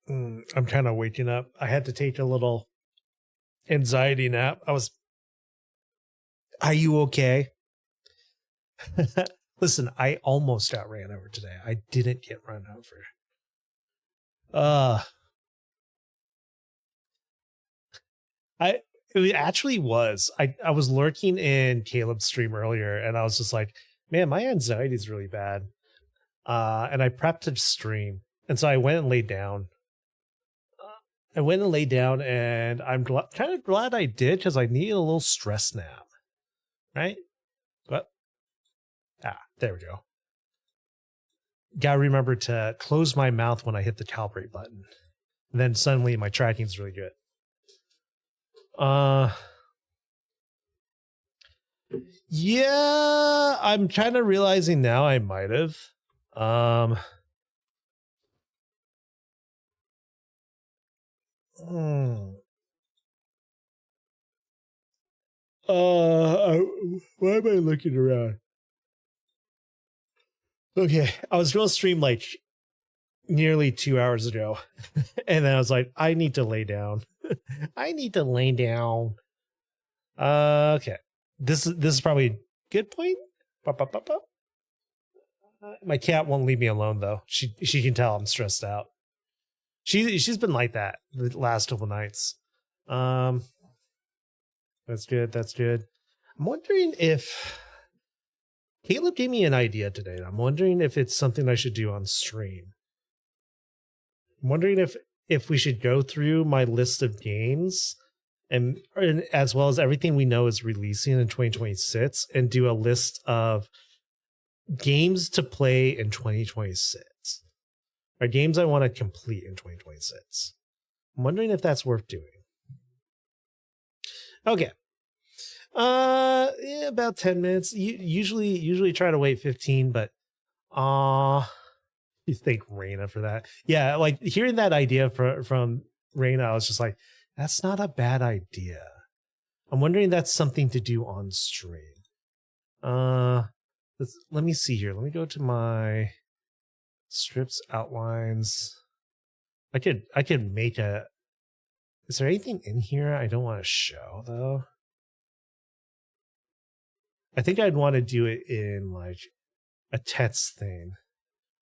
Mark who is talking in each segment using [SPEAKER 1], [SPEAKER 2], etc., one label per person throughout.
[SPEAKER 1] I'm kind of waking up. I had to take a little anxiety nap. Are you okay? Listen, I almost got ran over today. I didn't get run over. It actually was. I was lurking in Caleb's stream earlier, and I was just like, man, my anxiety is really bad. And I prepped to stream, and so I went and laid down. And I'm kind of glad I did, because I needed a little stress nap. Right? What? There we go. Gotta remember to close my mouth when I hit the calibrate button. And then suddenly my tracking's really good. Yeah, I'm kind of realizing now I might have. Why am I looking around? Okay, I was going to stream like nearly 2 hours ago, and then I was like, I need to lay down. I need to lay down. Okay, this is probably a good point. My cat won't leave me alone though. She can tell I'm stressed out. She's been like that the last couple nights. That's good. That's good. I'm wondering if Caleb gave me an idea today. I'm wondering if it's something I should do on stream. I'm wondering if we should go through my list of games and as well as everything we know is releasing in 2026 and do a list of games to play in 2026. Or games I want to complete in 2026. I'm wondering if that's worth doing. Okay. Yeah, about 10 minutes. Usually try to wait 15, but you thank Raina for that. Yeah, like hearing that idea from Raina, I was just like, that's not a bad idea. I'm wondering if that's something to do on stream. Let me see here. Let me go to my strips outlines. I could make a. Is there anything in here I don't want to show though? I think I'd want to do it in like a text thing,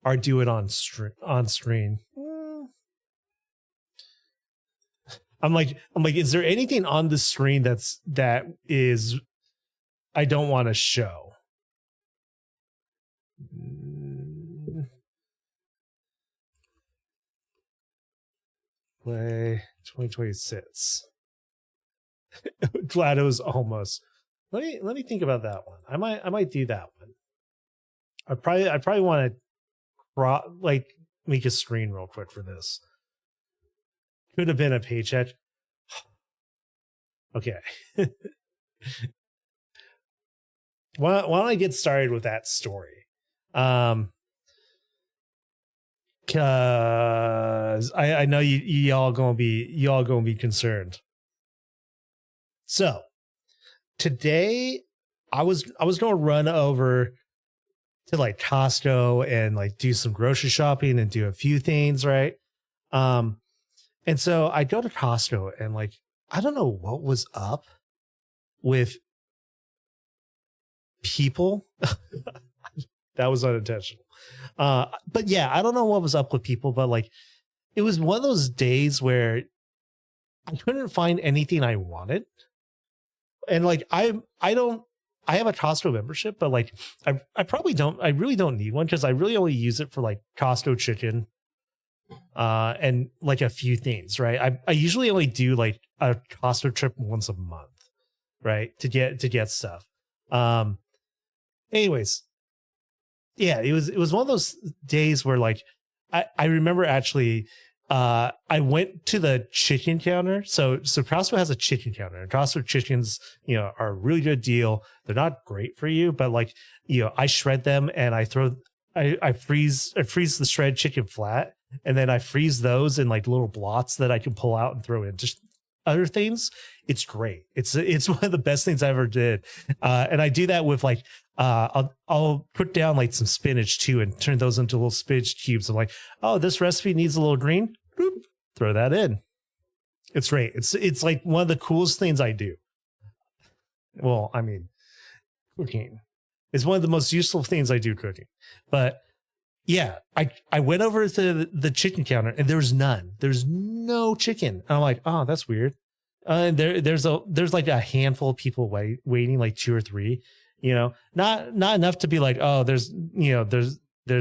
[SPEAKER 1] or do it on screen. I'm like, is there anything on the screen that is I don't want to show? Play 2026. Glad it was almost. Let me think about that one. I might do that one. I probably want to make a screen real quick for this. Could have been a paycheck. Okay. Why don't I get started with that story? Cause I know y'all gonna be concerned. So today I was gonna run over to like Costco and like do some grocery shopping and do a few things, right? And so I go to Costco and like I don't know what was up with people. That was unintentional. But yeah, I don't know what was up with people, but like it was one of those days where I couldn't find anything I wanted. And like I have a Costco membership, but like I really don't need one because I really only use it for like Costco chicken and like a few things, right? I usually only do like a Costco trip once a month, right? To get stuff. Anyways, yeah, it was one of those days where like I remember actually I went to the chicken counter. So Costco has a chicken counter, and Costco chickens, are a really good deal. They're not great for you, but like, I shred them and I freeze the shred chicken flat, and then I freeze those in like little blocks that I can pull out and throw in just other things. It's great. It's one of the best things I ever did. And I do that with like, I'll put down like some spinach too and turn those into little spinach cubes. I'm like, oh, this recipe needs a little green. Boop, throw that in. It's great. It's like one of the coolest things I do. Well, I mean, cooking is one of the most useful things I do, cooking. But yeah, I went over to the chicken counter and there's none. There's no chicken. And I'm like, oh, that's weird. And there's like a handful of people waiting, like 2 or 3. You know, not enough to be like, oh, there's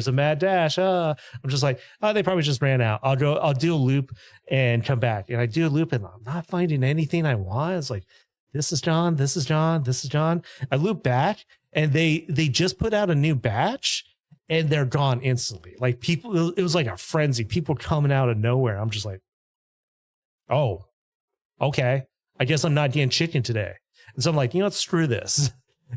[SPEAKER 1] a mad dash. I'm just like, oh, they probably just ran out. I'll do a loop and come back. And I do a loop and I'm not finding anything I want. It's like, this is John. This is John. This is John. I loop back and they just put out a new batch and they're gone instantly. Like people, it was like a frenzy. People coming out of nowhere. I'm just like, oh, okay. I guess I'm not getting chicken today. And so I'm like, you know what? Screw this.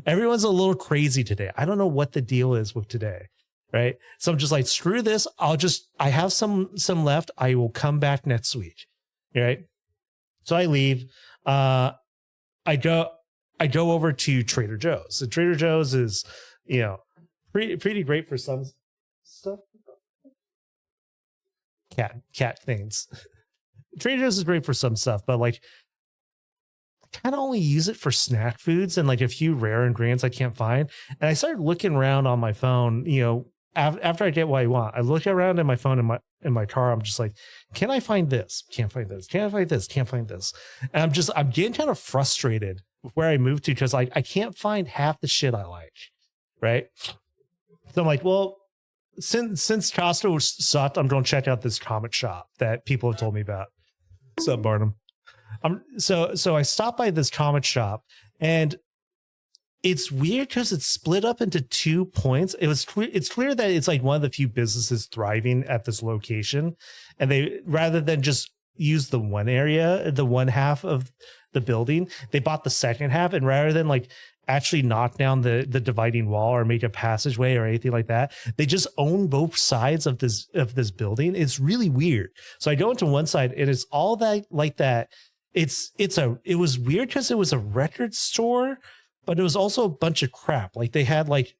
[SPEAKER 1] Everyone's a little crazy today. I don't know what the deal is with today. Right. So I'm just like, screw this. I have some left. I will come back next week. Right. So I leave. I go over to Trader Joe's. So Trader Joe's is, you know, pretty great for some stuff. Cat things. Trader Joe's is great for some stuff, but like, I kind of only use it for snack foods and like a few rare ingredients I can't find. And I started looking around on my phone, you know, after I get what I want. I look around at my phone in my car. I'm just like, can I find this? Can't find this. Can't find this. Can't find this. And I'm getting kind of frustrated with where I moved to because like I can't find half the shit I like. Right. So I'm like, well, since Costco sucked, I'm going to check out this comic shop that people have told me about. What's up, Barnum? So I stopped by this comic shop and it's weird because it's split up into 2 points. It's clear that it's like one of the few businesses thriving at this location. And they, rather than just use the one area, the one half of the building, they bought the second half. And rather than like actually knock down the dividing wall or make a passageway or anything like that, they just own both sides of this building. It's really weird. So I go into one side and it's all that like that. It was weird because it was a record store, but it was also a bunch of crap. Like they had like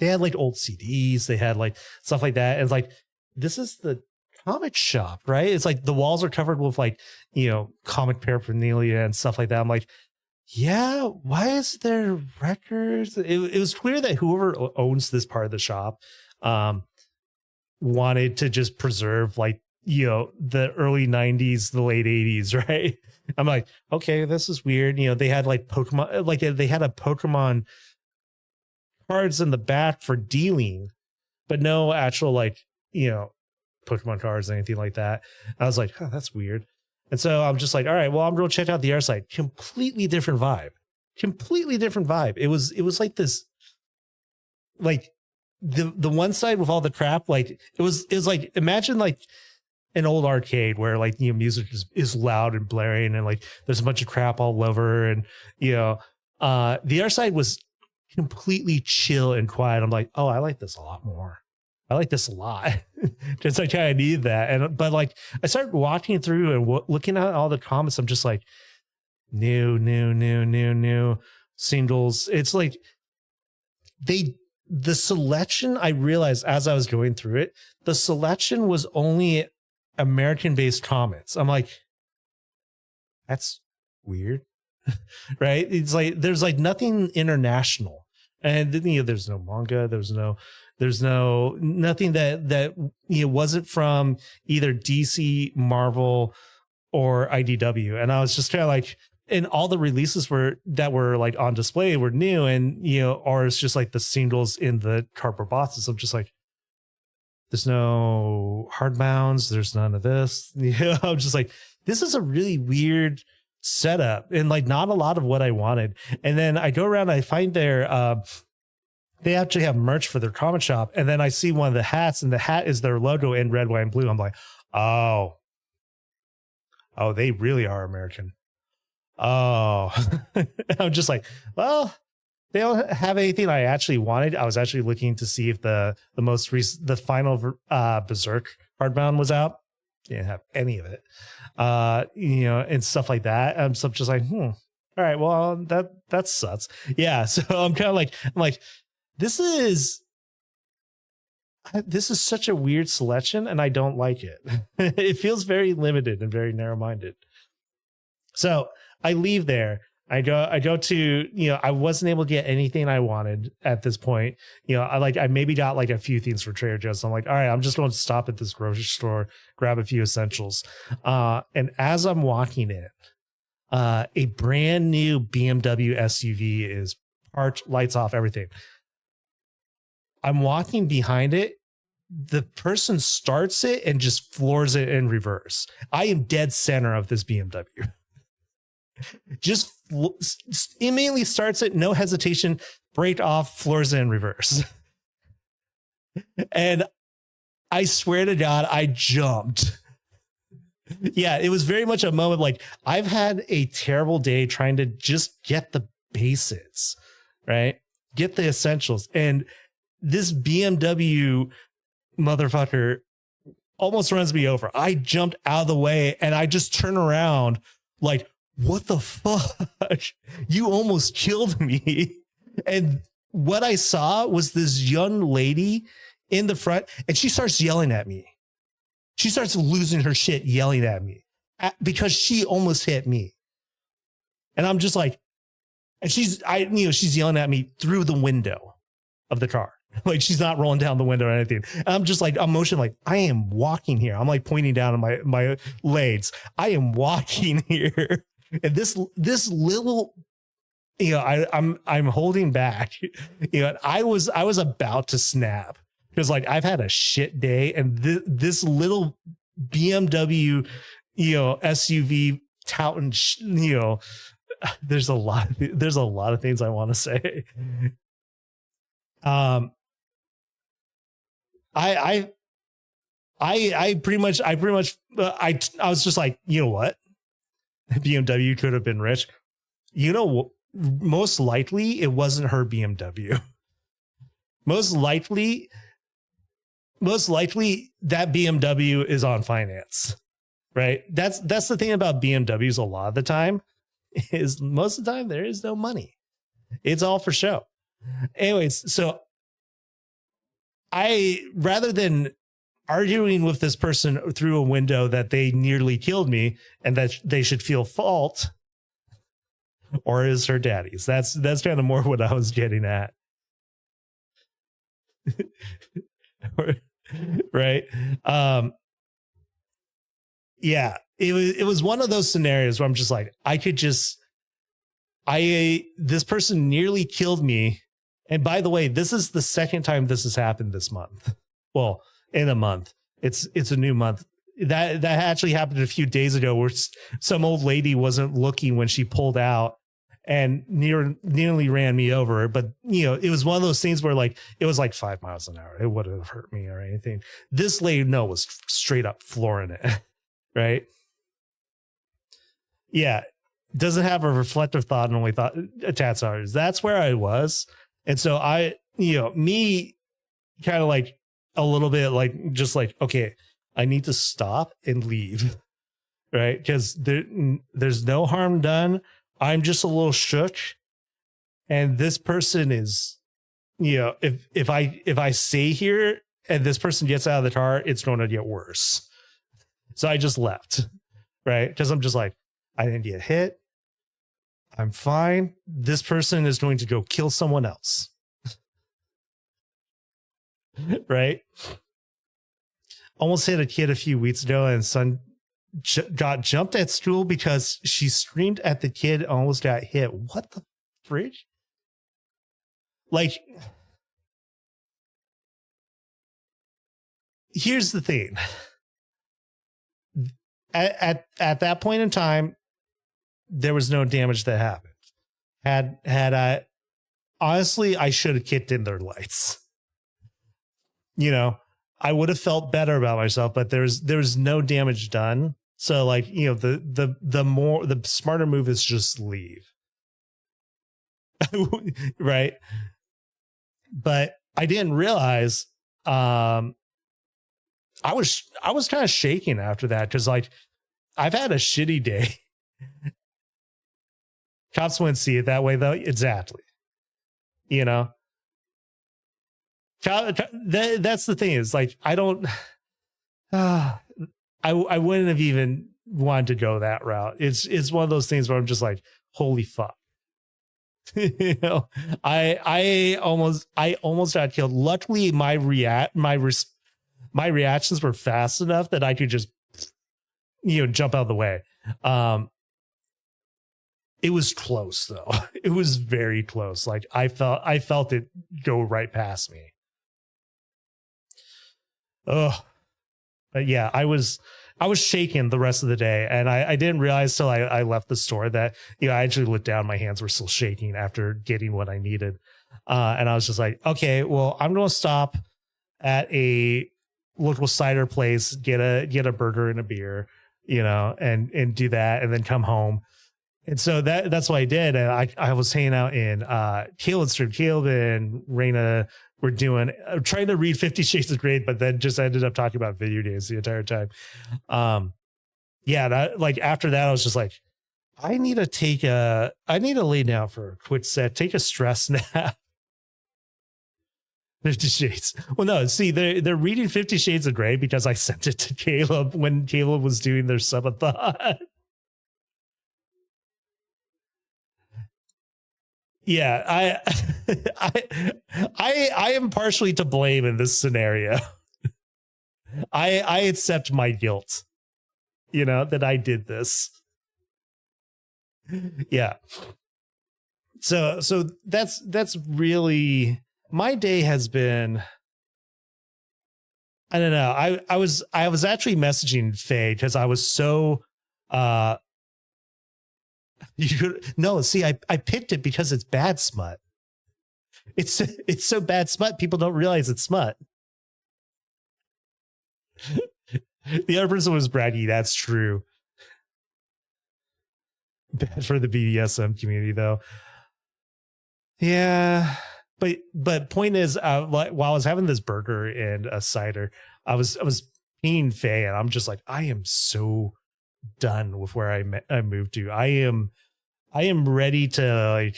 [SPEAKER 1] old CDs, they had like stuff like that. And it's like, this is the comic shop, right? It's like the walls are covered with like, you know, comic paraphernalia and stuff like that. I'm like, yeah, why is there records? It was clear that whoever owns this part of the shop wanted to just preserve like, you know, the early 90s, the late 80s, right? I'm like, okay, this is weird. You know, they had like Pokemon, like they had a Pokemon cards in the back for dealing, but no actual like, you know, Pokemon cards or anything like that. I was like, oh, that's weird. And so I'm just like, all right, well, I'm going to check out the other side. Completely different vibe. It was like this, like the one side with all the crap, like it was like, imagine like an old arcade where like, you know, music is loud and blaring and like there's a bunch of crap all over. And, you know, the other side was completely chill and quiet. I'm like, oh, I like this a lot more. I like this a lot because I kind of need that. But like I started walking through and looking at all the comments. I'm just like, new singles. It's like the selection, I realized as I was going through it, the selection was only American-based comics. I'm like, that's weird, right? It's like there's like nothing international, and you know, there's no manga, there's nothing that you know wasn't from either DC, Marvel, or IDW. And I was just kind of like, and all the releases that were like on display were new, and you know, or it's just like the singles in the cardboard boxes. I'm just like, there's no hardbounds, there's none of this. You know, I'm just like, this is a really weird setup and like not a lot of what I wanted. And then I go around, I find they actually have merch for their comic shop. And then I see one of the hats, and the hat is their logo in red, white, and blue. I'm like, oh, they really are American. Oh, I'm just like, well, they don't have anything I actually wanted. I was actually looking to see if the most recent, the final Berserk hardbound was out. Didn't have any of it, you know, and stuff like that. So I'm just like, all right, well, that sucks. Yeah. So I'm kind of like, this is, this is such a weird selection and I don't like it. It feels very limited and very narrow-minded. So I leave there. I go to, I wasn't able to get anything I wanted at this point. I maybe got like a few things for Trader Joe's. So I'm like, all right, I'm just going to stop at this grocery store, grab a few essentials. And as I'm walking in, a brand new BMW SUV is parked, lights off, everything. I'm walking behind it. The person starts it and just floors it in reverse. I am dead center of this BMW. Just immediately starts it, no hesitation, brake off, floors it in reverse. And I swear to God, I jumped. Yeah, it was very much a moment like I've had a terrible day trying to just get the basics, right? Get the essentials. And this BMW motherfucker almost runs me over. I jumped out of the way and I just turn around like, what the fuck? You almost killed me. And what I saw was this young lady in the front and she starts yelling at me. She starts losing her shit yelling at me because she almost hit me. And I'm just like, and she's yelling at me through the window of the car. Like she's not rolling down the window or anything. And I'm just like, I'm motioning like I am walking here. I'm like pointing down at my legs. I am walking here. And this little, I'm holding back. I was about to snap because like I've had a shit day, and this little BMW, SUV touting, there's a lot of things I want to say. I pretty much I was just like, you know what? BMW could have been rich. Most likely it wasn't her BMW. Most likely that BMW is on finance, right? That's the thing about BMWs a lot of the time is most of the time there is no money. It's all for show. Anyways, so rather than arguing with this person through a window that they nearly killed me and that they should feel fault, or is her daddy's. That's kind of more what I was getting at. Right. Yeah, it was one of those scenarios where I'm just like, this person nearly killed me. And by the way, this is the second time this has happened this month. Well, in a month. It's a new month. That actually happened a few days ago where some old lady wasn't looking when she pulled out and nearly ran me over. But, it was one of those things where like, it was like 5 miles an hour. It wouldn't have hurt me or anything. This lady, was straight up flooring it. Right. Yeah. Doesn't have a reflective thought and only thought attached ours. That's where I was. And so me kind of like a little bit like, just like, okay, I need to stop and leave. Right. Because there's no harm done. I'm just a little shook. And this person is, if I stay here and this person gets out of the car, it's going to get worse. So I just left. Right. Because I'm just like, I didn't get hit. I'm fine. This person is going to go kill someone else. Right. Almost hit a kid a few weeks ago, and son got jumped at school because she screamed at the kid and almost got hit. What the fridge? Like, here's the thing. At that point in time, there was no damage that happened. Had I honestly, I should have kicked in their lights. I would have felt better about myself, but there's no damage done. So like, the smarter move is just leave. Right. But I didn't realize, I was kind of shaking after that. Cause like I've had a shitty day. Cops wouldn't see it that way though. Exactly. That's the thing is like I don't. I wouldn't have even wanted to go that route. It's one of those things where I'm just like, holy fuck. You know, I almost got killed. Luckily, my reactions were fast enough that I could just, you know, jump out of the way. It was close though. It was very close. Like I felt it go right past me. Oh, but yeah, I was shaken the rest of the day, and I didn't realize till I left the store that, you know, I actually looked down, my hands were still shaking after getting what I needed, and I was just like, okay, well, I'm going to stop at a local cider place, get a burger and a beer, you know, and do that, and then come home. And so that's what I did, and I was hanging out in Caleb's stream. Caleb and Raina were trying to read 50 Shades of Grey, but then just ended up talking about video games the entire time. Yeah, like after that, I was just like, I need to lay down for a quick set, take a stress nap. 50 Shades. Well, no, see, they're reading 50 Shades of Grey because I sent it to Caleb when Caleb was doing their subathon. Yeah, I am partially to blame in this scenario. I accept my guilt, you know, that I did this. Yeah. So that's really, my day has been, I don't know. I was actually messaging Faye because I was so no, see, I picked it because it's bad smut. It's so bad smut, people don't realize it's smut. The other person was braggy, that's true. Bad for the BDSM community though. Yeah. But point is, while I was having this burger and a cider, I was being Faye, and I'm just like, I am so done with where I moved to. I am ready to, like,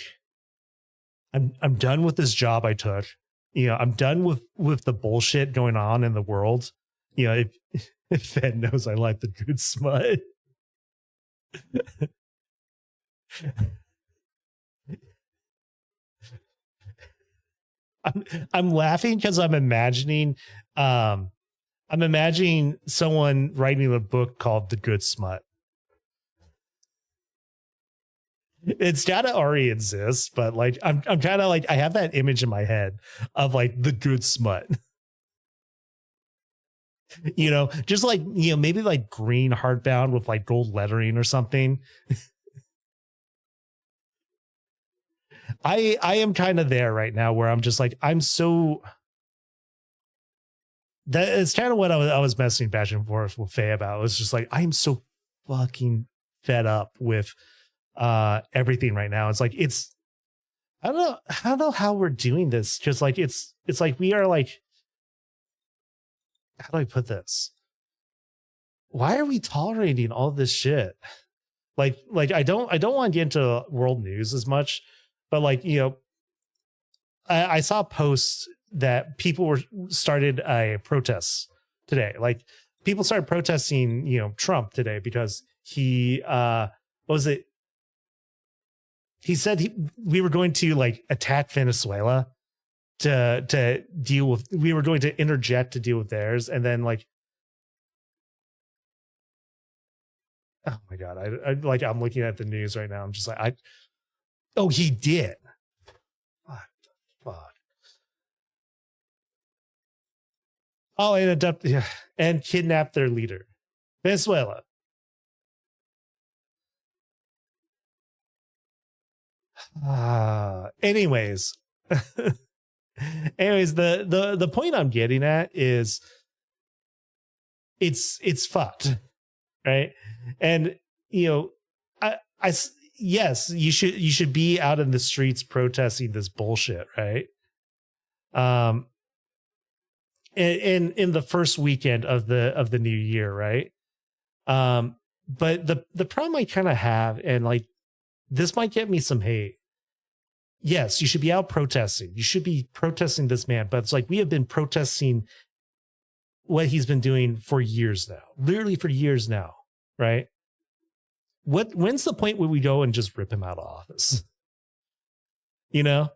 [SPEAKER 1] I'm done with this job I took. You know, I'm done with the bullshit going on in the world. You know, if Fed knows I like the good smut. I'm laughing because I'm imagining someone writing a book called The Good Smut. It's gotta already exist, but like I'm kind of like, I have that image in my head of like the good smut. You know, just like, you know, maybe like green hardbound with like gold lettering or something. I am kind of there right now where I'm just like, I'm so, that it's kind of what I was messaging back and forth with Faye about. It was just like, I'm so fucking fed up with everything right now. It's like, I don't know how we're doing this, because like it's like we are like, how do I put this? Why are we tolerating all this shit? Like I don't want to get into world news as much, but like, you know, I saw posts that people started a protest today. Like people started protesting, you know, Trump today because he what was it? He said we were going to like attack Venezuela to deal with, we were going to interject to deal with theirs, and then like, oh my god, I like, I'm looking at the news right now, I'm just like, oh, he did. Fuck. Oh, and kidnapped their leader, Venezuela. Anyways. Anyways, the point I'm getting at is it's fucked, right? And you know, I yes, you should be out in the streets protesting this bullshit, right? In the first weekend of the new year, right? But the problem I kind of have, and like this might get me some hate, yes, you should be out protesting. You should be protesting this man. But it's like, we have been protesting what he's been doing for years now, literally for years now. Right. When's the point where we go and just rip him out of office? You know,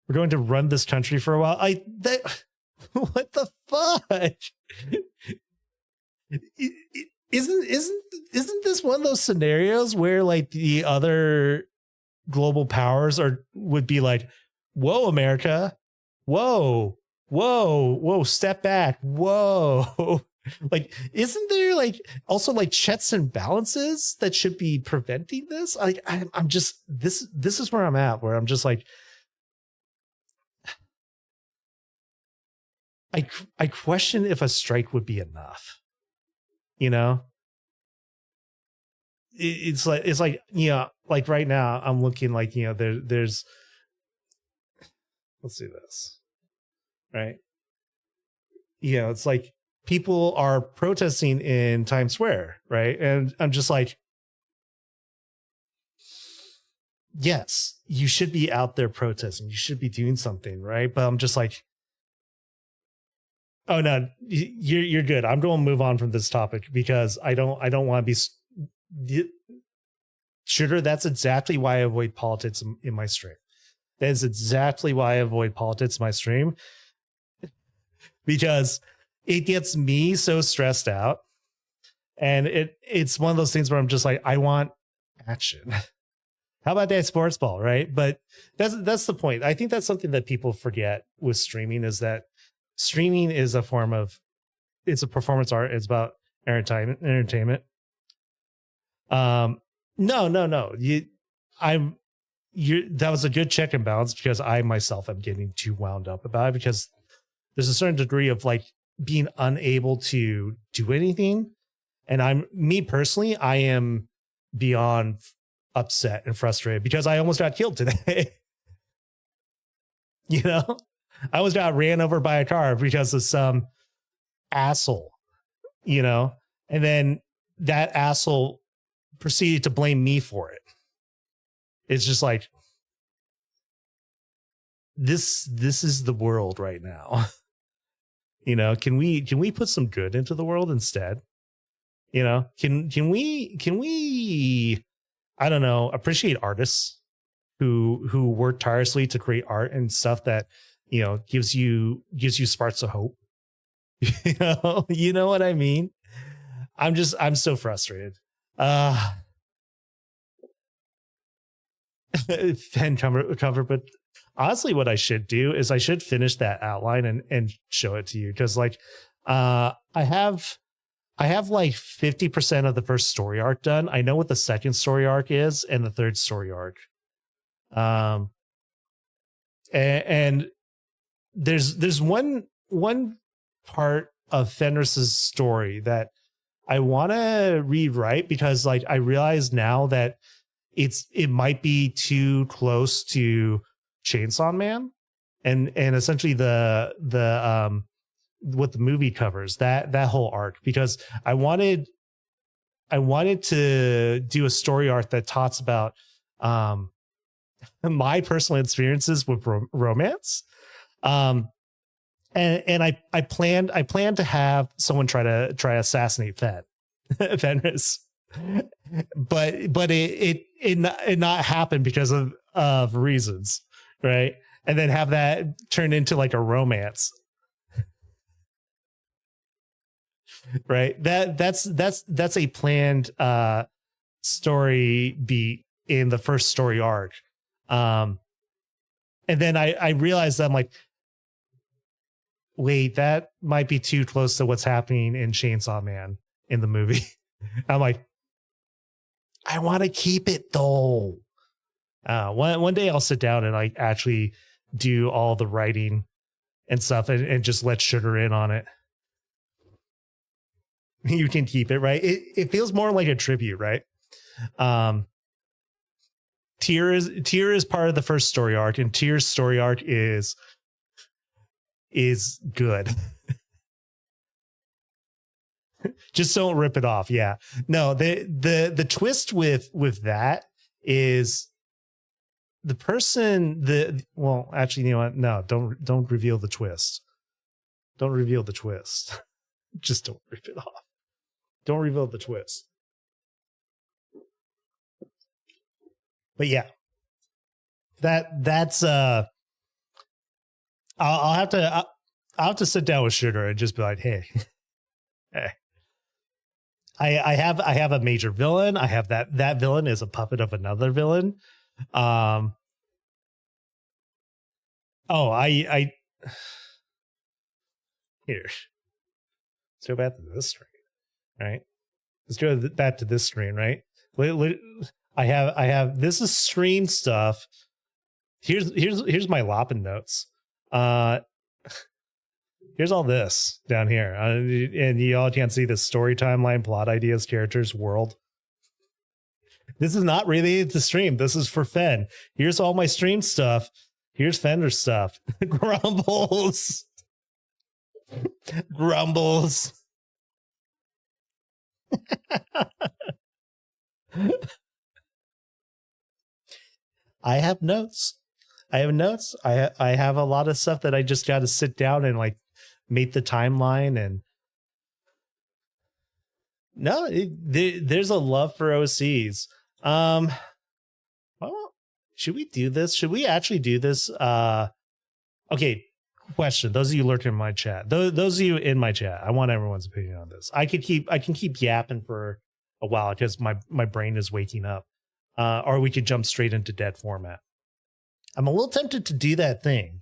[SPEAKER 1] we're going to run this country for a while. What the fuck? Isn't this one of those scenarios where like the other global powers would be like, whoa, America, whoa, step back, whoa. Like, isn't there like also like checks and balances that should be preventing this? Like, I'm just, this is where I'm at, where I'm just like, I question if a strike would be enough. You know, it's like, you know, like right now I'm looking like, you know, there's, let's do this, right? You know, it's like people are protesting in Times Square, right? And I'm just like, yes, you should be out there protesting. You should be doing something, right? But I'm just like, oh no, you're good. I'm going to move on from this topic because I don't want to be shooter. That's exactly why I avoid politics in my stream. That is exactly why I avoid politics in my stream, because it gets me so stressed out. And it's one of those things where I'm just like, I want action. How about that sports ball, right? But that's the point. I think that's something that people forget with streaming, is that streaming is a form of, it's a performance art. It's about entertainment. No. That was a good check and balance, because I myself am getting too wound up about it, because there's a certain degree of like being unable to do anything. And me personally, I am beyond upset and frustrated because I almost got killed today. You know, I almost got ran over by a car because of some asshole, you know, and then that asshole proceeded to blame me for it. It's just like, this is the world right now. You know, can we put some good into the world instead? You know, can we, I don't know, appreciate artists who work tirelessly to create art and stuff that, you know, gives you sparks of hope. You know what I mean? I'm so frustrated. Pen cover, but honestly, what I should do is I should finish that outline and show it to you, because like I have like 50% of the first story arc done. I know what the second story arc is and the third story arc. And there's one part of Fenris's story that I want to rewrite, because like I realize now that it might be too close to Chainsaw Man and essentially the what the movie covers, that whole arc, because I wanted to do a story arc that talks about my personal experiences with romance. And I planned to have someone try to assassinate Fenris, but it not happen because of reasons, right? And then have that turn into like a romance, right? That's a planned story beat in the first story arc. And then I realized that I'm like, wait, that might be too close to what's happening in Chainsaw Man in the movie. I'm like, I want to keep it though. One day I'll sit down and like actually do all the writing and stuff and just let Sugar in on it. You can keep it, right? It feels more like a tribute, right? Tyr is part of the first story arc, and Tyr's story arc is good. Just don't rip it off. Yeah. No, the twist with that is the person, well, actually, you know what? No, don't reveal the twist. Don't reveal the twist. Just don't rip it off. Don't reveal the twist. But yeah, that's I'll have to sit down with Sugar and just be like, hey, hey. I have a major villain. I have that villain is a puppet of another villain. I here. Let's go back to this screen, right? Let's go back to this screen, right? I have this is stream stuff. Here's my Loppin notes. Here's all this down here, and you all can't see the story timeline, plot ideas, characters, world. This is not related to stream. This is for Fen. Here's all my stream stuff. Here's Fenris stuff. Grumbles. Grumbles. I have notes. I have a lot of stuff that I just got to sit down and like make the timeline. And no, there's a love for OCs. Well, should we do this? Should we actually do this? Okay. Question. Those of you lurking in my chat, those of you in my chat, I want everyone's opinion on this. I can keep yapping for a while because my brain is waking up. Or we could jump straight into dead format. I'm a little tempted to do that thing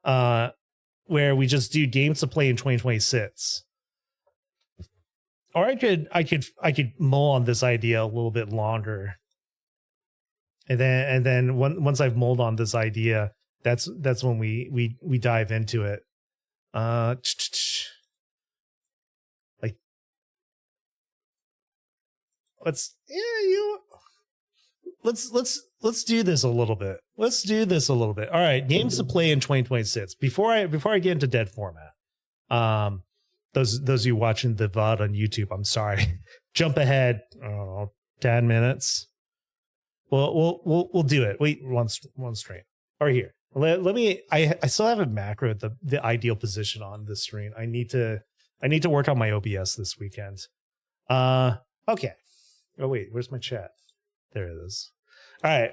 [SPEAKER 1] where we just do games to play in 2026. Or I could mull on this idea a little bit longer. And then once I've mulled on this idea, that's when we dive into it. Like let's do this a little bit. Let's do this a little bit. All right, games to play in 2026. Before I get into dead format, those of you watching the VOD on YouTube, I'm sorry. Jump ahead, 10 minutes. We'll do it. Wait, one screen. Or here. Let me. I still have a macro at the ideal position on this screen. I need to work on my OBS this weekend. Okay. Oh wait, where's my chat? There it is. All right,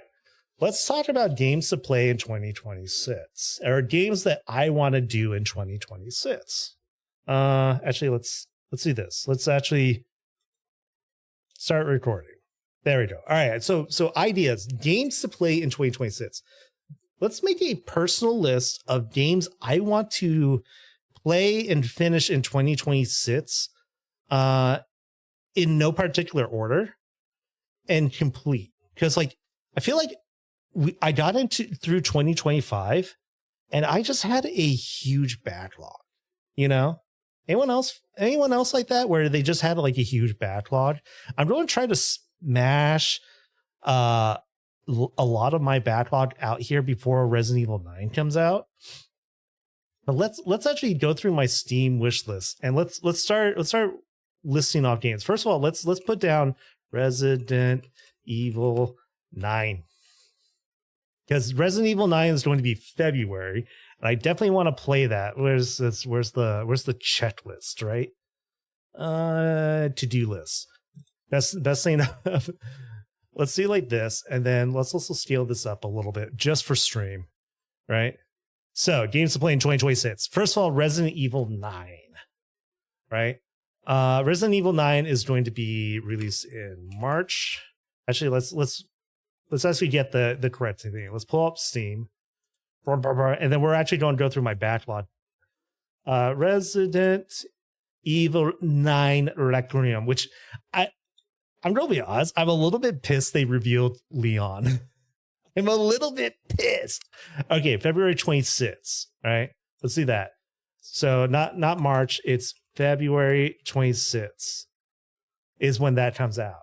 [SPEAKER 1] let's talk about games to play in 2026, or games that I want to do in 2026. Actually, let's do this. Let's actually start recording. There we go. All right, so ideas, games to play in 2026. Let's make a personal list of games I want to play and finish in 2026, in no particular order, and complete. Because like I feel like I got through 2025 and I just had a huge backlog. You know, anyone else like that where they just had like a huge backlog? I'm going to try to smash a lot of my backlog out here before Resident Evil 9 comes out. But let's actually go through my Steam wish list and let's start listing off games. First of all, let's put down Resident Evil 9, because Resident Evil 9 is going to be February, and I definitely want to play that. Where's the checklist, right? To-do list. Best thing. Let's do like this, and then let's also scale this up a little bit just for stream, right? So games to play in 2026. First of all, Resident Evil 9, right? Resident Evil 9 is going to be released in March. Actually, let's actually get the correct thing. Let's pull up Steam, and then we're actually going to go through my backlog. Resident Evil 9 Requiem, which I'm going to be honest, I'm a little bit pissed they revealed Leon. I'm a little bit pissed. Okay, February 26th. All right, let's do that. So not March, it's February 26th is when that comes out.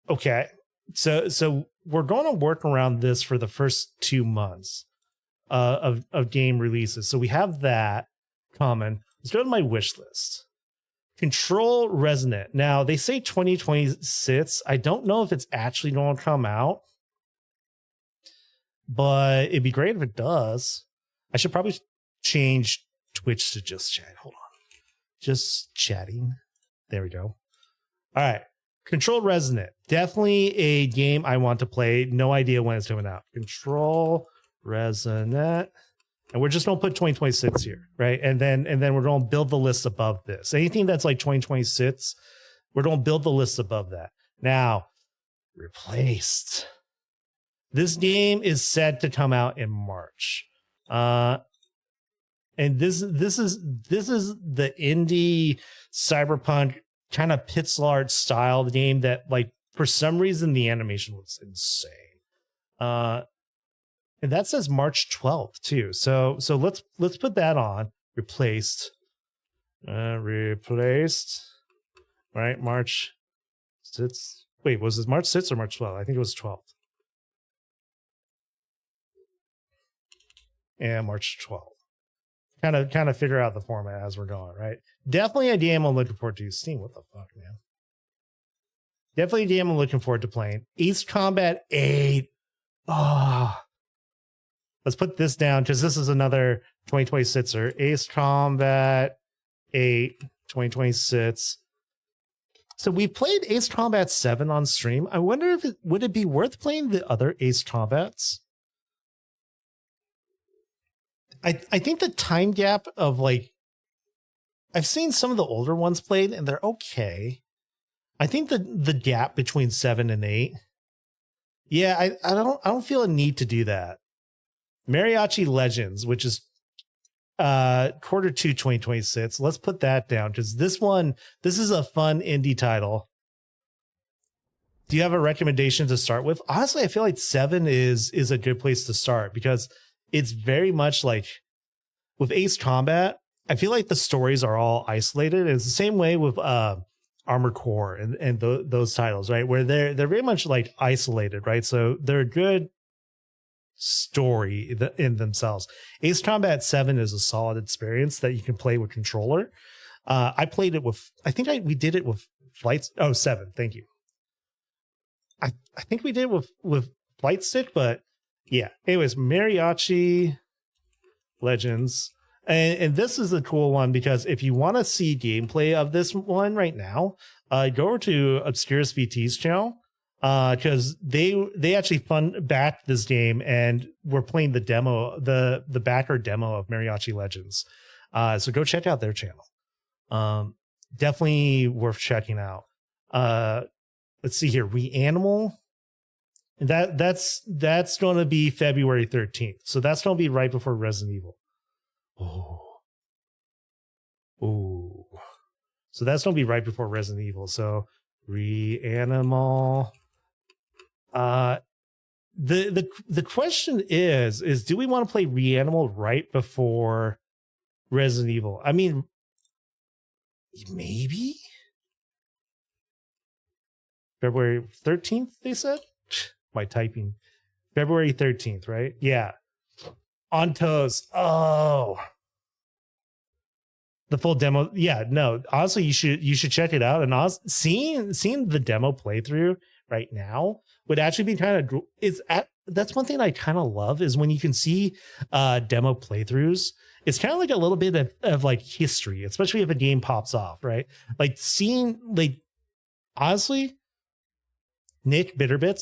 [SPEAKER 1] Okay. So we're going to work around this for the first 2 months of game releases. So we have that coming. Let's go to my wish list. Control Resonant. Now they say 2026. I don't know if it's actually going to come out. but it'd be great if it does. I should probably change Twitch to just chat. Hold on. Just chatting. There we go. All right. Control Resonant. Definitely a game I want to play. No idea when it's coming out. Control Resonant. And we're just going to put 2026 here, right? And then we're going to build the list above this. Anything that's like 2026, we're going to build the list above that. Now, Replaced. This game is set to come out in March. And this is the indie cyberpunk kind of pixel art style game that, like, for some reason the animation looks insane. And that says March 12th too. So let's put that on. Replaced. Replaced. Right, March 6th. Wait, was it March 6th or March 12th? I think it was 12th. And March 12th. Kind of figure out the format as we're going, right? Definitely a game I'm looking forward to. Steam, what the fuck, man? Definitely a game I'm looking forward to playing. Ace Combat 8. Oh. Let's put this down because this is another 2026er. Ace Combat 8, 2026. So we played Ace Combat 7 on stream. I wonder if would it be worth playing the other Ace Combats? I think the time gap of, like, I've seen some of the older ones played and they're okay. I think the gap between 7 and 8. Yeah, I don't feel a need to do that. Mariachi Legends, which is quarter 2 2026. Let's put that down because this is a fun indie title. Do you have a recommendation to start with? Honestly, I feel like 7 is a good place to start because it's very much like with Ace Combat. I feel like the stories are all isolated. It's the same way with Armored Core and those titles, right? Where they're very much like isolated, right? So they're a good story in themselves. Ace Combat 7 is a solid experience that you can play with controller. I played it with, we did it with Flights. Oh, 7. Thank you. I think we did it with Flight Stick, but yeah. Anyways, Mariachi Legends. And this is a cool one because if you want to see gameplay of this one right now, go over to Obscurus VT's channel because they actually backed this game and we're playing the demo, the backer demo of Mariachi Legends. So go check out their channel. Definitely worth checking out. Let's see here, Reanimal. That's going to be February 13th. So that's going to be right before Resident Evil. Oh. So that's going to be right before Resident Evil. So Reanimal. The question is do we want to play Reanimal right before Resident Evil? I mean, maybe February 13th, they said. My typing. February 13th, right? Yeah. On Toes. Oh. The full demo. Yeah, no. Honestly, you should check it out. And seeing the demo playthrough right now would actually be kind of that's one thing I kind of love is when you can see demo playthroughs. It's kind of like a little bit of like history, especially if a game pops off, right? Like seeing, like, honestly, Nick Bitterbits,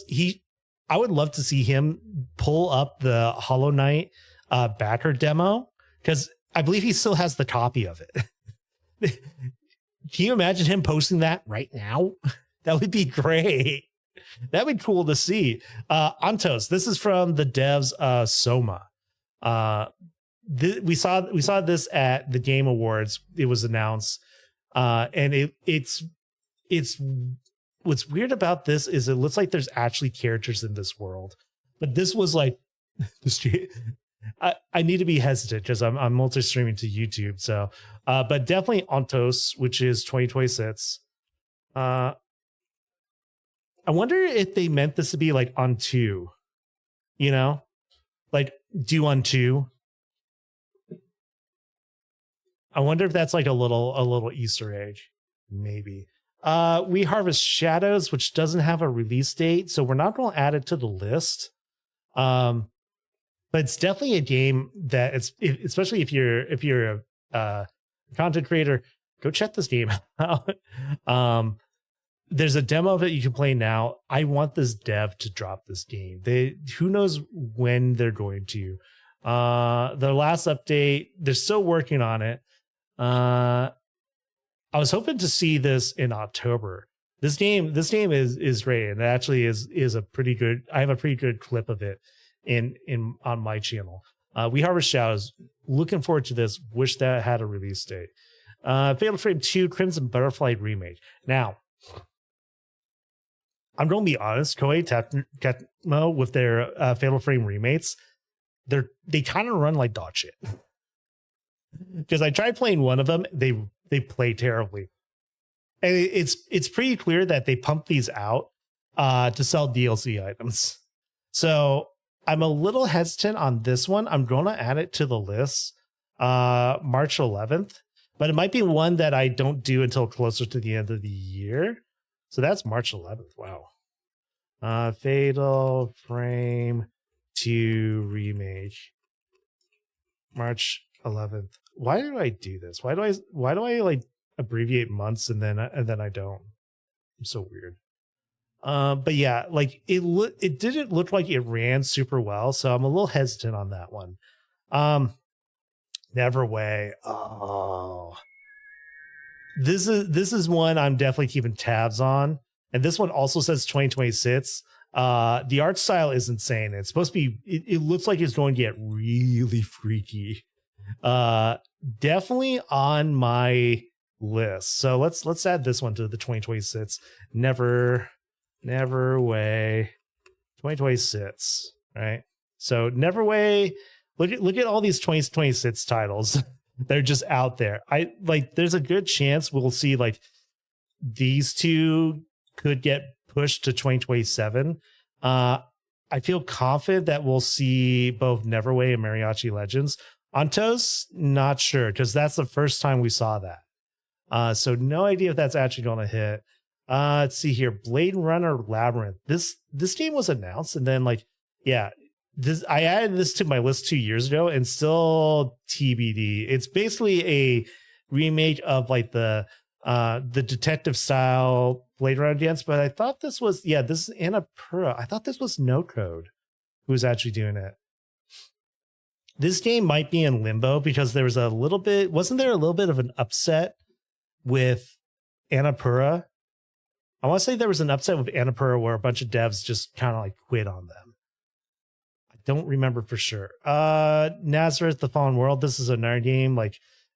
[SPEAKER 1] I would love to see him pull up the Hollow Knight backer demo because I believe he still has the copy of it. Can you imagine him posting that right now? That would be great. That would be cool to see. Antos, this is from the devs Soma. We saw this at the Game Awards. It was announced, and it's what's weird about this is it looks like there's actually characters in this world, but this was like I need to be hesitant because I'm multi-streaming to YouTube. So, but definitely Antos, which is 2026. I wonder if they meant this to be like on 2, like do on 2. I wonder if that's like a little Easter egg, maybe. We Harvest Shadows, which doesn't have a release date, so we're not going to add it to the list. but it's definitely a game that especially if you're a content creator, go check this game out. There's a demo of it you can play now. I want this dev to drop this game. Who knows when they're going to. Their last update, they're still working on it. I was hoping to see this in October. This game is great, and it actually is a pretty good. I have a pretty good clip of it in on my channel. We Harvest Shadows. Looking forward to this. Wish that had a release date. Fatal Frame 2 Crimson Butterfly remake. Now, I'm going to be honest. Koei Tecmo with their Fatal Frame remakes, they kind of run like dog shit. Because I tried playing one of them, they play terribly, and it's pretty clear that they pump these out to sell DLC items. So I'm a little hesitant on this one. I'm going to add it to the list March 11th, but it might be one that I don't do until closer to the end of the year. So that's March 11th. Wow. Fatal Frame 2 remake, March 11th. Why do I do this? Why do I like abbreviate months and then I don't? I'm so weird. But yeah, like it didn't look like it ran super well, so I'm a little hesitant on that one. Neverway. Oh, this is one I'm definitely keeping tabs on, and this one also says 2026. The art style is insane. It's supposed to be. It looks like it's going to get really freaky. Definitely on my list. So let's add this one to the 2026. Never way 2026, right? So never way. Look at all these 2026 titles. They're just out there. There's a good chance we'll see like these two could get pushed to 2027. I feel confident that we'll see both Neverway and Mariachi Legends. Antos, not sure, because that's the first time we saw that. So no idea if that's actually going to hit. Let's see here. Blade Runner Labyrinth. This game was announced, and then I added this to my list 2 years ago, and still TBD. It's basically a remake of like the detective style Blade Runner dance, but I thought this was this is Annapurna. I thought this was No Code who was actually doing it. This game might be in limbo because there was wasn't there a little bit of an upset with Annapurna? I want to say there was an upset with Annapurna where a bunch of devs just kind of like quit on them. I don't remember for sure. Nazareth, The Fallen World. This is another game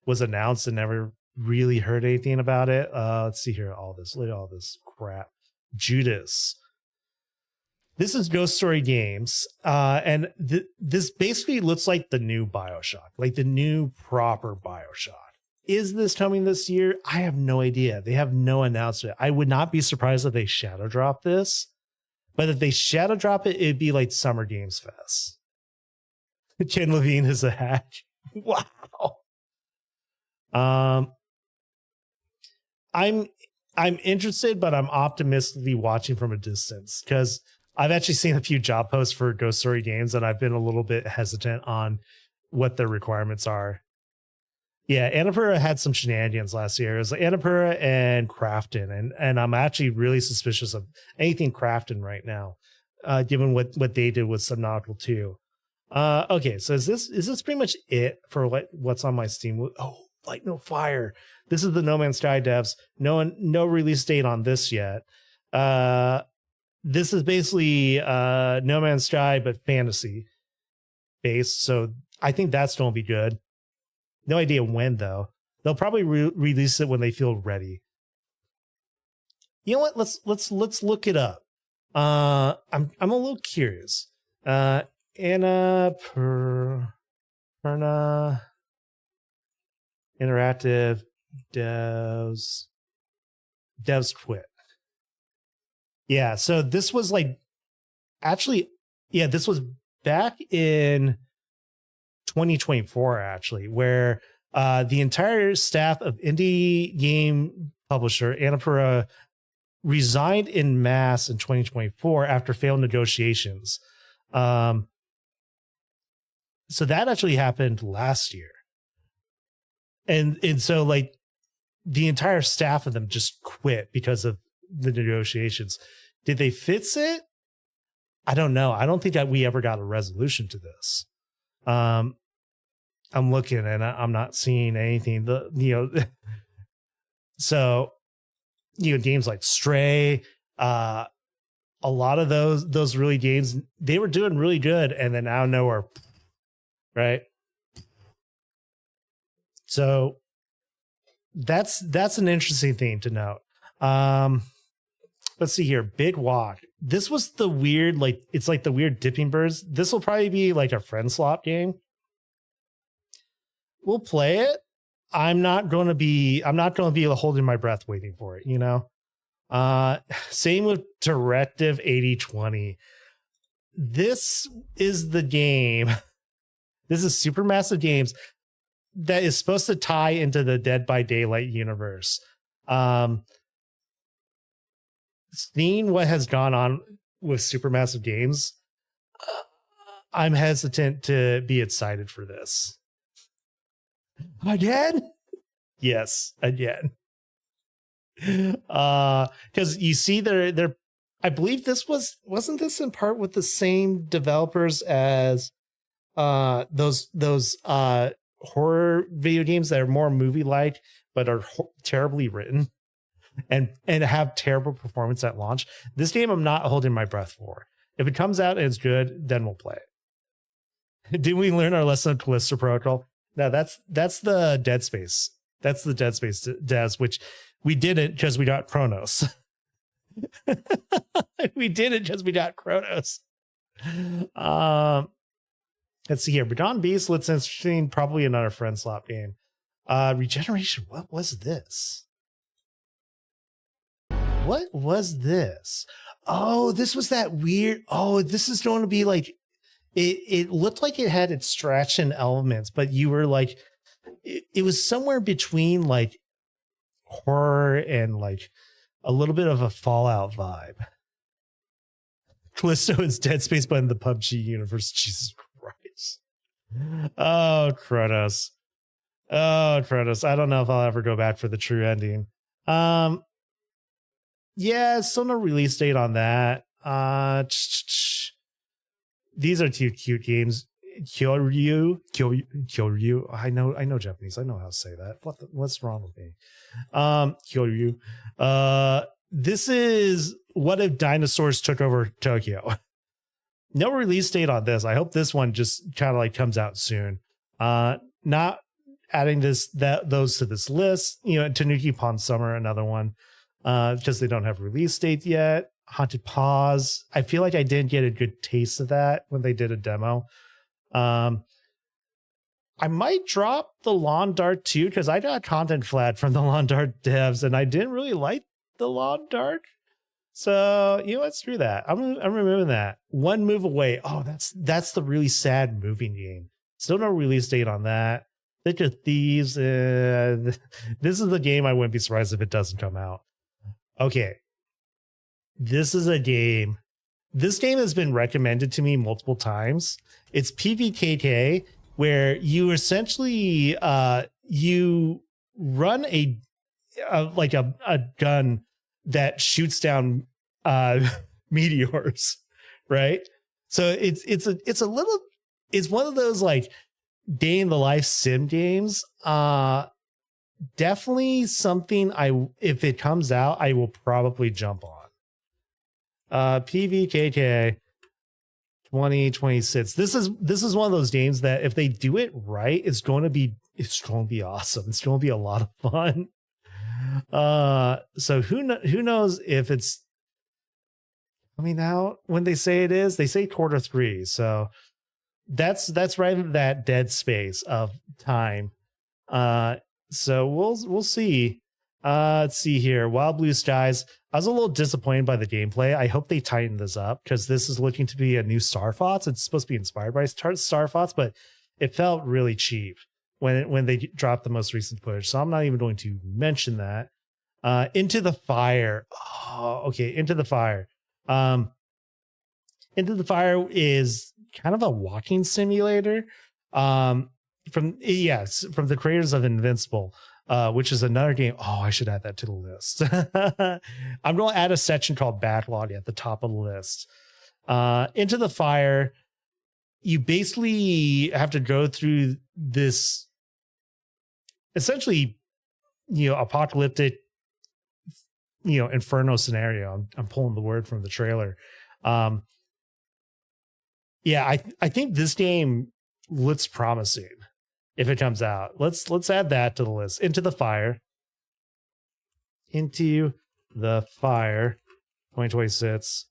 [SPEAKER 1] was announced and never really heard anything about it. Let's see here. Look at all this crap. Judas. This is Ghost Story Games, and this basically looks like the new BioShock, like the new proper BioShock. Is this coming this year? I have no idea. They have no announcement. I would not be surprised if they shadow drop this, but if they shadow drop it, it'd be like Summer Games Fest. Ken Levine is a hack. Wow. I'm interested, but I'm optimistically watching from a distance because I've actually seen a few job posts for Ghost Story Games, and I've been a little bit hesitant on what their requirements are. Yeah, Annapurna had some shenanigans last year. It was Annapurna and Crafton, and I'm actually really suspicious of anything Crafton right now, given what they did with Subnautical 2. Okay, so is this pretty much it for what's on my Steam? Oh, Light No Fire. This is the No Man's Sky devs. No release date on this yet. This is basically No Man's Sky, but fantasy based. So I think that's going to be good. No idea when, though. They'll probably release it when they feel ready. You know what? Let's look it up. I'm a little curious. Annapurna Interactive devs quit. Yeah, so this was this was back in 2024, actually, where the entire staff of indie game publisher Annapurna resigned in mass in 2024 after failed negotiations. So that actually happened last year. And so like the entire staff of them just quit because of the negotiations. Did they fix it? I don't know. I don't think that we ever got a resolution to this. I'm looking and I'm not seeing anything. So games like Stray, a lot of those really games, they were doing really good, and then out of nowhere, right? So that's an interesting thing to note. Let's see here. Big Walk. This was the weird, like, it's like the weird dipping birds. This will probably be like a friend swap game. We'll play it. I'm not going to be holding my breath waiting for it, Same with Directive 8020. This is the game. This is Supermassive Games that is supposed to tie into the Dead by Daylight universe. Seeing what has gone on with Supermassive Games, I'm hesitant to be excited for this. Again? Yes, again. Because you see they're I believe this wasn't this in part with the same developers as those horror video games that are more movie-like but are terribly written and have terrible performance at launch. This game I'm not holding my breath for. If it comes out and it's good, then we'll play it. Did we learn our lesson of Callisto Protocol? No, that's the Dead Space. That's the Dead Space devs, which we didn't because we got Chronos. We did it because we got Chronos. Let's see here. Beyond Beast looks interesting. Probably another friend slot game. Regeneration. What was this? What was this? Oh, this was that weird. Oh, this is going to be like. It looked like it had extraction elements, but you were like, it was somewhere between like horror and like a little bit of a Fallout vibe. Callisto is Dead Space, but in the PUBG universe. Jesus Christ. Oh, Kronos. Oh, Kronos. I don't know if I'll ever go back for the true ending. Yeah, still no release date on that. These are two cute games. Kyoryu. I know Japanese. I know how to say that. What's wrong with me? Kyoryu. This is What If Dinosaurs Took Over Tokyo. No release date on this. I hope this one just kind of like comes out soon. Not adding those to this list. Tanuki Pond Summer, another one. Because they don't have release dates yet. Haunted Paws. I feel like I didn't get a good taste of that when they did a demo. I might drop the Lawn Dart 2 because I got content flat from the Lawn Dart devs and I didn't really like the Lawn Dart. So let's do that. I'm removing that. One Move Away. Oh, that's the really sad moving game. Still no release date on that. Thick of Thieves. This is the game I wouldn't be surprised if it doesn't come out. Okay. This is a game. This game has been recommended to me multiple times. It's PvKK, where you essentially you run a gun that shoots down meteors, right? So it's one of those like day in the life sim games. Definitely something if it comes out, I will probably jump on. PvKK 2026. This is one of those games that if they do it right, it's going to be awesome. It's going to be a lot of fun. So who knows if it's coming out when they say it is. They say Q3, so that's right in that dead space of time. So we'll see. Let's see here. Wild Blue Skies. I was a little disappointed by the gameplay. I hope they tighten this up because this is looking to be a new Star Fox. It's supposed to be inspired by Star Fox, but it felt really cheap when they dropped the most recent footage. So I'm not even going to mention that. Into the Fire. Oh, okay. Into the Fire. Into the Fire is kind of a walking simulator. From the creators of Invincible, which is another game. Oh, I should add that to the list. I'm going to add a section called Backlog at the top of the list. Into the Fire, you basically have to go through this essentially, apocalyptic, inferno scenario. I'm pulling the word from the trailer. I think this game looks promising if it comes out. Let's add that to the list. Into the Fire 2026.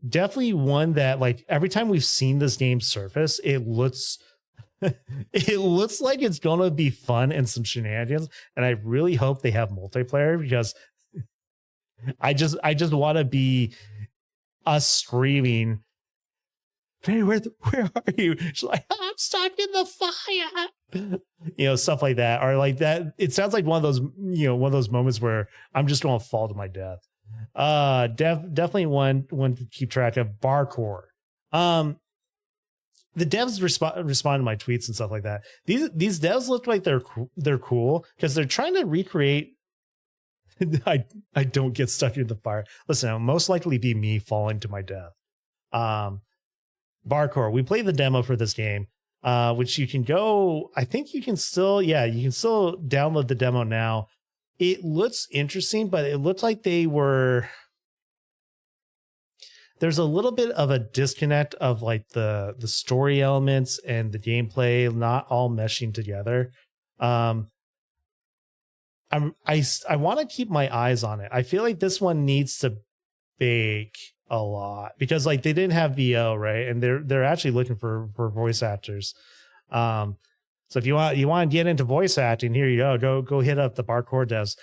[SPEAKER 1] Definitely one that, like, every time we've seen this game surface, it looks it looks like it's gonna be fun and some shenanigans, and I really hope they have multiplayer, because I just want to be us screaming, "Hey, where are you?" She's like, "I'm stuck in the fire," stuff like that, or like that. It sounds like one of those moments where I'm just going to fall to my death. Definitely one to keep track of. Barcore. The devs respond to my tweets and stuff like that. These devs look like they're cool because they're trying to recreate. I don't get stuck in the fire. Listen, it'll most likely be me falling to my death. Barcore. We played the demo for this game, which you can go. I think you can still download the demo now. It looks interesting, but it looks like there's a little bit of a disconnect of like the story elements and the gameplay not all meshing together. I want to keep my eyes on it. I feel like this one needs to bake a lot, because like they didn't have VO, right? And they're actually looking for voice actors. So if you want to get into voice acting, here you go hit up the Barcore devs.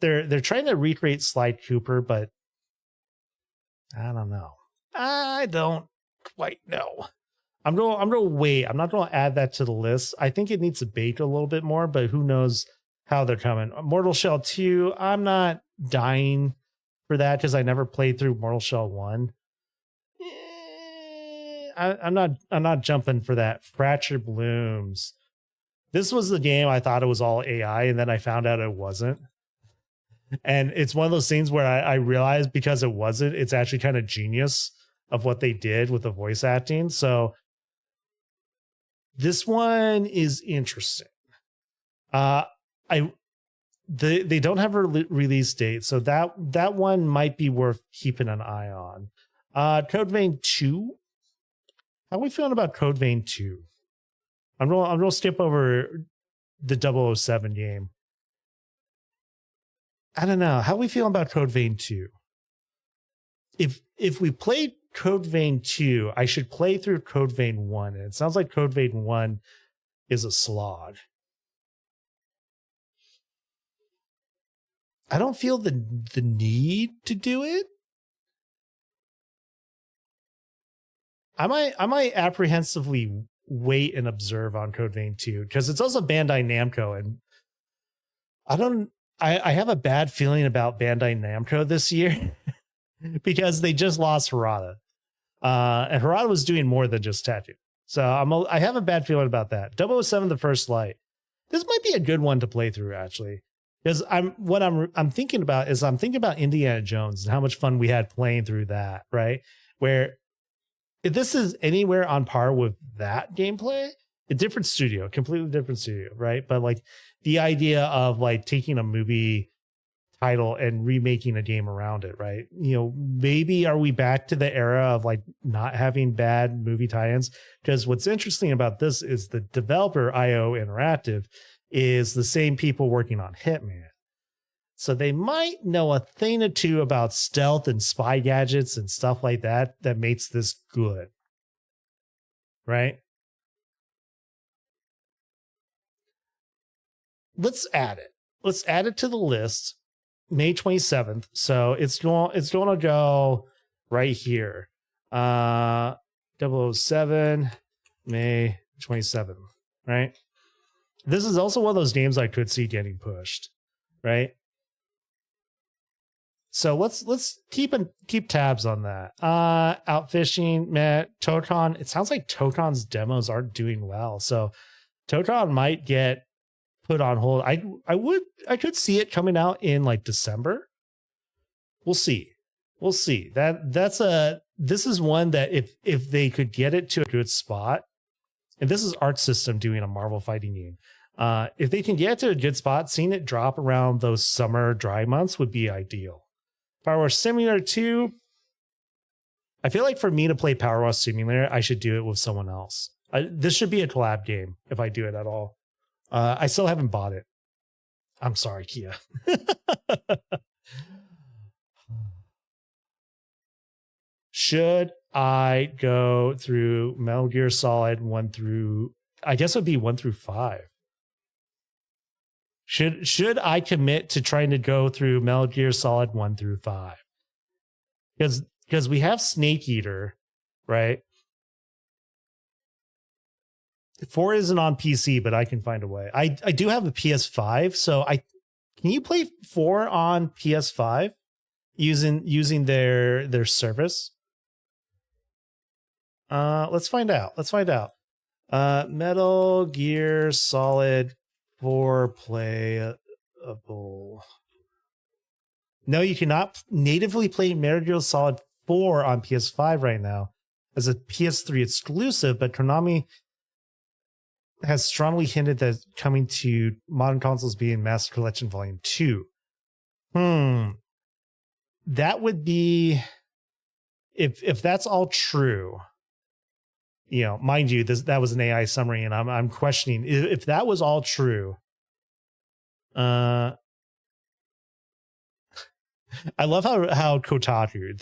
[SPEAKER 1] They're trying to recreate Sly Cooper, but I don't know. I don't quite know. I'm going to wait. I'm not going to add that to the list. I think it needs to bake a little bit more, but who knows how they're coming. Mortal Shell 2, I'm not dying for that because I never played through Mortal Shell 1. I'm not jumping for that. Fracture Blooms. This was the game I thought it was all AI, and then I found out it wasn't. And it's one of those things where I realized, because it wasn't, it's actually kind of genius of what they did with the voice acting. So this one is interesting. They don't have a release date, so that one might be worth keeping an eye on. Code Vein 2. How are we feeling about Code Vein 2? I'm going to skip over the 007 game. I don't know. How are we feeling about Code Vein 2? If we played Code Vein 2, I should play through Code Vein 1. And it sounds like Code Vein 1 is a slog. I don't feel the need to do it. I might apprehensively wait and observe on Code Vein 2, because it's also Bandai Namco, and I have a bad feeling about Bandai Namco this year because they just lost Harada. And Harada was doing more than just tattoo. So I have a bad feeling about that. 007 The First Light. This might be a good one to play through, actually. Because I'm thinking about Indiana Jones and how much fun we had playing through that, right? Where if this is anywhere on par with that gameplay, a different studio, completely different studio, right? But like the idea of like taking a movie title and remaking a game around it, right? Maybe are we back to the era of like not having bad movie tie-ins? Because what's interesting about this is the developer, IO Interactive, is the same people working on Hitman. So they might know a thing or two about stealth and spy gadgets and stuff like that makes this good. Right? Let's add it. Let's add it to the list. May 27th. So it's going to go right here. 007, May 27th. Right? This is also one of those games I could see getting pushed. Right? So let's keep tabs on that. Out fishing, man. Totron. It sounds like Totron's demos aren't doing well. So Totron might get put on hold. I could see it coming out in like December. We'll see. This is one that if they could get it to a good spot, and this is Art System doing a Marvel fighting game. If they can get it to a good spot, seeing it drop around those summer dry months would be ideal. Power Wash Simulator 2. I feel like for me to play Power Wash Simulator, I should do it with someone else. This should be a collab game if I do it at all. I still haven't bought it. I'm sorry, Kia. Should I go through Metal Gear Solid 1 through... I guess it would be 1 through 5. Should I commit to trying to go through Metal Gear Solid 1 through 5? Because we have Snake Eater, right? 4 isn't on PC, but I can find a way. I do have a PS5, so can you play 4 on PS5 using their service? Let's find out. Metal Gear Solid 4 playable. No, you cannot natively play Metal Gear Solid 4 on PS5 right now as a PS3 exclusive, but Konami has strongly hinted that coming to modern consoles being Master Collection Volume 2. That would be, if that's all true, you know, mind you, that was an AI summary, and I'm questioning if that was all true. I love how Kotaku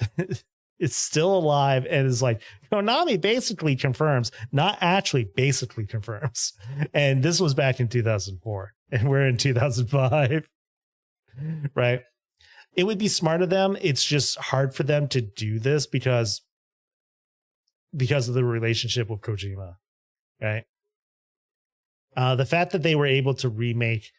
[SPEAKER 1] is still alive and is like, Konami basically confirms, not actually basically confirms. And this was back in 2004, and we're in 2005, right? It would be smart of them. It's just hard for them to do this because of the relationship with Kojima, right? The fact that they were able to remake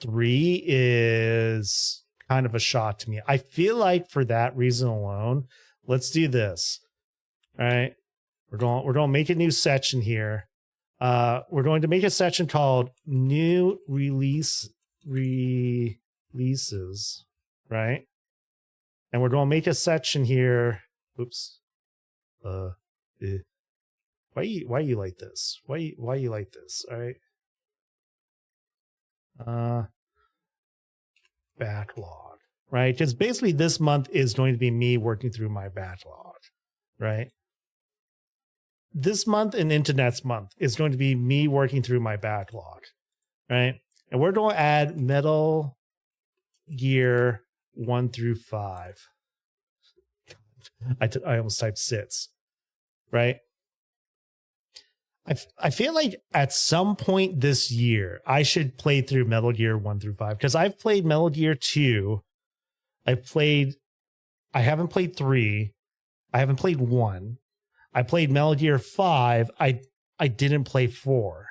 [SPEAKER 1] 3 is kind of a shock to me. I feel like for that reason alone, let's do this. All right. We're going to make a new section here. We're going to make a section called New Releases, right? And we're going to make a section here. Oops. Why you like this? Why you like this? All right. Backlog, right? Because basically this month is going to be me working through my backlog, right? This month and into next month is going to be me working through my backlog, right? And we're going to add Metal Gear 1 through 5. I almost typed 6, right? I feel like at some point this year, I should play through Metal Gear 1 through 5, because I've played Metal Gear 2. I haven't played 3. I haven't played 1. I played Metal Gear 5. I didn't play 4.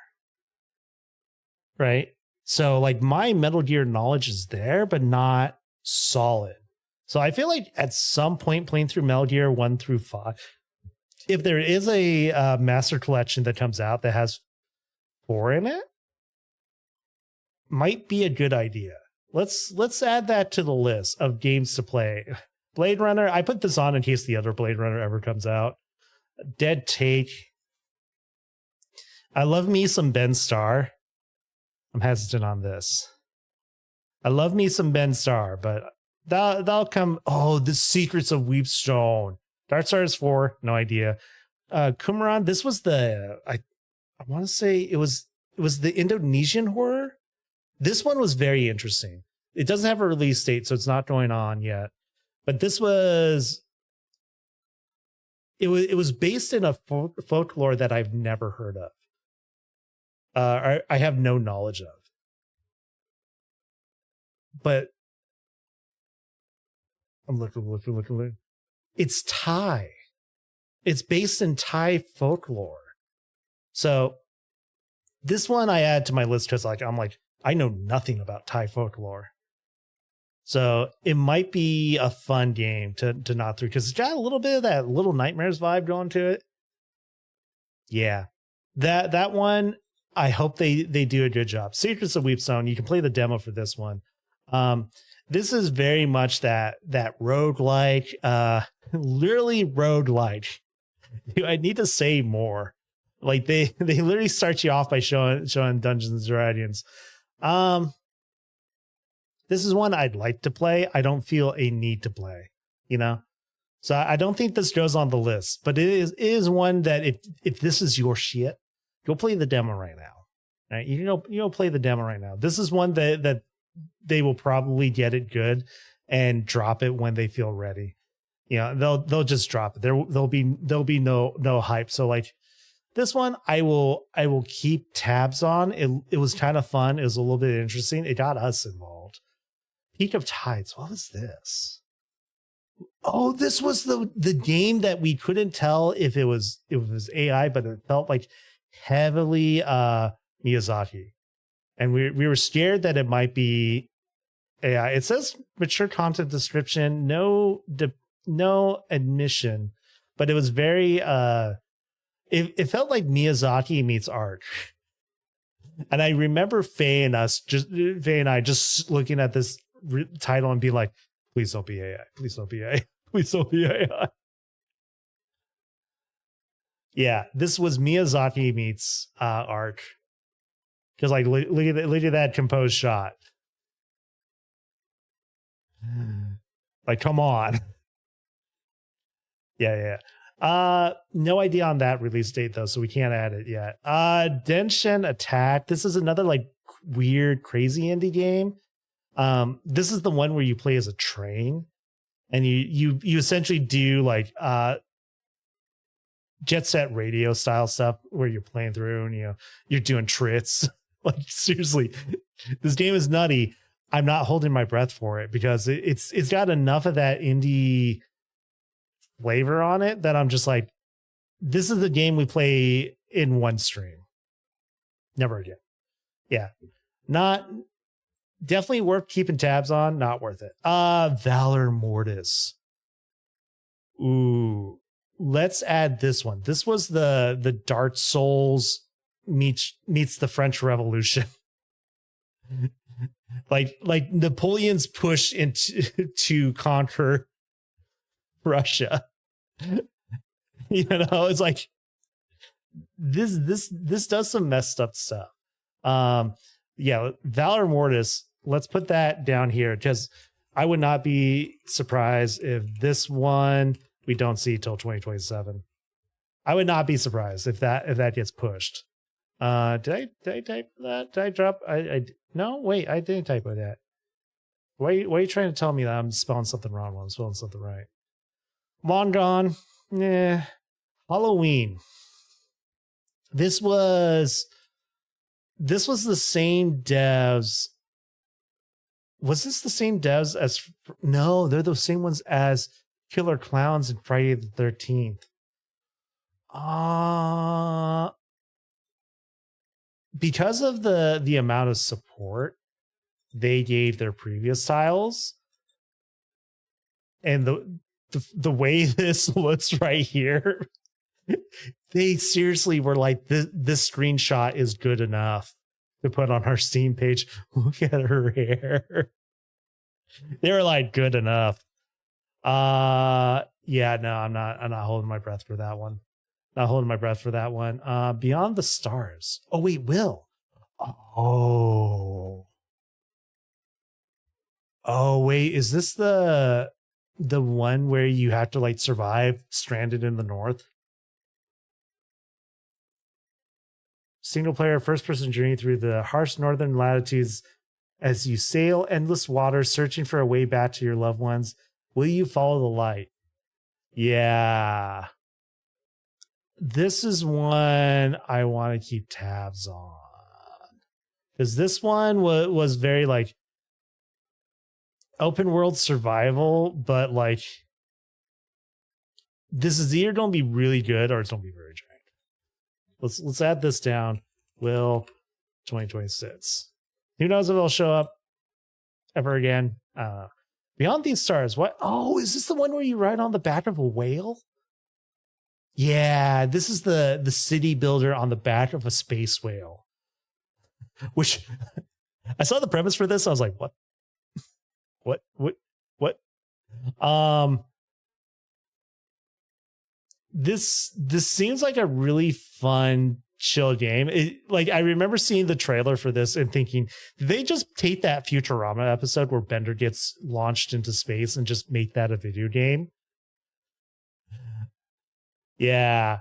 [SPEAKER 1] Right? So like my Metal Gear knowledge is there, but not solid. So I feel like at some point playing through Metal Gear 1 through 5, if there is a master collection that comes out that has 4 in it, might be a good idea. Let's add that to the list of games to play. Blade Runner, I put this on in case the other Blade Runner ever comes out. Dead Take. I love me some Ben Starr. I'm hesitant on this. I love me some Ben Starr, but that'll come. Oh, the Secrets of Weepstone. Darksiders 4, no idea. Qumran, this was I want to say it was the Indonesian horror. This one was very interesting. It doesn't have a release date, so it's not going on yet. But this was it was based in a folklore that I've never heard of. I have no knowledge of. But I'm looking. It's Thai. It's based in Thai folklore. So this one I add to my list because I know nothing about Thai folklore. So it might be a fun game to knock through because it's got a little bit of that Little Nightmares vibe going to it. Yeah, that one. I hope they do a good job. Secrets of Weepstone. You can play the demo for this one. This is very much that roguelike, literally roguelike. I need to say more. Like they literally start you off by showing Dungeons and Dragons. This is one I'd like to play. I don't feel a need to play, you know? So I don't think this goes on the list, but it is one that if this is your shit, go play the demo right now. Right? You know, play the demo right now. This is one that they will probably get it good and drop it when they feel ready. You know, they'll just drop it. There'll be no hype. So like this one, I will keep tabs on. It was kind of fun. It was a little bit interesting. It got us involved. Peak of Tides. What was this? Oh, this was the game that we couldn't tell if it was AI, but it felt like heavily Miyazaki. And we were scared that it might be AI. It says mature content description, no admission, but it was very it felt like Miyazaki meets art. And I remember Faye and I just looking at this title and being like, please don't be AI. Please don't be AI. Please don't be AI. Yeah, this was Miyazaki meets art. Because like look at that composed shot. Like, come on. Yeah. No idea on that release date though, so we can't add it yet. Denshin Attack. This is another like weird, crazy indie game. This is the one where you play as a train, and you essentially do like Jet Set Radio style stuff where you're playing through and you're doing tricks. Like seriously, this game is nutty. I'm not holding my breath for it because it's got enough of that indie flavor on it that I'm just like, this is the game we play in one stream. Never again. Yeah. Not definitely worth keeping tabs on, not worth it. Valor Mortis. Ooh. Let's add this one. This was the Dark Souls meets the French Revolution. like Napoleon's push to conquer Russia. It's like this does some messed up stuff. Yeah, Valor Mortis. Let's put that down here because I would not be surprised if this one we don't see till 2027. I would not be surprised if that gets pushed. Did I type that? Did I drop? No, wait, I didn't type that. Why are you trying to tell me that I'm spelling something wrong when I'm spelling something right? Long Gone. Nah. Halloween. This was the same devs. Was this the same devs as? No, they're the same ones as Killer Clowns and Friday the 13th. Because of the amount of support they gave their previous titles and the way this looks right here, they seriously were like, this screenshot is good enough to put on our Steam page. Look at her hair. They were like, good enough. Yeah, no, I'm not holding my breath for that one. Not holding my breath for that one. Beyond the Stars. Oh, wait, Will. Oh, wait, is this the one where you have to like survive stranded in the north? Single player first person journey through the harsh northern latitudes as you sail endless waters searching for a way back to your loved ones. Will you follow the light? Yeah. This is one I want to keep tabs on. Because this one was very like open world survival, but like this is either going to be really good or it's going to be very jank. Let's add this down. Will 2026. Who knows if it'll show up? ever again. Beyond These Stars. What? Oh, is this the one where you ride on the back of a whale? Yeah, this is the city builder on the back of a space whale. Which I saw the premise for this. I was like, what? What? This seems like a really fun, chill game. I remember seeing the trailer for this and thinking, did they just take that Futurama episode where Bender gets launched into space and just make that a video game? Yeah.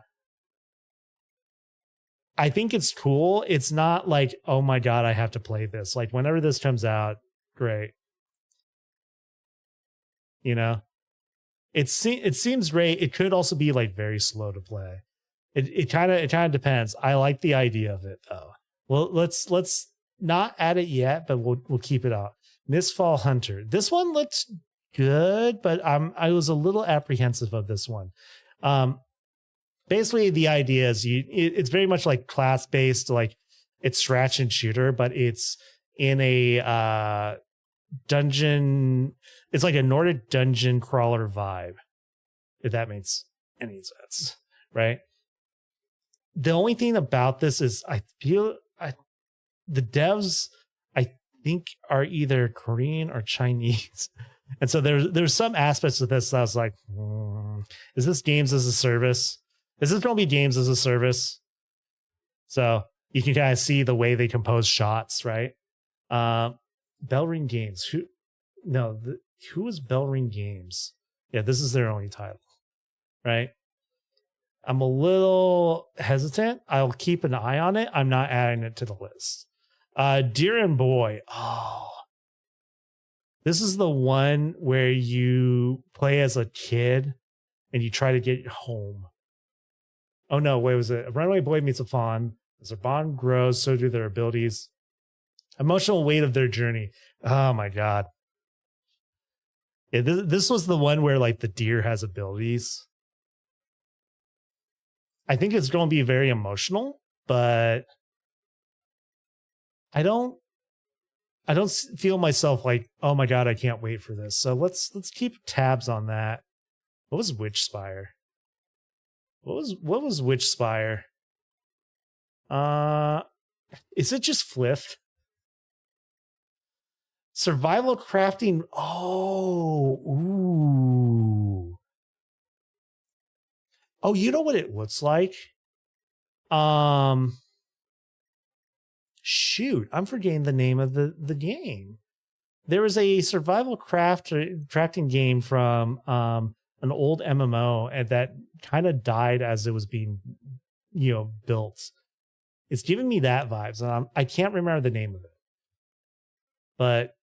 [SPEAKER 1] I think it's cool. It's not like, oh my God, I have to play this. Like whenever this comes out, great. You know, it seems great. It could also be like very slow to play. It kind of depends. I like the idea of it though. Well, let's not add it yet, but we'll keep it out. Mistfall Hunter. This one looks good, but I was a little apprehensive of this one. Basically the idea is it's very much like class based, like it's scratch and shooter, but it's in a dungeon. It's like a Nordic dungeon crawler vibe, if that makes any sense, right? The only thing about this is I feel the devs I think are either Korean or Chinese. And so there's some aspects of this that I was like, is this games as a service? Is this going to be games as a service? So you can kind of see the way they compose shots, right? Bellring Games. Who is Bellring Games? Yeah, this is their only title, right? I'm a little hesitant. I'll keep an eye on it. I'm not adding it to the list. Deer and Boy. Oh, this is the one where you play as a kid and you try to get home. Oh no, wait, was it a runaway boy meets a fawn? As their bond grows, so do their abilities. Emotional weight of their journey. Oh my God. Yeah, this was the one where like the deer has abilities. I think it's going to be very emotional, but I don't feel myself like, oh my God, I can't wait for this. So let's keep tabs on that. What was Witch Spire? What was Witch Spire? Is it just flipped? Survival crafting. Oh, ooh. Oh, you know what it looks like? Shoot, I'm forgetting the name of the game. There was a survival crafting game from an old MMO and that kind of died as it was being, built. It's giving me that vibes. I can't remember the name of it, but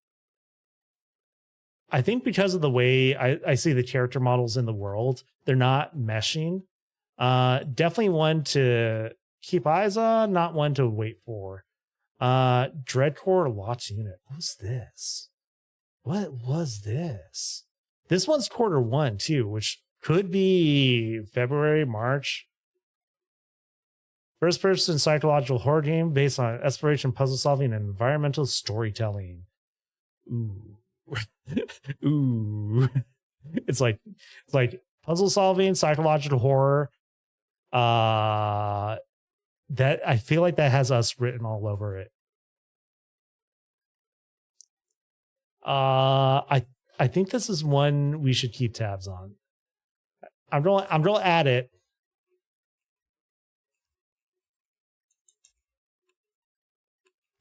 [SPEAKER 1] I think because of the way I see the character models in the world, they're not meshing. Definitely one to keep eyes on, not one to wait for. Dreadcore Launch Unit. What's this? What was this? This one's Q1 too, which could be February, March. First person psychological horror game based on exploration, puzzle solving, and environmental storytelling. Ooh. Ooh. It's like puzzle solving, psychological horror. That I feel like that has us written all over it. I think this is one we should keep tabs on. I'm going to add it.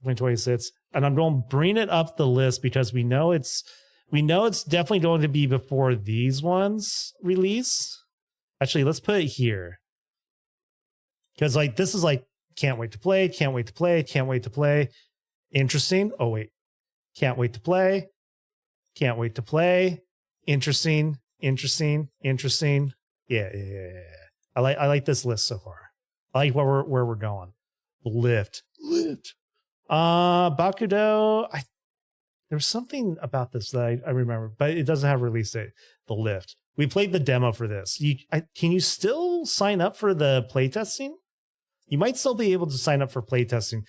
[SPEAKER 1] $26, and I'm going to bring it up the list because we know it's definitely going to be before these ones release. Actually, let's put it here. Because this is can't wait to play, can't wait to play, can't wait to play. Interesting. Oh wait. Can't wait to play. Can't wait to play. Interesting. Yeah. I like this list so far. I like where we're going. Lift. Bakudo. There's something about this that I remember, but it doesn't have a release date. The Lift. We played the demo for this. Can you still sign up for the playtesting? You might still be able to sign up for playtesting.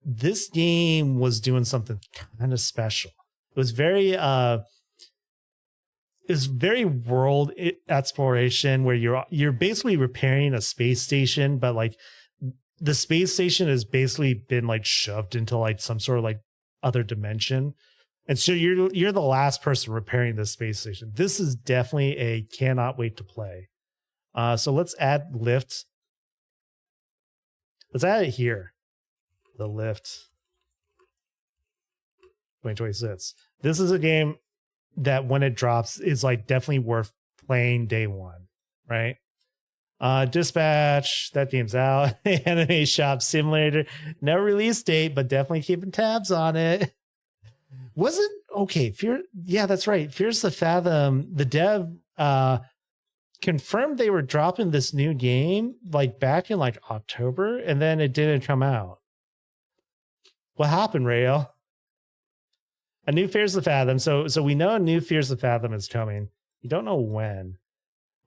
[SPEAKER 1] This game was doing something kind of special. was very world exploration where you're basically repairing a space station, but like the space station has basically been like shoved into like some sort of like other dimension. And so you're the last person repairing the space station. This is definitely a cannot wait to play. So let's add lift. Let's add it here. The lift 2026. This is a game that when it drops is like definitely worth playing day one, right? Dispatch, that game's out. Anime Shop Simulator, no release date, but definitely keeping tabs on it. Wasn't okay. Yeah, that's right. Fears the Fathom, the dev confirmed they were dropping this new game like back in like October, and then it didn't come out. What happened, Rayo? A new Fears the Fathom. So we know a new Fears the Fathom is coming. You don't know when.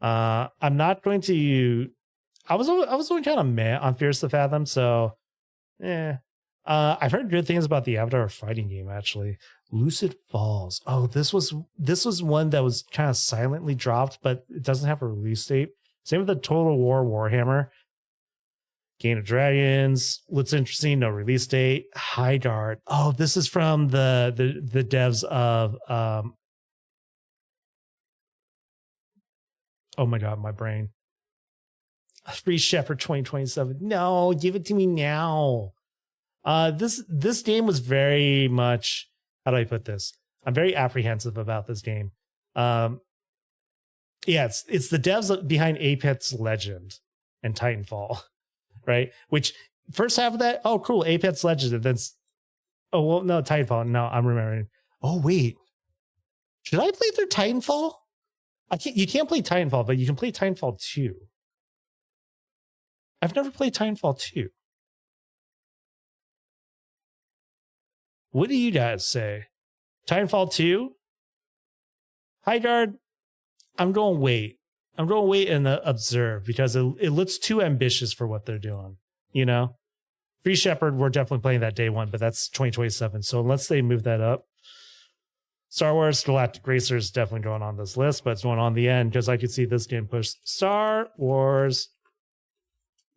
[SPEAKER 1] I'm not going to. I was only kind of meh on Fears the Fathom, so I've heard good things about the Avatar fighting game, actually. Lucid Falls. Oh, this was one that was kind of silently dropped, but it doesn't have a release date. Same with the Total War Warhammer. Game of Dragons. What's interesting, no release date. High Guard. Oh, this is from the devs of oh my god, my brain. Free Shepherd 2027. No, give it to me now. This game was very much, how do I put this? I'm very apprehensive about this game. Yeah, it's the devs behind Apex Legend and Titanfall, right? Which first half of that, oh cool, Apex Legend, and then oh well, no, Titanfall. No, I'm remembering. Oh wait, should I play through Titanfall? You can't play Titanfall, but you can play Titanfall 2. I've never played Titanfall 2. What do you guys say? Titanfall 2? High Guard, I'm going to wait. I'm going to wait and observe because it looks too ambitious for what they're doing. You know? Free Shepherd, we're definitely playing that day one, but that's 2027. So unless they move that up. Star Wars Galactic Racer is definitely going on this list, but it's going on the end because I could see this game push Star Wars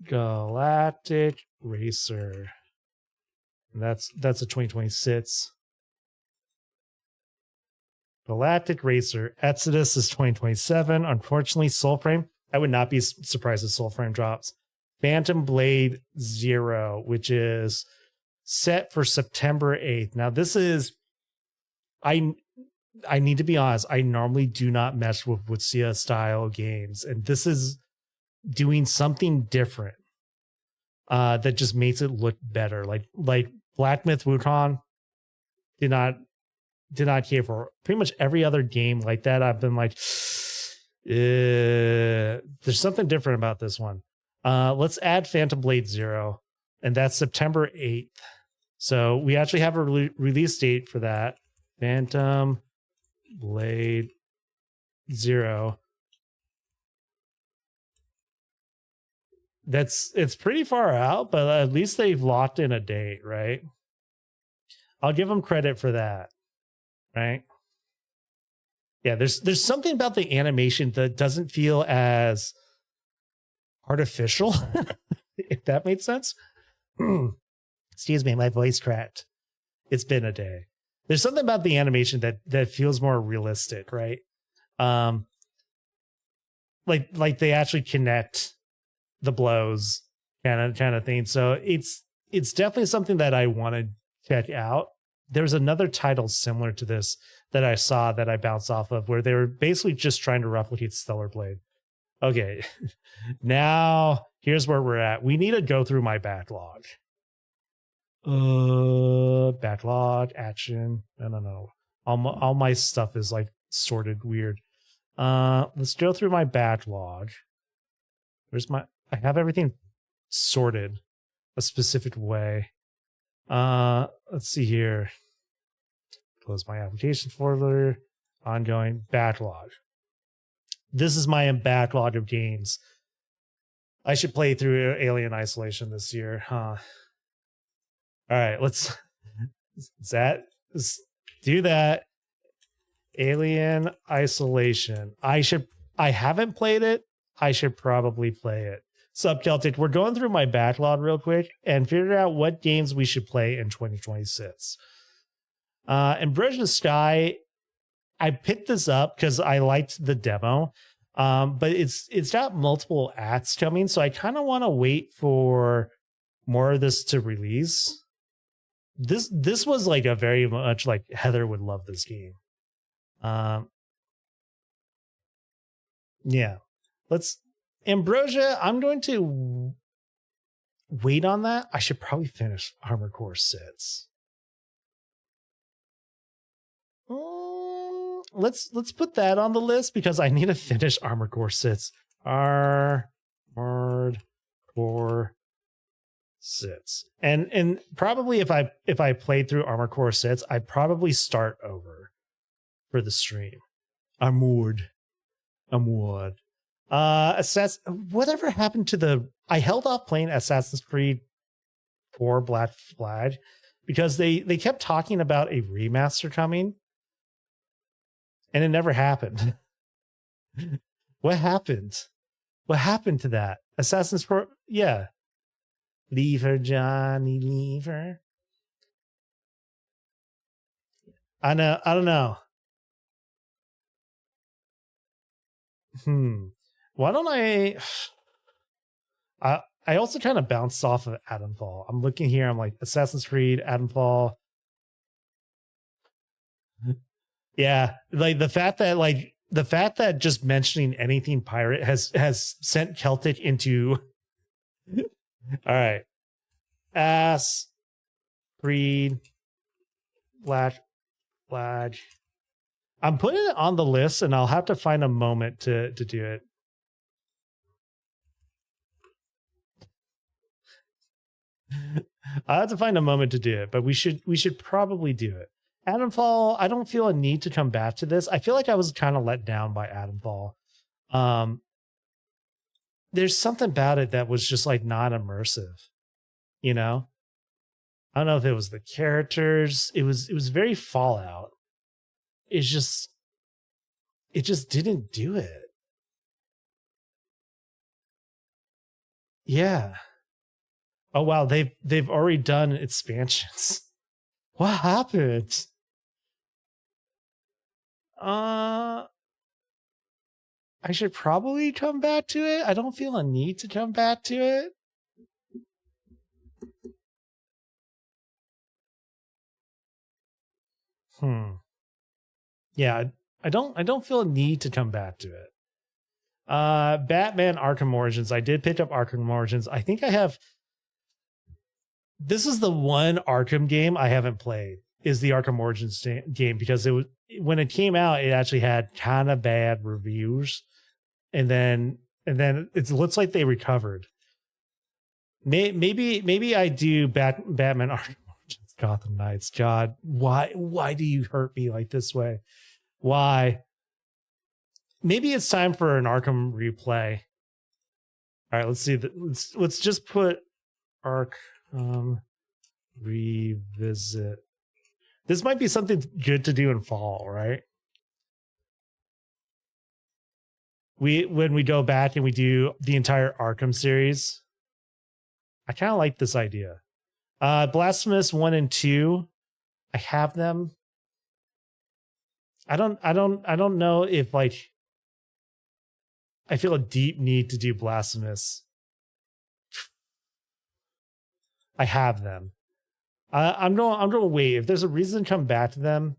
[SPEAKER 1] Galactic Racer. And that's a 2026. Galactic Racer. Exodus is 2027. Unfortunately, Soulframe. I would not be surprised if Soulframe drops. Phantom Blade Zero, which is set for September 8th. Now, this is... I need to be honest, I normally do not mess with Wuxia style games, and this is doing something different that just makes it look better. Like Black Myth Wukong did not care for. Pretty much every other game like that, I've been like, there's something different about this one. Let's add Phantom Blade Zero, and that's September 8th. So we actually have a release date for that. Phantom Blade Zero. It's pretty far out, but at least they've locked in a date, right? I'll give them credit for that, right? Yeah, there's something about the animation that doesn't feel as artificial, if that made sense. Excuse me, my voice cracked. It's been a day. There's something about the animation that feels more realistic, right? Like they actually connect the blows kind of thing. So it's definitely something that I want to check out. There's another title similar to this that I saw that I bounced off of where they were basically just trying to replicate Stellar Blade. Okay, now here's where we're at. We need to go through my backlog. Backlog, action. No. All my stuff is like sorted weird. Let's go through my backlog. I have everything sorted a specific way. Let's see here. Close my application folder. Ongoing backlog. This is my backlog of games. I should play through Alien Isolation this year, huh? All right, let's. Do that. Alien Isolation. I haven't played it. I should probably play it. Sup, Celtic? We're going through my backlog real quick and figure out what games we should play in 2026. Ambrosia Sky, I picked this up because I liked the demo. But it's got multiple acts coming, so I kind of want to wait for more of this to release. This was like a very much like Heather would love this game. Yeah. Ambrosia, I'm going to wait on that. I should probably finish Armored Core 6. Let's put that on the list because I need to finish Armored Core 6. Armored Core 6. And probably if I played through Armored Core 6, I'd probably start over for the stream. Armored. Whatever happened to I held off playing Assassin's Creed 4 Black Flag because they kept talking about a remaster coming. And it never happened. What happened? What happened to that? Assassin's Creed? Yeah. Leave her, Johnny, leave her. I don't know. Why don't I also kind of bounced off of Adamfall. I'm looking here. I'm like Assassin's Creed, Adamfall. Yeah, like the fact that just mentioning anything pirate has sent Celtic into all right. Ass Creed Black Flag. I'm putting it on the list and I'll have to find a moment to do it. I have to find a moment to do it, but we should probably do it. Adamfall, I don't feel a need to come back to this. I feel like I was kind of let down by Adamfall. There's something about it that was just like not immersive, you know? I don't know if it was the characters. It was very Fallout. It just didn't do it. Yeah. Oh wow, they've already done expansions. What happened? I should probably come back to it. I don't feel a need to come back to it. Yeah, I don't feel a need to come back to it. Batman Arkham Origins. I did pick up Arkham Origins. I think I have. This is the one Arkham game I haven't played. Is the Arkham Origins game because it was when it came out, it actually had kind of bad reviews, and then it looks like they recovered. Maybe I do Batman Arkham Origins Gotham Knights. God, why do you hurt me like this way? Why? Maybe it's time for an Arkham replay. All right, let's see. Let's just put Arkham revisit. This might be something good to do in fall, right? When we go back and we do the entire Arkham series. I kind of like this idea. Blasphemous 1 and 2. I have them. I don't know if like I feel a deep need to do Blasphemous. I have them. I'm gonna wait. If there's a reason to come back to them,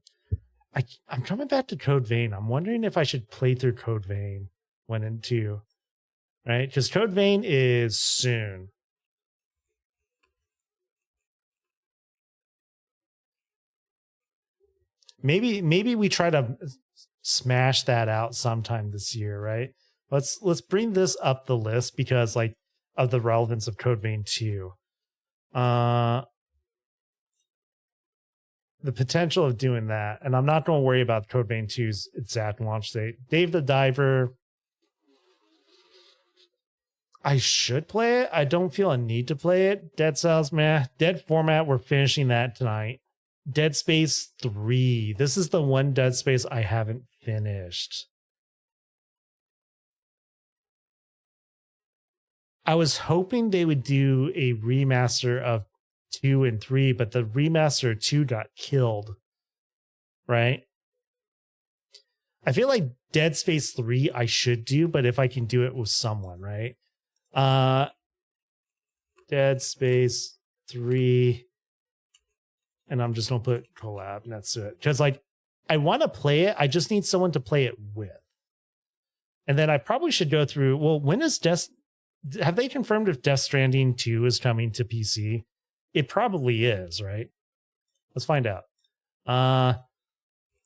[SPEAKER 1] I'm coming back to Code Vein. I'm wondering if I should play through Code Vein 1 and 2. Right? Because Code Vein is soon. Maybe we try to smash that out sometime this year, right? Let's bring this up the list because like of the relevance of Code Vein 2. The potential of doing that, and I'm not going to worry about Code Vein 2's exact launch date. Dave the Diver. I should play it. I don't feel a need to play it. Dead Cells, meh. Dead Format, we're finishing that tonight. Dead Space 3. This is the one Dead Space I haven't finished. I was hoping they would do a remaster of 2 and 3, but the remaster of 2 got killed. Right? I feel like Dead Space 3 I should do, but if I can do it with someone, right? Dead Space 3. And I'm just going to put collab and that's it. Because, like, I want to play it. I just need someone to play it with. And then I probably should go through, well, when is have they confirmed if Death Stranding 2 is coming to PC? It probably is, right? Let's find out.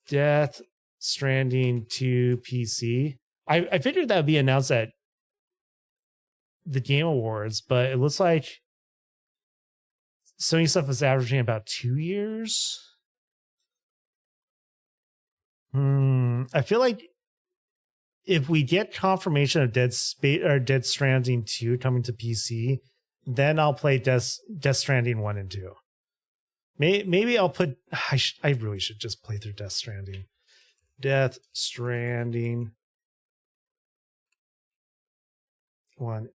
[SPEAKER 1] Death Stranding 2 PC. I figured that would be announced at the Game Awards, but it looks like Sony stuff is averaging about 2 years. I feel like if we get confirmation of Dead Stranding 2 coming to PC, then I'll play Death Stranding 1 and 2. Maybe I'll put... I really should just play through Death Stranding. Death Stranding 1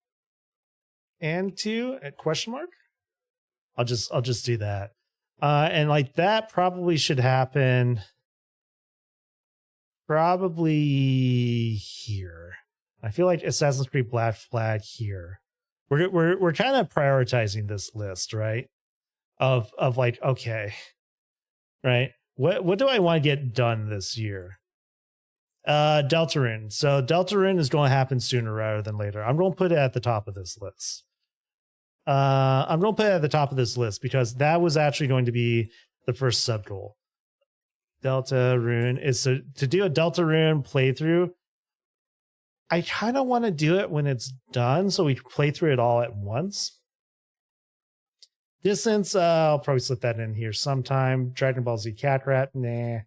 [SPEAKER 1] and 2 at question mark? I'll just do that. And like that probably should happen probably here. I feel like Assassin's Creed Black Flag here. We're kind of prioritizing this list, right? Of like, okay, right? What do I want to get done this year? Deltarune. So Deltarune is going to happen sooner rather than later. I'm going to put it at the top of this list. I'm going to put it at the top of this list because that was actually going to be the first sub goal. Deltarune is to do a Deltarune playthrough. I kind of want to do it when it's done, so we play through it all at once. Distance, I'll probably slip that in here sometime. Dragon Ball Z Kakarot, nah.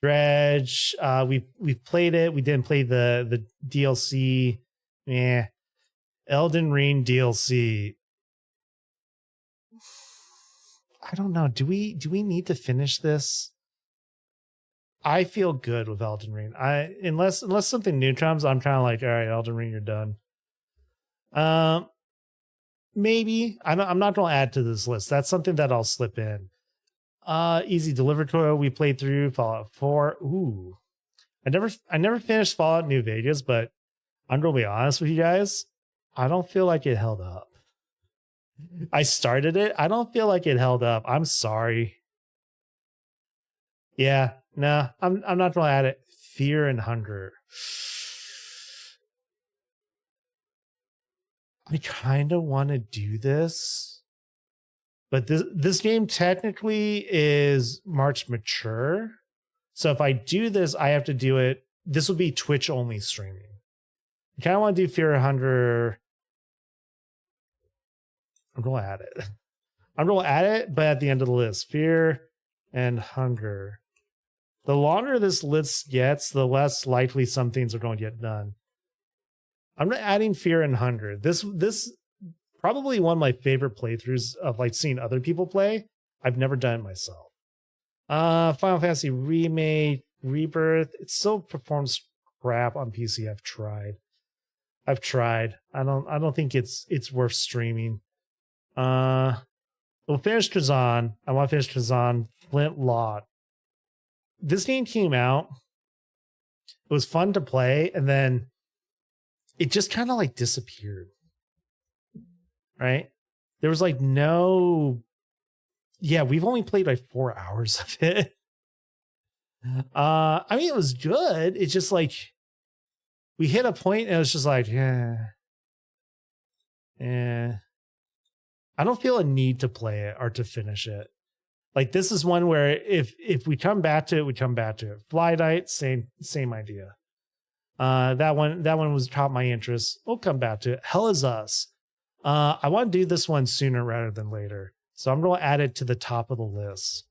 [SPEAKER 1] Dredge, we've played it. We didn't play the DLC. Yeah. Elden Ring DLC. I don't know. Do we need to finish this? I feel good with Elden Ring. Unless something new comes, I'm kind of like, all right, Elden Ring, you're done. Maybe I'm not going to add to this list. That's something that I'll slip in. Easy Delivery we played through Fallout 4. Ooh, I never finished Fallout New Vegas, but I'm going to be honest with you guys. I don't feel like it held up. I started it. I don't feel like it held up. I'm sorry. Yeah, no, I'm not going to add it. Fear and Hunger. I kind of want to do this, but this game technically is March mature. So if I do this, I have to do it. This would be Twitch only streaming. I kind of want to do Fear and Hunger. I'm going to add it. I'm going to add it, but at the end of the list, Fear and Hunger. The longer this list gets, the less likely some things are going to get done. I'm not adding Fear and Hunger. This probably one of my favorite playthroughs of like seeing other people play. I've never done it myself. Final Fantasy Remake, Rebirth. It still performs crap on PC. I've tried. I don't think it's worth streaming. We'll finish Kazan. I want to finish Kazan. Flintlock. This game came out. It was fun to play, and then it just kind of like disappeared. Right? There was like no. Yeah, we've only played like 4 hours of it. I mean, it was good. It's just like we hit a point and it was just like, yeah. I don't feel a need to play it or to finish it. Like this is one where if we come back to it, we come back to it. Fly Night, same idea. That one was caught my interest. We'll come back to it. Hell Is Us. I want to do this one sooner rather than later. So I'm going to add it to the top of the list.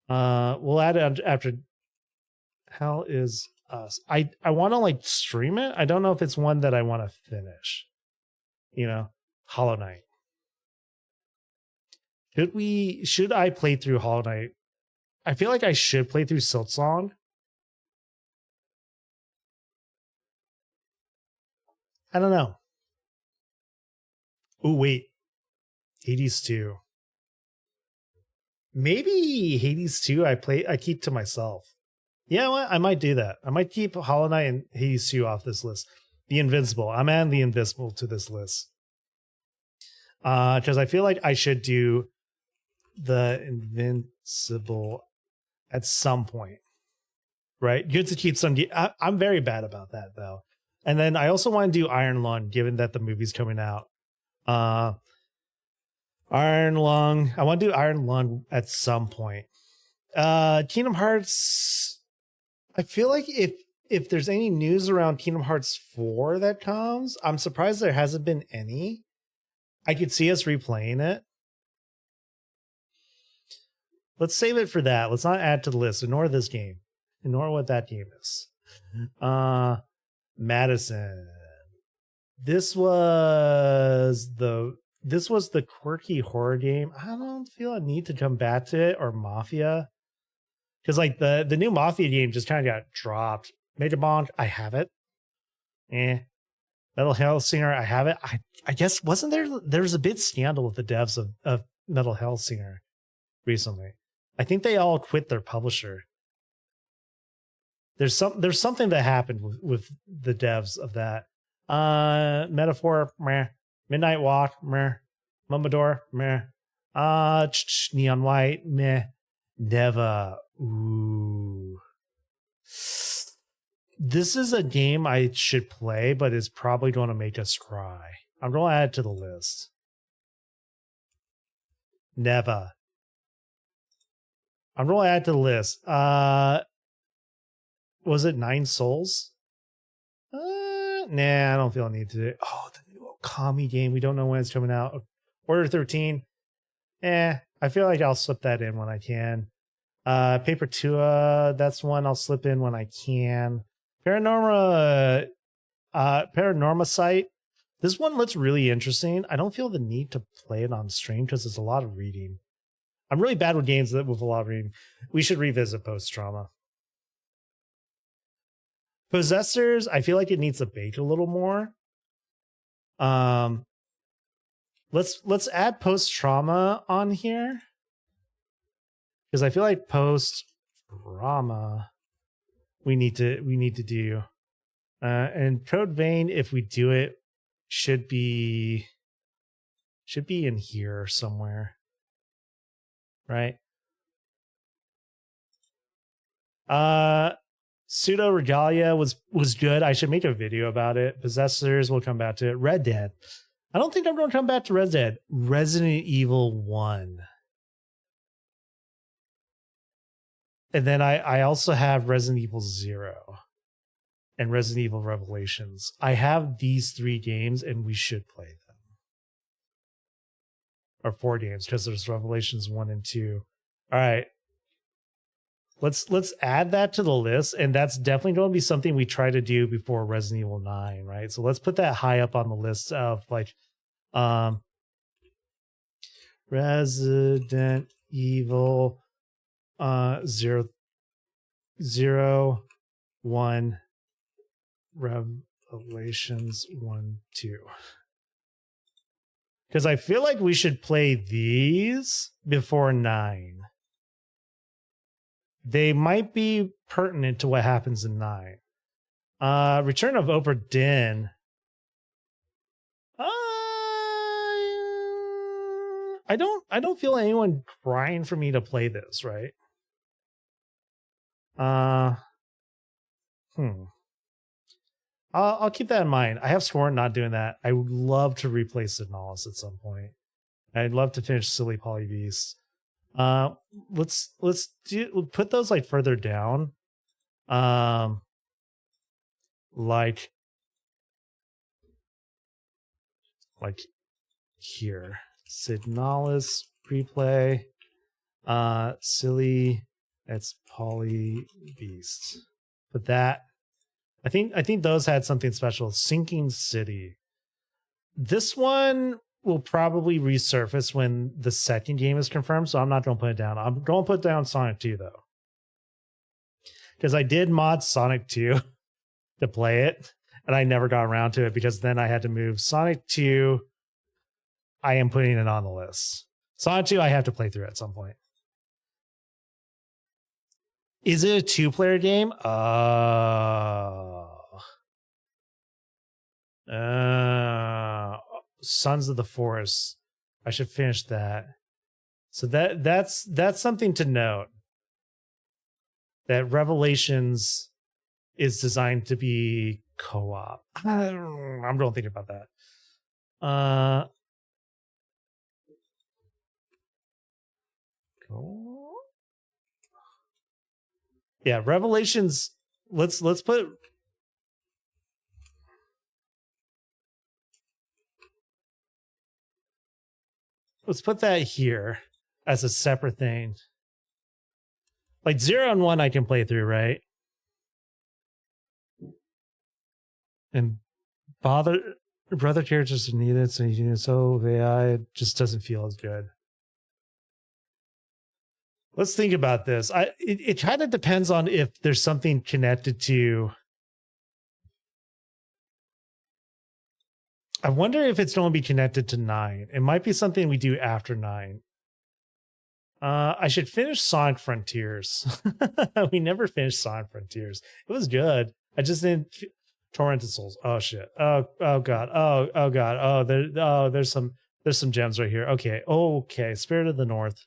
[SPEAKER 1] We'll add it after Hell Is Us. I want to like stream it. I don't know if it's one that I want to finish. You know, Hollow Knight. Should I play through Hollow Knight I feel like I should play through Silksong. I don't know. Oh, wait. Hades 2. Maybe Hades 2 I keep to myself. Yeah, well, I might do that. I might keep Hollow Knight and Hades 2 off this list. The Invincible. I'm adding the Invincible to this list. Because I feel like I should do the Invincible at some point. Right? Good to keep some... I'm very bad about that, though. And then I also want to do Iron Lung, given that the movie's coming out. Iron Lung. I want to do Iron Lung at some point. Kingdom Hearts. I feel like if there's any news around Kingdom Hearts 4 that comes, I'm surprised there hasn't been any. I could see us replaying it. Let's save it for that. Let's not add to the list. Ignore this game. Ignore what that game is. Madison. This was the quirky horror game. I don't feel a need to come back to it, or Mafia. Because like the new Mafia game just kind of got dropped. Major Bonk, I have it. Metal Hellsinger, I have it. I guess wasn't there's a bit scandal with the devs of Metal Hellsinger recently. I think they all quit their publisher. There's something that happened with the devs of that. Metaphor, meh. Midnight Walk, meh. Mumbador, meh. Neon White, meh. Neva, ooh. This is a game I should play, but it's probably going to make us cry. I'm going to add it to the list. Neva. I'm going to add it to the list. Was it 9 Souls? Nah, I don't feel a need to do it. Oh, the new Okami game. We don't know when it's coming out. Order 13. I feel like I'll slip that in when I can. Paper Tua, that's one I'll slip in when I can. Paranorma Site. This one looks really interesting. I don't feel the need to play it on stream because it's a lot of reading. I'm really bad with games with a lot of reading. We should revisit Post-Trauma. Possessors, I feel like it needs to bake a little more. Let's add Post-Trauma on here. Because I feel like Post-Trauma we need to do. And Code Vein, if we do it, should be in here somewhere. Right? Pseudo Regalia was good. I should make a video about it. Possessors, we'll come back to it. Red Dead. I don't think I'm going to come back to Red Dead. Resident Evil 1. And then I also have Resident Evil 0 and Resident Evil Revelations. I have these 3 games and we should play them. Or 4 games because there's Revelations 1 and 2. All right. Let's add that to the list, and that's definitely going to be something we try to do before Resident Evil 9, right? So let's put that high up on the list of like Resident Evil 0, 1, Revelations 1, 2. Because I feel like we should play these before 9. They might be pertinent to what happens in 9. Return of Obra Dinn. I don't feel anyone crying for me to play this, right? I'll keep that in mind. I have sworn not doing that. I would love to replace Signalis at some point. I'd love to finish Silly Polybeast. Let's put those like further down. Like here. Signalis replay. Silly, it's Polybeast. But that I think those had something special. Sinking City. This one will probably resurface when the second game is confirmed, so I'm not going to put it down. I'm going to put down Sonic 2 though, because I did mod Sonic 2 to play it, and I never got around to it because then I had to move Sonic 2. I am putting it on the list. Sonic 2 I have to play through at some point. Is it a 2-player game? Sons of the Forest. I should finish that. So that's something to note. That Revelations is designed to be co-op. I'm going to think about that. Yeah, Revelations. Let's put. Let's put that here as a separate thing. Like 0 and 1 I can play through, right? And brother characters are needed, so AI just doesn't feel as good. Let's think about this. It kind of depends on if there's something connected to. I wonder if it's going to be connected to 9. It might be something we do after 9. I should finish Sonic Frontiers. We never finished Sonic Frontiers. It was good. I just didn't. Torrented Souls. Oh shit. Oh god. Oh god. There's some gems right here. Okay. Spirit of the North.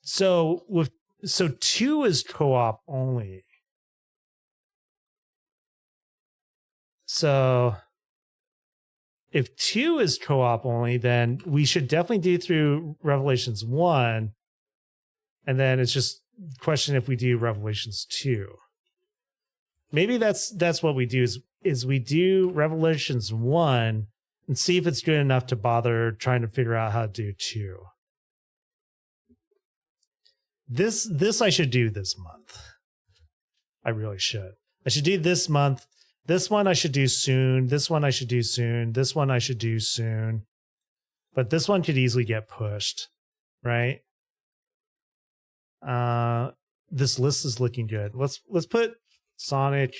[SPEAKER 1] So 2 is co-op only. So if 2 is co-op only, then we should definitely do through Revelations 1. And then it's just a question if we do Revelations 2. Maybe that's what we do is we do Revelations 1 and see if it's good enough to bother trying to figure out how to do 2. This I should do this month. I really should. I should do this month. This one I should do soon. This one I should do soon. This one I should do soon. But this one could easily get pushed, right? This list is looking good. Let's put Sonic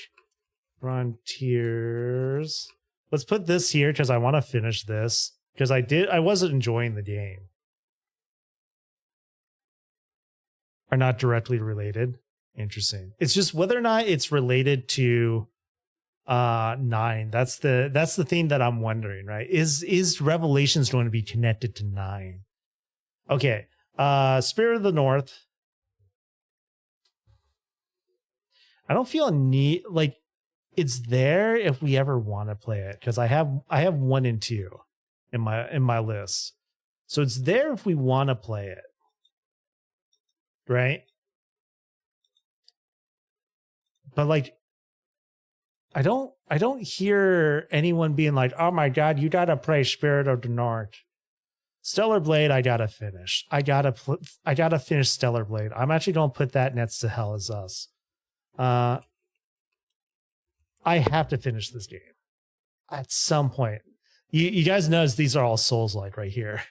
[SPEAKER 1] Frontiers. Let's put this here because I want to finish this because I wasn't enjoying the game. Are not directly related. Interesting. It's just whether or not it's related to 9. That's the thing that I'm wondering, right? Is Revelations going to be connected to 9? Okay. Spirit of the North. I don't feel a need, like it's there if we ever want to play it because I have 1 and 2 in my list. So it's there if we want to play it. Right? But like I don't hear anyone being like, "Oh my god, you got to play Spirit of the North." Stellar Blade I got to finish. I got to finish Stellar Blade. I'm actually going to put that next to Hell Is Us. I have to finish this game at some point. You guys notice these are all Souls-like right here.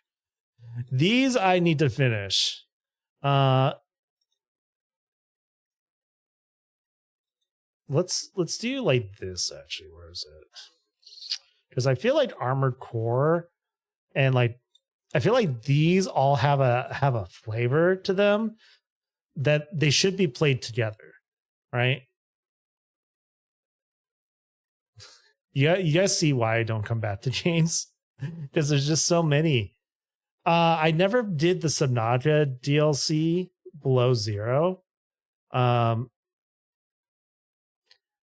[SPEAKER 1] These I need to finish. Let's do like this actually. Where is it? Because I feel like Armored Core and like I feel like these all have a flavor to them that they should be played together, right? You guys see why I don't come back to games? Because there's just so many. I never did the Subnautica DLC Below Zero.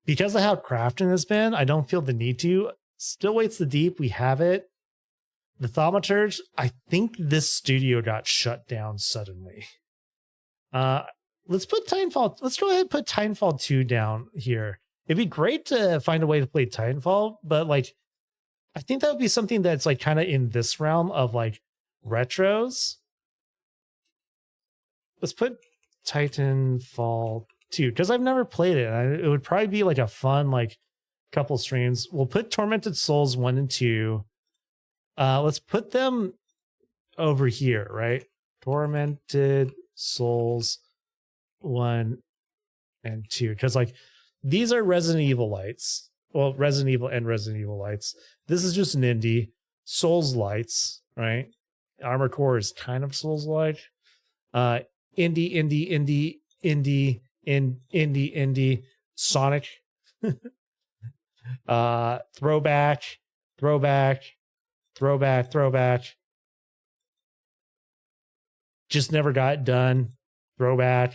[SPEAKER 1] Because of how crafting has been, I don't feel the need to. Still Waits the Deep, we have it. The Thaumaturge, I think this studio got shut down suddenly. Let's put Titanfall. Let's go ahead and put Titanfall 2 down here. It'd be great to find a way to play Titanfall, but like, I think that would be something that's like kind of in this realm of like retros. Let's put Titanfall 2 because I've never played it. It would probably be like a fun like couple streams. We'll put Tormented Souls 1 and 2. Let's put them over here, right? Tormented Souls 1 and 2 because like these are Resident Evil lights. Well, Resident Evil and Resident Evil lights. This is just an indie. Souls lights, right? Armored Core is kind of Souls like. Indie. Sonic. Throwback. Just never got it done. Throwback.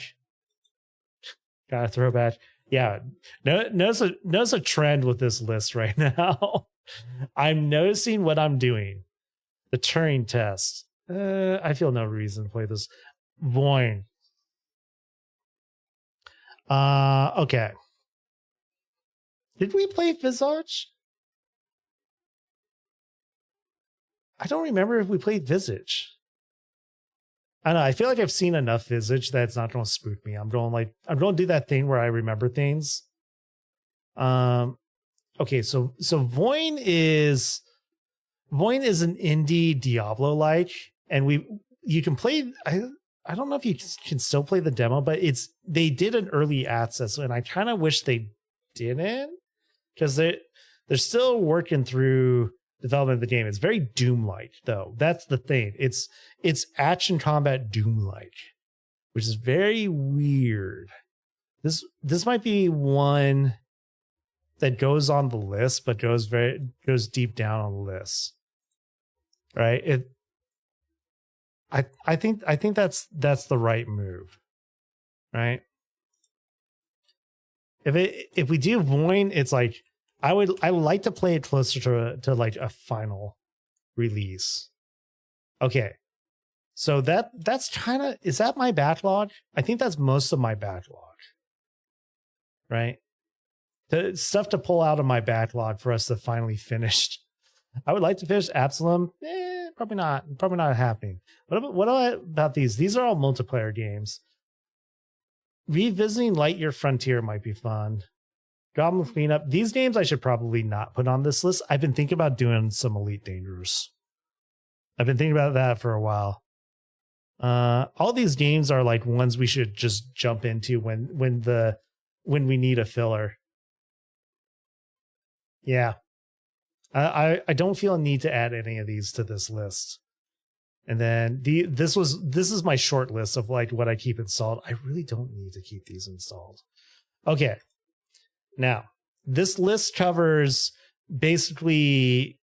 [SPEAKER 1] Got a throwback. Yeah. Notice a trend with this list right now. I'm noticing what I'm doing. The Turing test. I feel no reason to play this. Voin. Okay. Did we play Visage? I don't remember if we played Visage. I don't know. I feel like I've seen enough Visage that it's not going to spook me. I'm going to do that thing where I remember things. Okay, so Voin is an indie Diablo like, and you can play. I don't know if you can still play the demo, but they did an early access, and I kind of wish they didn't because they're still working through development of the game. It's very Doom-like, though. That's the thing. It's action combat Doom-like, which is very weird. This might be one that goes on the list, but goes deep down on the list, right? I think that's the right move, right? If we do Voin, it's like I like to play it closer to like a final release. Okay, so that's kind of, is that my backlog? I think that's most of my backlog, right? The stuff to pull out of my backlog for us to finally finish. I would like to finish Absalom. Probably not happening. What about these? These are all multiplayer games. Revisiting Lightyear Frontier might be fun. Goblin Cleanup. These games I should probably not put on this list. I've been thinking about doing some Elite Dangerous. I've been thinking about that for a while. All these games are like ones we should just jump into when we need a filler. Yeah. I don't feel a need to add any of these to this list. And then this is my short list of like what I keep installed. I really don't need to keep these installed. Okay. Now, this list covers basically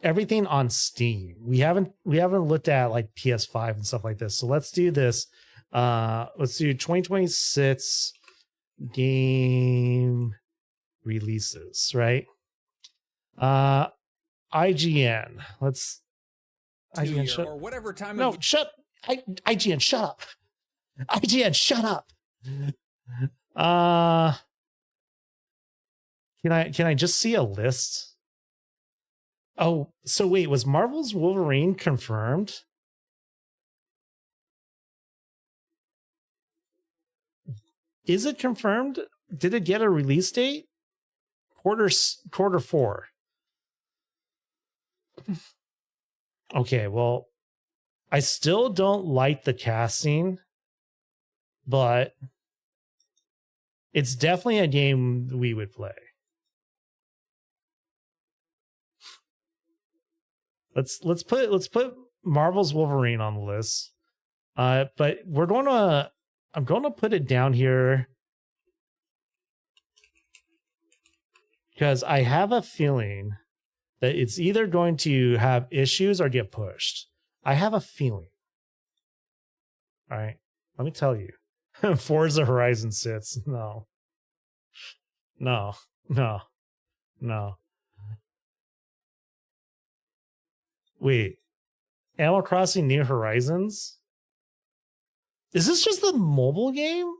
[SPEAKER 1] everything on Steam. We haven't looked at like PS5 and stuff like this. So let's do this. Let's do 2026 game releases, right? IGN. Let's IGN
[SPEAKER 2] or whatever time.
[SPEAKER 1] No, IGN, shut up. IGN, shut up. Can I just see a list? Oh, so wait, was Marvel's Wolverine confirmed? Is it confirmed? Did it get a release date? Quarter 4. Okay, well, I still don't like the casting, but it's definitely a game we would play. Let's put Marvel's Wolverine on the list. But I'm going to put it down here because I have a feeling that it's either going to have issues or get pushed. I have a feeling. All right, let me tell you. Forza Horizon 6. No. Wait. Animal Crossing New Horizons? Is this just the mobile game?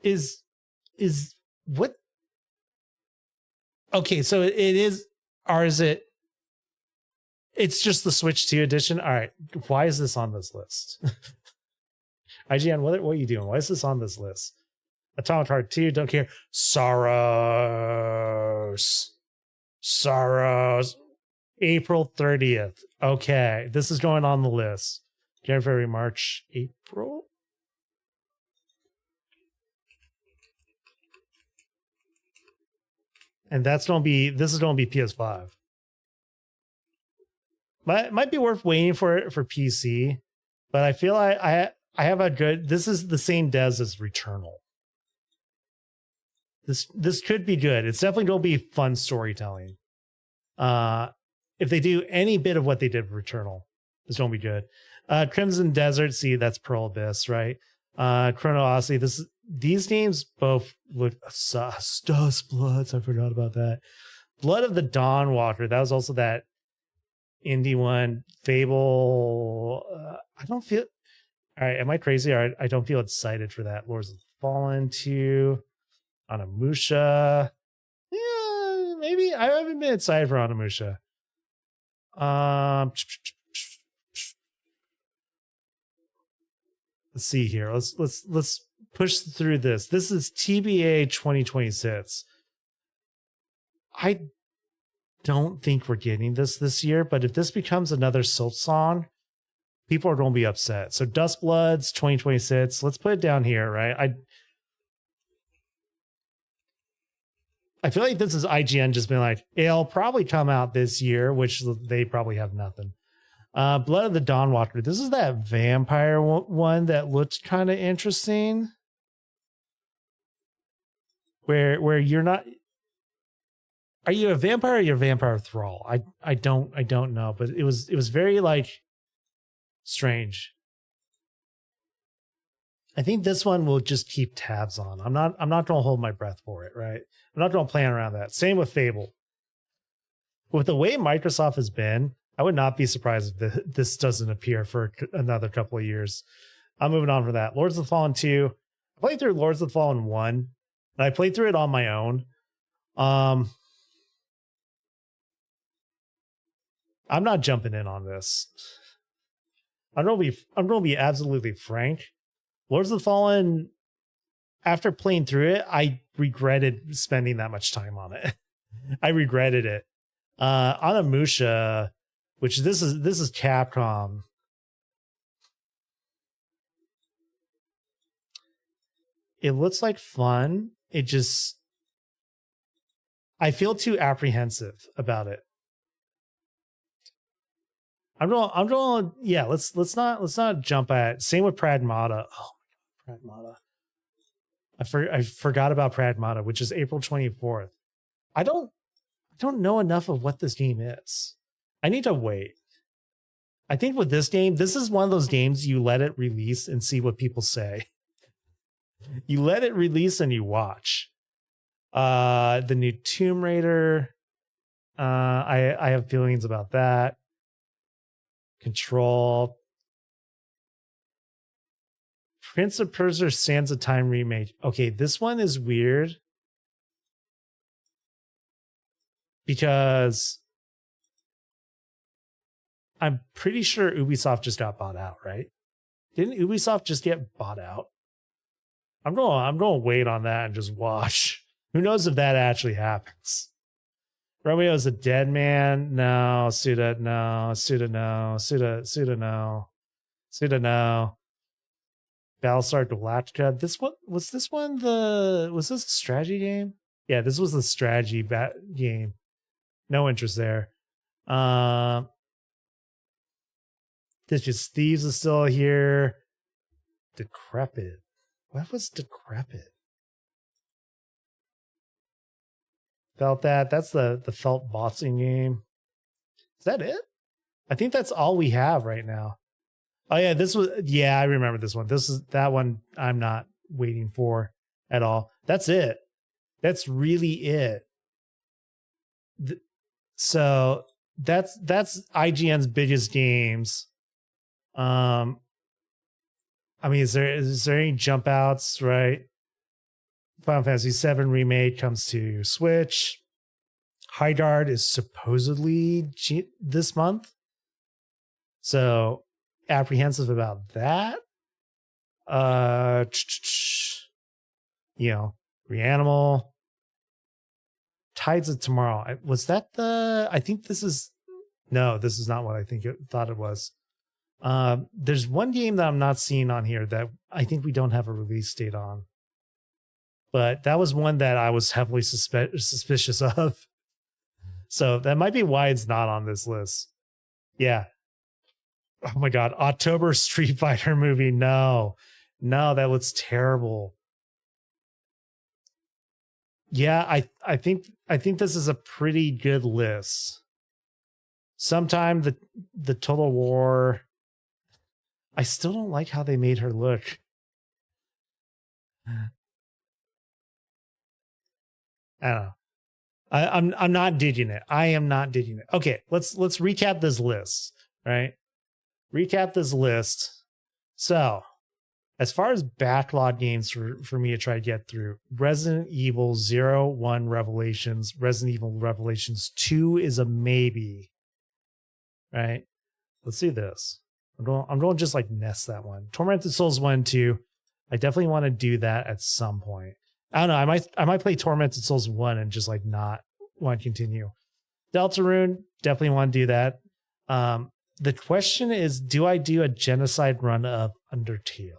[SPEAKER 1] Is what? Okay, so it is Or is it? It's just the Switch 2 edition. All right. Why is this on this list? IGN, what are you doing? Why is this on this list? Atomic Heart 2, don't care. Sorrows. April 30th. Okay. This is going on the list. January, March, April. And this is going to be PS5. Might be worth waiting for PC, but I feel I have a good. This is the same devs as Returnal. This could be good. It's definitely going to be fun storytelling. If they do any bit of what they did with Returnal, it's going to be good. Crimson Desert, see, that's Pearl Abyss, right? Chrono Odyssey. These games both look Dust Bloods. I forgot about that. Blood of the Dawn Walker. That was also that indie one. Fable. I don't feel. All right, am I crazy? I don't feel excited for that. Lords of the Fallen 2. Onimusha. Yeah, maybe. I haven't been excited for Onimusha. Let's see here. Let's push through this. This is TBA 2026. I don't think we're getting this year, but if this becomes another Silksong, people are going to be upset. So Dust Bloods 2026. Let's put it down here, right? I feel like this is IGN just being like, it'll probably come out this year, which they probably have nothing. Blood of the Dawnwalker. This is that vampire one that looks kind of interesting. Where you're not. Are you a vampire or are you a vampire thrall? I don't know, but it was very like strange. I think this one will just keep tabs on. I'm not gonna hold my breath for it, right? I'm not gonna plan around that. Same with Fable. With the way Microsoft has been, I would not be surprised if this doesn't appear for another couple of years. I'm moving on from that. Lords of the Fallen 2. I played through Lords of the Fallen 1, and I played through it on my own. I'm not jumping in on this. I'm gonna be absolutely frank. Lords of the Fallen, after playing through it, I regretted spending that much time on it. I regretted it. Onimusha, which this is Capcom. It looks like fun. It just, I feel too apprehensive about it. I'm going. Yeah, let's not jump at. Same with Pragmata. Oh my god, Pragmata. I forgot about Pragmata, which is April 24th. I don't know enough of what this game is. I need to wait. I think with this game, this is one of those games you let it release and see what people say. You let it release and you watch. The new Tomb Raider. I have feelings about that. Control. Prince of Persia Sands of Time remake. Okay, this one is weird because I'm pretty sure Ubisoft just got bought out, right? Didn't Ubisoft just get bought out? I'm going to wait on that and just watch. Who knows if that actually happens? Romeo's a dead man. No. Suda, no. Suda, no. Suda, no. Suda, no. Battlestar Galactica. Was this a strategy game? Yeah, this was a strategy game. No interest there. This just Thieves is still here. Decrepit. What was Decrepit? Felt that. That's the Felt boxing game. Is that it? I think that's all we have right now. Oh yeah, I remember this one. That one I'm not waiting for at all. That's it. That's really it. So that's IGN's biggest games. I mean, is there any jump outs, right? Final Fantasy VII Remake comes to Switch. High Guard is supposedly this month. So apprehensive about that. Reanimal. Tides of Tomorrow. Was that I think this is, no, this is not what I thought it was. There's one game that I'm not seeing on here that I think we don't have a release date on. But that was one that I was heavily suspicious of. So that might be why it's not on this list. Yeah. Oh my God. October Street Fighter movie. No, that looks terrible. Yeah, I think this is a pretty good list. Sometime the Total War. I still don't like how they made her look. I don't know. I'm not digging it. I am not digging it. Okay, let's recap this list, right? Recap this list. So, as far as backlog games for me to try to get through, Resident Evil 0, 1 Revelations, Resident Evil Revelations 2 is a maybe, right? Let's see this. I'm going to just like nest that one. Tormented Souls 1 and 2. I definitely want to do that at some point. I don't know. I might play Tormented Souls 1 and just like not want to continue. Deltarune, definitely want to do that. The question is, do I do a genocide run of Undertale?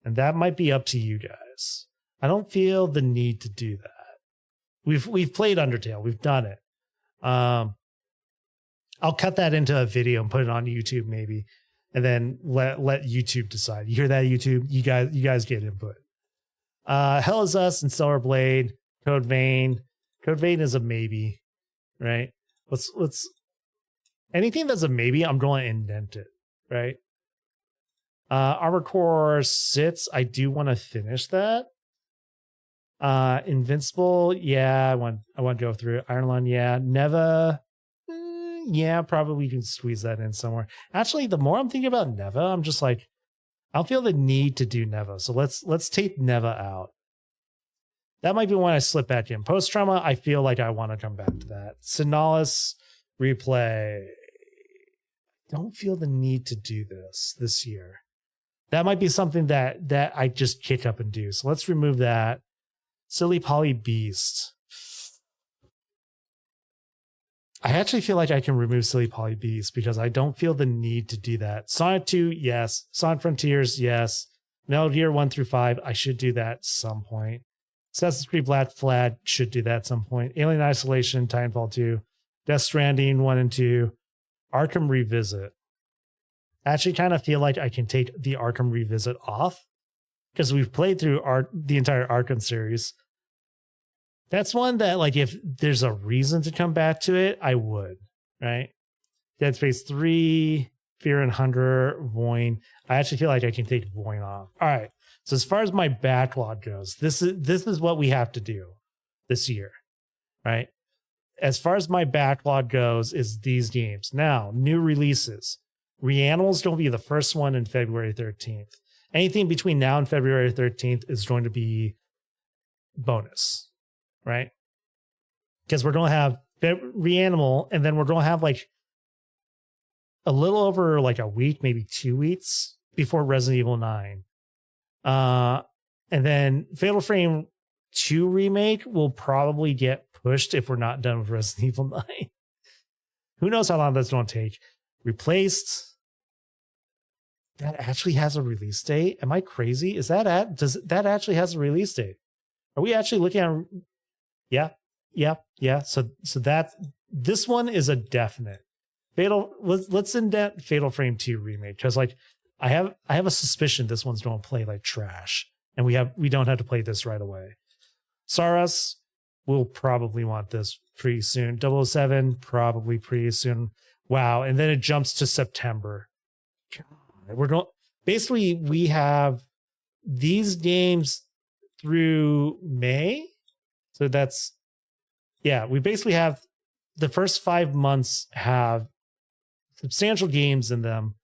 [SPEAKER 1] And that might be up to you guys. I don't feel the need to do that. We've played Undertale. We've done it. I'll cut that into a video and put it on YouTube maybe, and then let YouTube decide. You hear that, YouTube? You guys get input. Hell is Us and Stellar Blade, Code Vein. Code Vein is a maybe, right? Let's anything that's a maybe, I'm going to indent it, right? Armored Core 6, I do want to finish that. Invincible, yeah, I want to go through it. Iron Lung, yeah. Neva, yeah, probably can squeeze that in somewhere. Actually, the more I'm thinking about Neva, I'm just like, I don't feel the need to do Neva. So let's take Neva out. That might be when I slip back in. Post Trauma, I feel like I want to come back to that. Sinalis Replay. Don't feel the need to do this year. That might be something that I just kick up and do. So let's remove that. Silly Poly Beast. I actually feel like I can remove Silly Poly Beast because I don't feel the need to do that. Sonic 2, yes. Sonic Frontiers, yes. Metal Gear 1 through 5, I should do that at some point. Assassin's Creed Black Flag, should do that at some point. Alien Isolation, Titanfall 2. Death Stranding 1 and 2. Arkham Revisit. I actually kind of feel like I can take the Arkham Revisit off because we've played through the entire Arkham series. That's one that, like, if there's a reason to come back to it, I would, right? Dead Space 3, Fear and Hunger, Void. I actually feel like I can take Void off. All right. So as far as my backlog goes, this is what we have to do this year, right? As far as my backlog goes, is these games. Now, new releases. Reanimal's going to be the first one in February 13th. Anything between now and February 13th is going to be bonus, right? Because we're going to have Reanimal, and then we're going to have like a little over like a week, maybe 2 weeks before Resident Evil 9. And then Fatal Frame 2 remake will probably get pushed if we're not done with Resident Evil 9. Who knows how long that's going to take. Replaced. That actually has a release date. Am I crazy? Does that actually has a release date? Are we actually looking at? Yeah. So this one is a definite. Let's indent Fatal Frame 2 remake because like I have a suspicion this one's going to play like trash, and we don't have to play this right away. Saras, we'll probably want this pretty soon. 007 probably pretty soon. Wow, and then it jumps to September. God, we have these games through May. So we basically have the first 5 months have substantial games in them.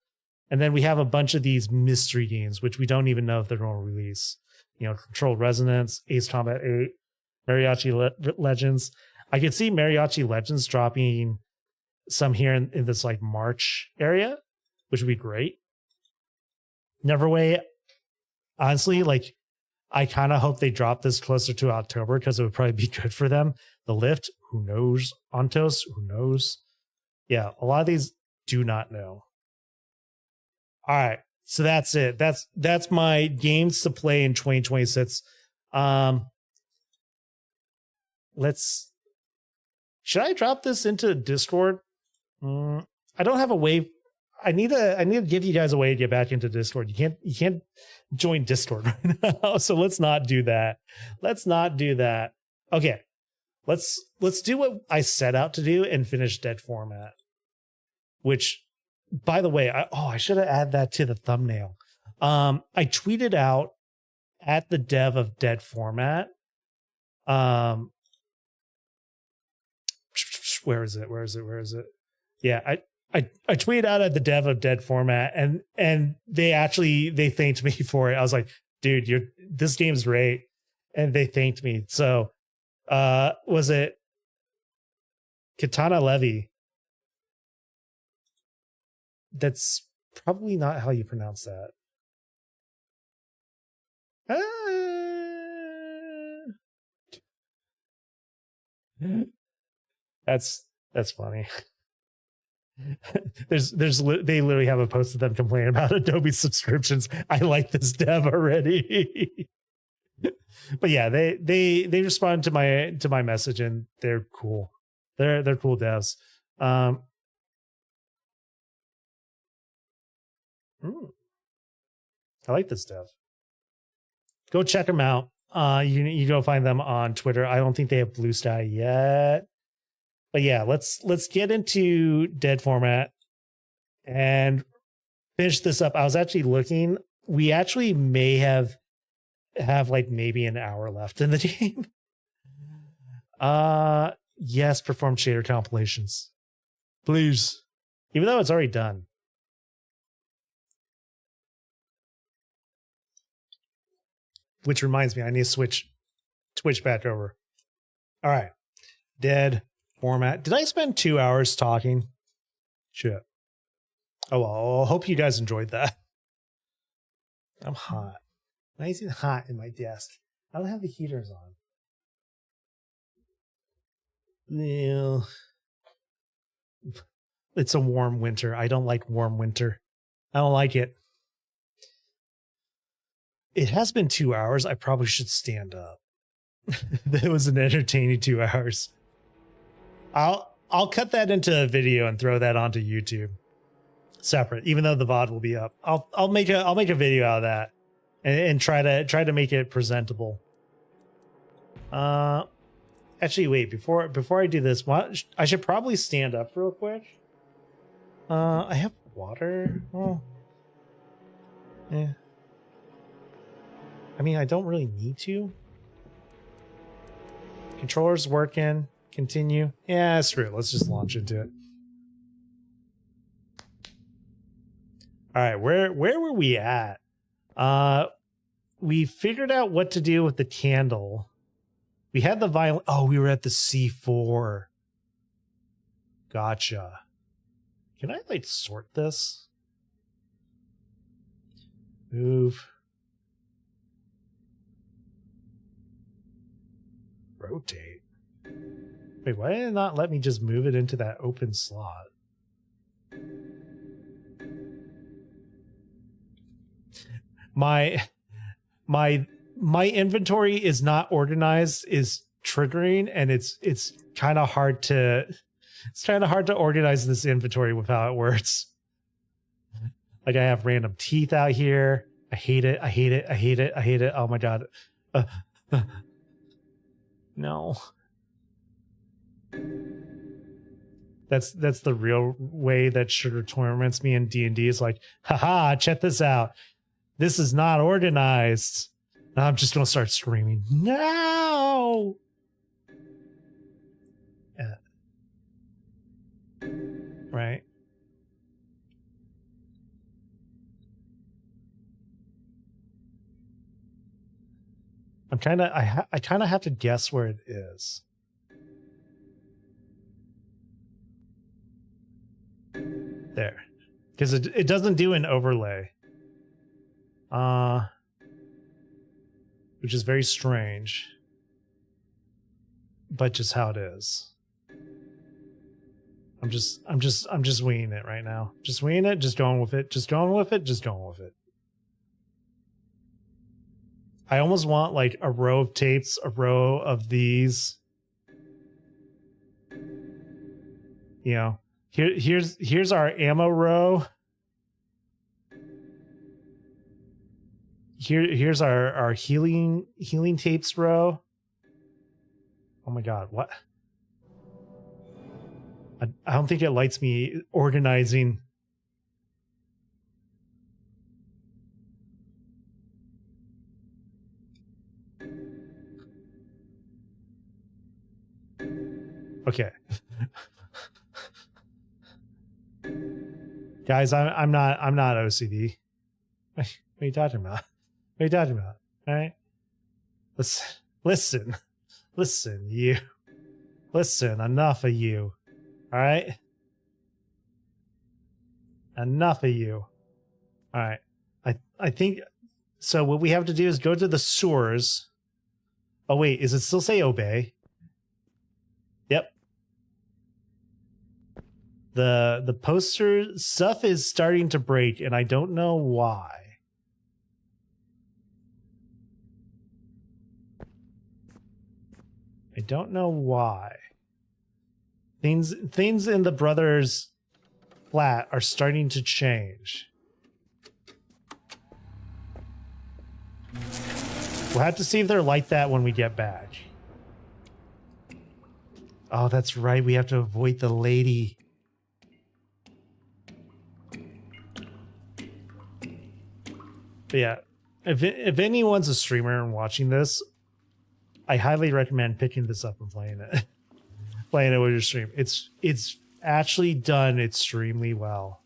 [SPEAKER 1] And then we have a bunch of these mystery games, which we don't even know if they're going to release. Controlled Resonance, Ace Combat 8, Mariachi Legends. I could see Mariachi Legends dropping some here in this like March area, which would be great. Neverway, honestly, like I kind of hope they drop this closer to October because it would probably be good for them. The lift, who knows? Ontos, who knows? Yeah, a lot of these do not know. All right, so that's it. That's my games to play in 2026. Should I drop this into Discord? I don't have a way. I need to give you guys a way to get back into Discord. You can't join Discord right now. So let's not do that. Okay. Let's do what I set out to do and finish Dead Format. Which, by the way, I should have added that to the thumbnail. I tweeted out at the dev of Dead Format. Where is it? Yeah, I tweeted out at the dev of Dead Format, and they thanked me for it. I was like, dude, this game's great, and they thanked me. So, was it Katana Levy? That's probably not how you pronounce that. That's funny. They literally have a post of them complaining about Adobe subscriptions. I like this dev already. But yeah, they respond to my message, and they're cool. They're cool devs. I like this dev. Go check them out. You go find them on Twitter. I don't think they have Blue Sky yet. But yeah, let's get into Dead Format and finish this up. I was actually looking. We actually may have like maybe an hour left in the game. Yes, perform shader compilations. Please. Even though it's already done. Which reminds me, I need to switch back over. All right. Dead Format. Did I spend 2 hours talking? Shit. Oh, well, I hope you guys enjoyed that. I'm hot. Nice and hot in my desk. I don't have the heaters on. Yeah. It's a warm winter. I don't like warm winter. I don't like it. It has been 2 hours. I probably should stand up. That was an entertaining 2 hours. I'll cut that into a video and throw that onto YouTube separate, even though the VOD will be up. I'll make a video out of that and try to make it presentable. Actually, wait, before I do this, I should probably stand up real quick. I have water. Oh. Yeah. I mean, I don't really need to. Controller's working. Continue. Yeah, screw it. Let's just launch into it. All right, where were we at? We figured out what to do with the candle. We had the violin. Oh, we were at the C4. Gotcha. Can I like sort this? Move. Rotate. Wait, why did it not let me just move it into that open slot? My inventory is not organized, is triggering, and it's kind of hard to organize this inventory with how it works. Like I have random teeth out here. I hate it. Oh my god. No. That's the real way that sugar torments me in D&D. Is like, haha, check this out. This is not organized. And I'm just gonna start screaming, no! Right? I kind of have to guess where it is. There. Because it doesn't do an overlay. Which is very strange. But just how it is. I'm just winging it right now. Just winging it, just going with it, just going with it, just going with it. I almost want like a row of tapes, a row of these. You know, here's our ammo row. Here's our healing tapes row. Oh my god, what? I don't think it likes me organizing. Okay. Guys, I'm not OCD. What are you talking about? What are you talking about? All right. Listen, you. Listen, enough of you. All right. Enough of you. All right. I think so. What we have to do is go to the sewers. Oh wait, is it still say obey? Yep. The poster stuff is starting to break, and I don't know why. I don't know why. Things in the brothers' flat are starting to change. We'll have to see if they're like that when we get back. Oh, that's right. We have to avoid the lady. But yeah, if anyone's a streamer and watching this, I highly recommend picking this up and playing it. Playing it with your stream. It's actually done extremely well.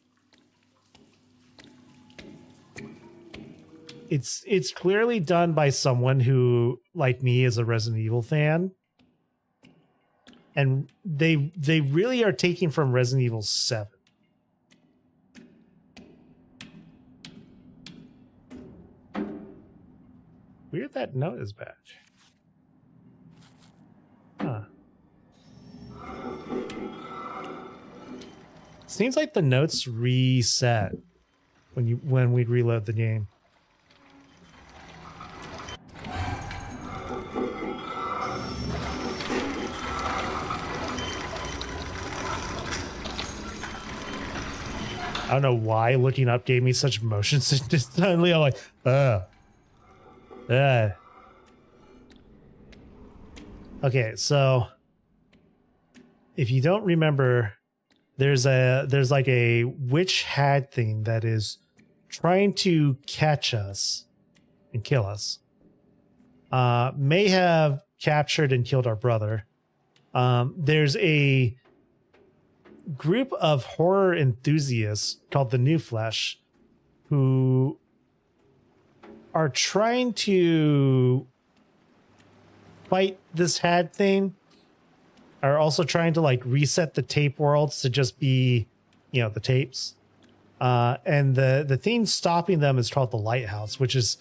[SPEAKER 1] It's clearly done by someone who, like me, is a Resident Evil fan. And they really are taking from Resident Evil 7. Weird that note is back. Huh. Seems like the notes reset when we reload the game. I don't know why looking up gave me such motion sickness. Suddenly I'm like, Okay, so if you don't remember, there's like a witch hag thing that is trying to catch us and kill us. May have captured and killed our brother. There's a group of horror enthusiasts called the New Flesh who are trying to fight this hag thing, are also trying to like reset the tape worlds to just be, you know, the tapes. And the thing stopping them is called the Lighthouse, which is,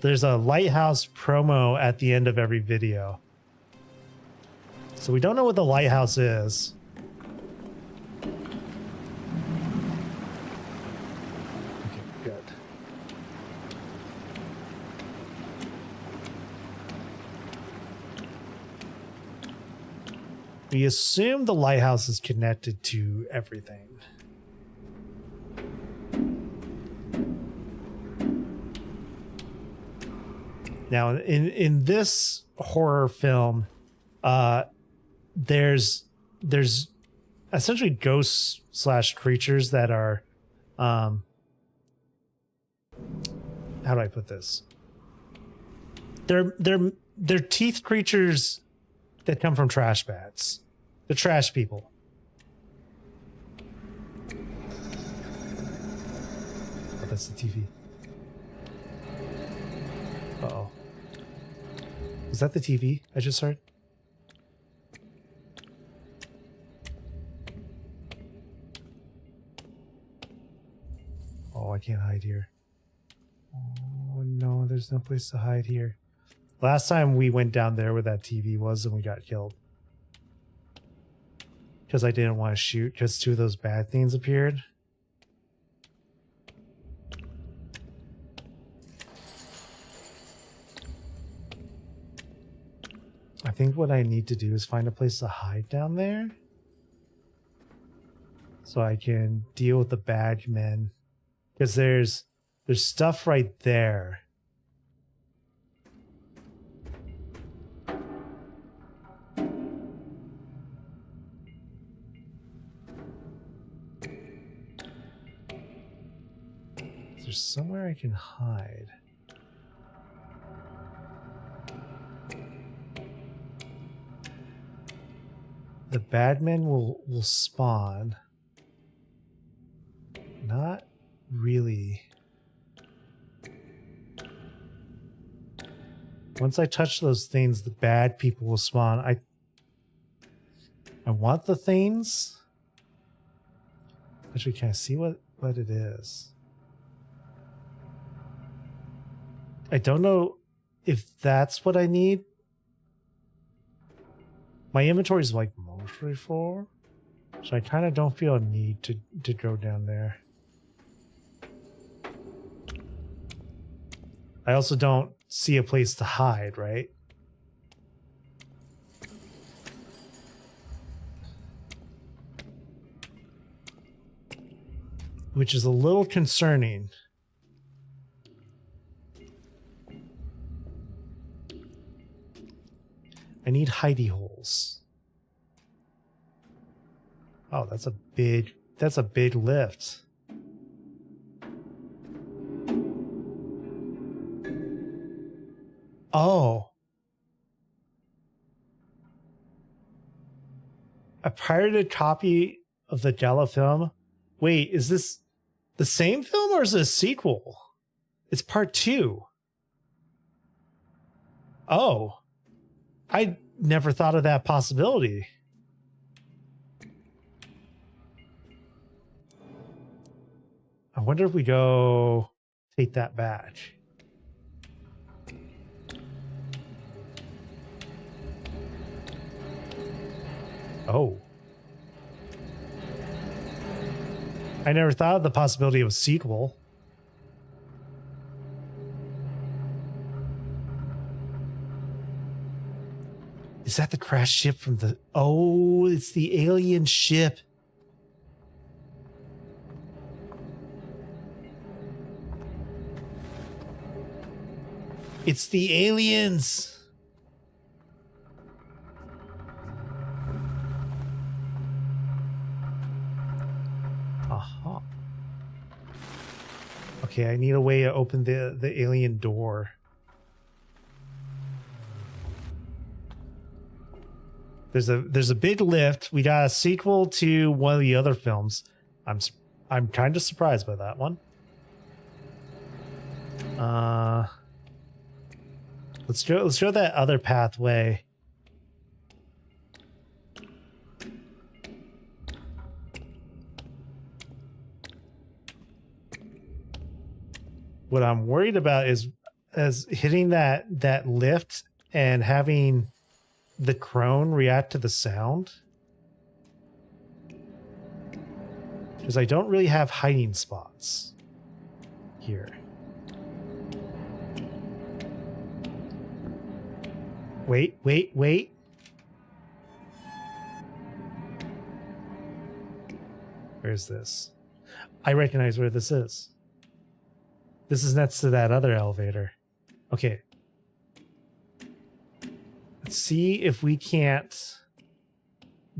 [SPEAKER 1] there's a Lighthouse promo at the end of every video. So we don't know what the Lighthouse is. Okay, good. We assume the lighthouse is connected to everything. Now, in this horror film, there's essentially ghosts / creatures that are, how do I put this? They're teeth creatures that come from trash bats. The trash people. Oh, that's the TV. Uh-oh. Is that the TV I just heard? can't hide here. Oh no, there's no place to hide here. Last time we went down there where that TV was and we got killed. Because I didn't want to shoot because 2 of those bad things appeared. I think what I need to do is find a place to hide down there. So I can deal with the bad men. Because there's stuff right there. Is there somewhere I can hide? The bad men will spawn. Not really. Once I touch those things, the bad people will spawn. I want the things. Actually, can I see what it is? I don't know if that's what I need. My inventory is like mostly full, so I kind of don't feel a need to go down there. I also don't see a place to hide, right? Which is a little concerning. I need hidey holes. Oh, that's a big lift. Oh. A pirated copy of the Gala film? Wait, is this the same film or is it a sequel? It's part 2. Oh. I never thought of that possibility. I wonder if we go take that back. Oh. I never thought of the possibility of a sequel. Is that the crash ship from the... Oh, it's the alien ship. It's the aliens. Aha. Okay, I need a way to open the alien door. There's a big lift. We got a sequel to one of the other films. I'm kind of surprised by that one. Let's go that other pathway. What I'm worried about is hitting that lift and having the crone react to the sound. Because I don't really have hiding spots here. Wait. Where is this? I recognize where this is. This is next to that other elevator. Okay. Let's see if we can't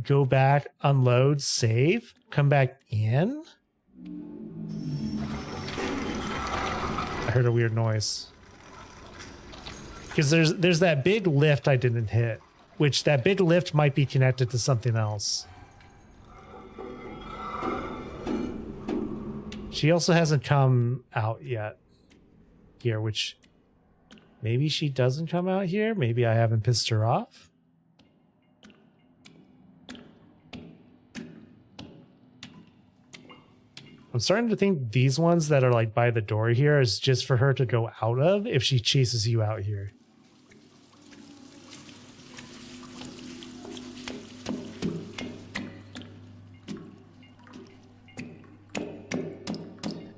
[SPEAKER 1] go back, unload, save, come back in. I heard a weird noise. Because there's that big lift I didn't hit, which that big lift might be connected to something else. She also hasn't come out yet here, which maybe she doesn't come out here. Maybe I haven't pissed her off. I'm starting to think these ones that are like by the door here is just for her to go out of if she chases you out here.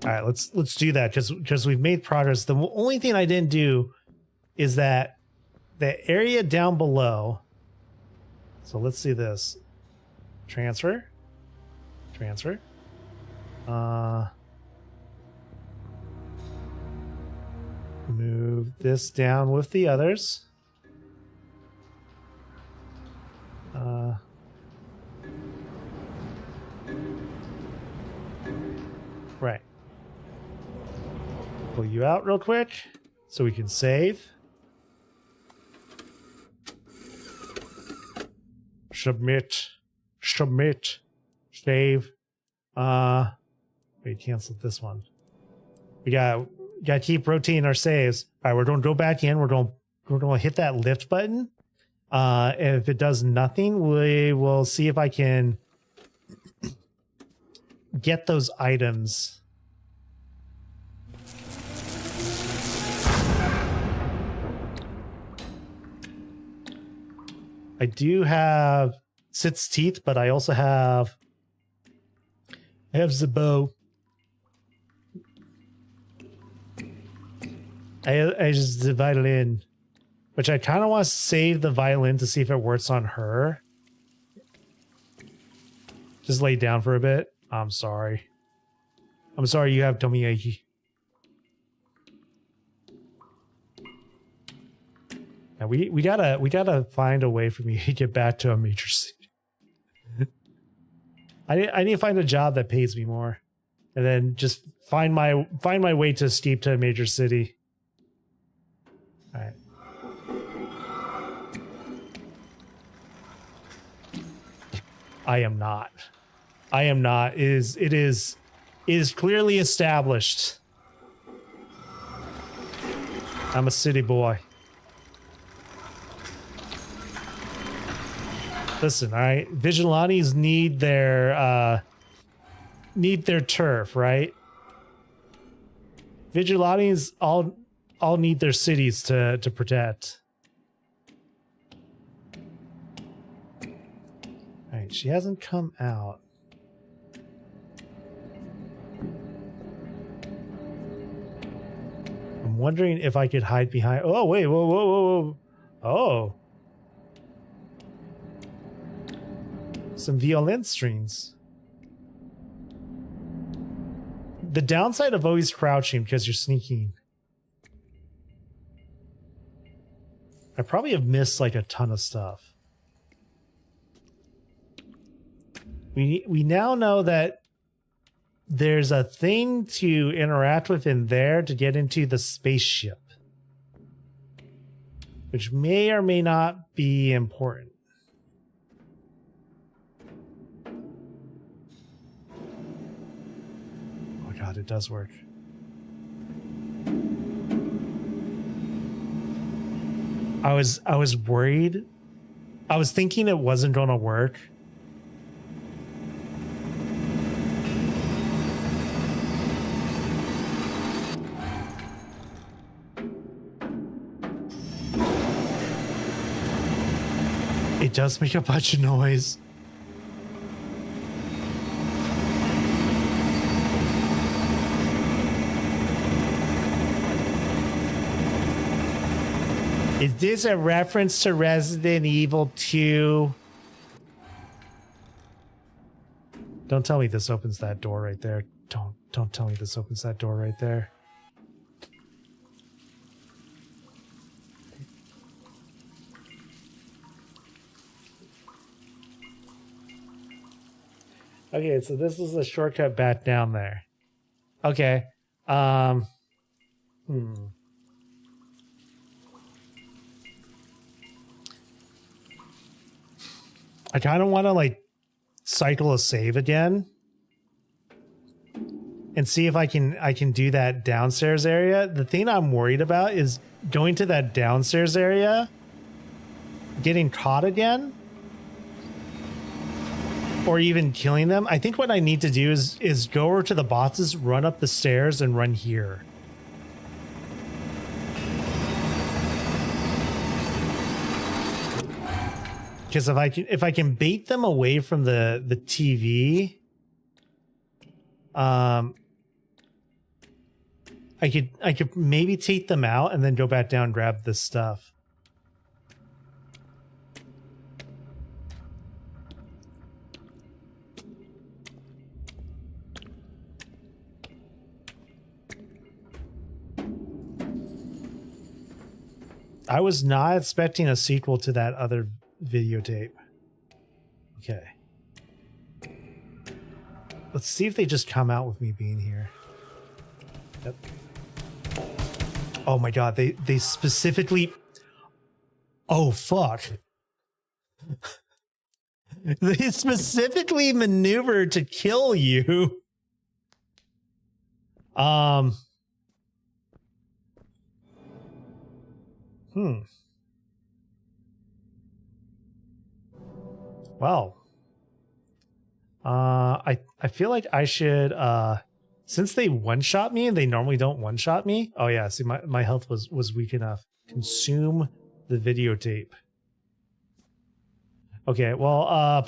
[SPEAKER 1] All right, let's do that because we've made progress. The only thing I didn't do is that the area down below. So let's see this. Transfer. Move this down with the others. Right. Pull you out real quick so we can save. Submit. Save. We canceled this one. We gotta keep rotating our saves. All right, we're gonna go back in. We're gonna hit that lift button. And if it does nothing, we will see if I can get those items. I do have Sit's teeth, but I also have the bow. I just the violin, which I kind of want to save the violin to see if it works on her. Just lay down for a bit. I'm sorry. You have Tomiyachi. Now we gotta find a way for me to get back to a major city. I need to find a job that pays me more, and then just find my way to escape to a major city. All right. I am not. It is clearly established. I'm a city boy. Listen, all right. Vigilantes need their turf, right? Vigilantes all need their cities to protect. All right, she hasn't come out. I'm wondering if I could hide behind. Oh wait, whoa! Oh. Some violin strings. The downside of always crouching because you're sneaking. I probably have missed like a ton of stuff. We now know that there's a thing to interact with in there to get into the spaceship, which may or may not be important. God, it does work. I was worried. I was thinking it wasn't going to work. It does make a bunch of noise. Is this a reference to Resident Evil 2? Don't tell me this opens that door right there. Don't tell me this opens that door right there. Okay, so this is a shortcut back down there. Okay. I kind of want to like cycle a save again and see if I can do that downstairs area. The thing I'm worried about is going to that downstairs area, getting caught again. or even killing them. I think what I need to do is go over to the bosses, run up the stairs, and run here. Because if I can bait them away from the TV, I could maybe take them out and then go back down and grab this stuff. I was not expecting a sequel to that other videotape. Okay. Let's see if they just come out with me being here. Yep. Oh my god, they specifically... Oh, fuck. They specifically maneuvered to kill you. Well. I feel like I should, since they one-shot me and they normally don't one-shot me. Oh yeah, see my health was weak enough. Consume the videotape. Okay, well,